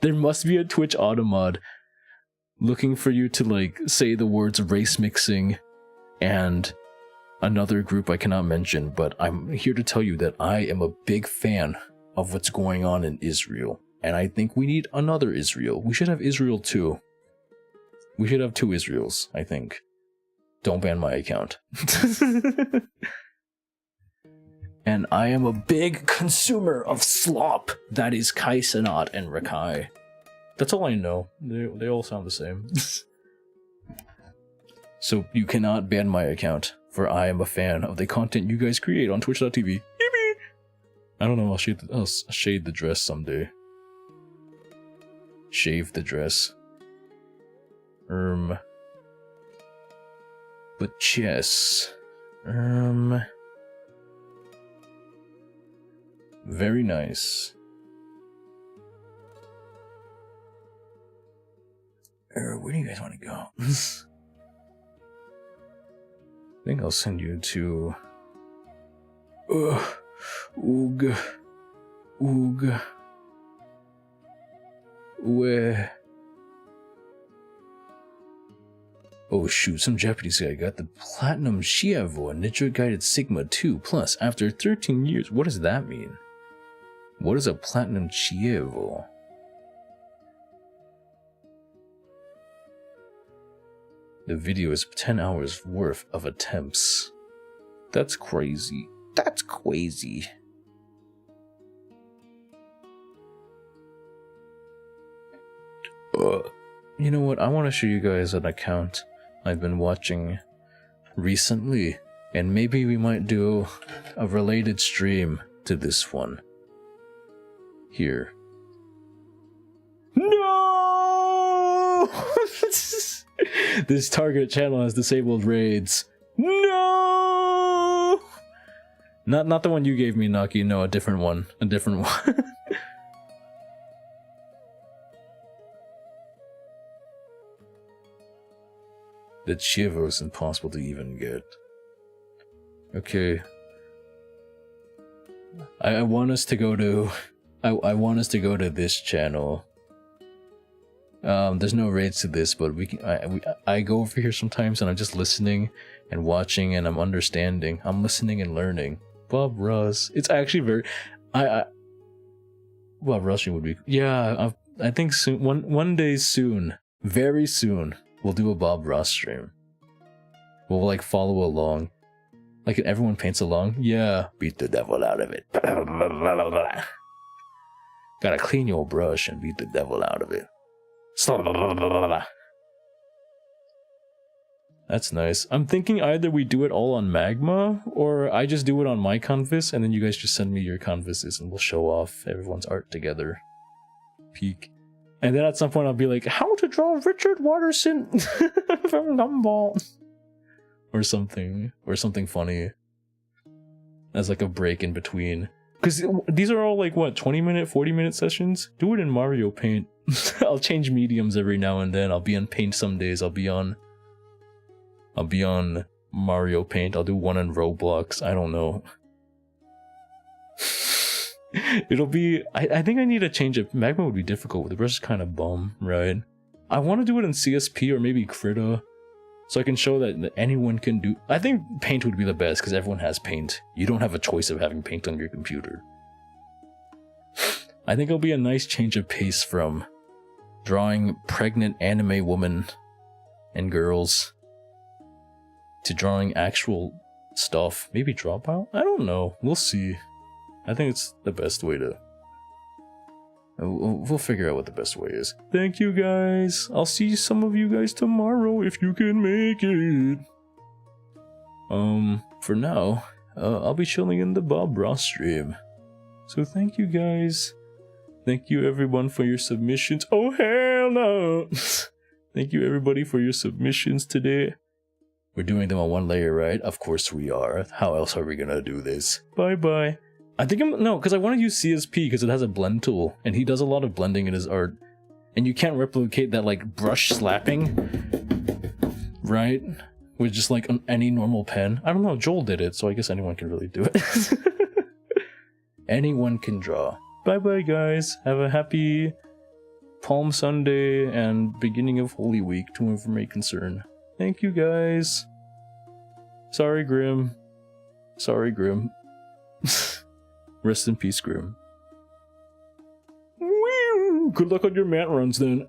There must be a Twitch automod looking for you to like say the words race mixing and another group I cannot mention, but I'm here to tell you that I am a big fan of what's going on in Israel. And I think we need another Israel. We should have Israel too. We should have two Israels, I think. Don't ban my account. And I am a big consumer of slop. That is Kai Sanat and Rakai. That's all I know. They all sound the same. So you cannot ban my account, for I am a fan of the content you guys create on twitch.tv. I don't know, I'll shade the dress someday. Shave the dress. But yes. Very nice. Where do you guys want to go? I think I'll send you to... Oog. Where? Oh shoot, some Japanese guy got the Platinum Shiavo and Nitro Guided Sigma 2 Plus after 13 years. What does that mean? What is a Platinum Chievo? The video is 10 hours worth of attempts. That's crazy. That's crazy. You know what? I want to show you guys an account I've been watching recently. And maybe we might do a related stream to this one. Here. No! This target channel has disabled raids. No! Not the one you gave me, Naki. No, a different one. A different one. The Chivo is impossible to even get. Okay. I want us to go to... I want us to go to this channel. There's no raids to this, but we can... I go over here sometimes and I'm just listening and watching and I'm understanding. I'm listening and learning. Bob Ross. It's actually very... Bob Ross would be... Yeah, I think soon... One day soon. Very soon. We'll do a Bob Ross stream. We'll like follow along. Like everyone paints along. Yeah. Beat the devil out of it. Gotta clean your brush and beat the devil out of it. That's nice. I'm thinking either we do it all on Magma, or I just do it on my canvas, and then you guys just send me your canvases and we'll show off everyone's art together. Peak. And then at some point I'll be like, how to draw Richard Watterson from Gumball. Or something funny. As like a break in between. Because these are all like, what, 20-minute, 40-minute sessions? Do it in Mario Paint. I'll change mediums every now and then. I'll be on Paint some days. I'll be on Mario Paint. I'll do one in Roblox. I don't know. It'll be... I think I need a change of... Magma would be difficult. The brush is kind of bum, right? I want to do it in CSP or maybe Krita. So I can show that anyone can do... I think Paint would be the best because everyone has Paint. You don't have a choice of having Paint on your computer. I think it'll be a nice change of pace from drawing pregnant anime women and girls to drawing actual stuff. Maybe Dropout? I don't know. We'll see. I think it's the best way to... We'll figure out what the best way is. Thank you guys. I'll see some of you guys tomorrow if you can make it. For now, I'll be chilling in the Bob Ross stream. So thank you guys. Thank you everyone for your submissions. Oh hell no! Thank you everybody for your submissions today. We're doing them on one layer, right? Of course we are. How else are we gonna do this? Bye bye. I think no, because I want to use CSP because it has a blend tool, and he does a lot of blending in his art. And you can't replicate that, like, brush slapping, right? With just, like, any normal pen. I don't know, Joel did it, so I guess anyone can really do it. Anyone can draw. Bye-bye, guys. Have a happy Palm Sunday and beginning of Holy Week to whom may concern. Thank you, guys. Sorry, Grim. Sorry, Grim. Rest in peace, Grim. Good luck on your mat runs, then.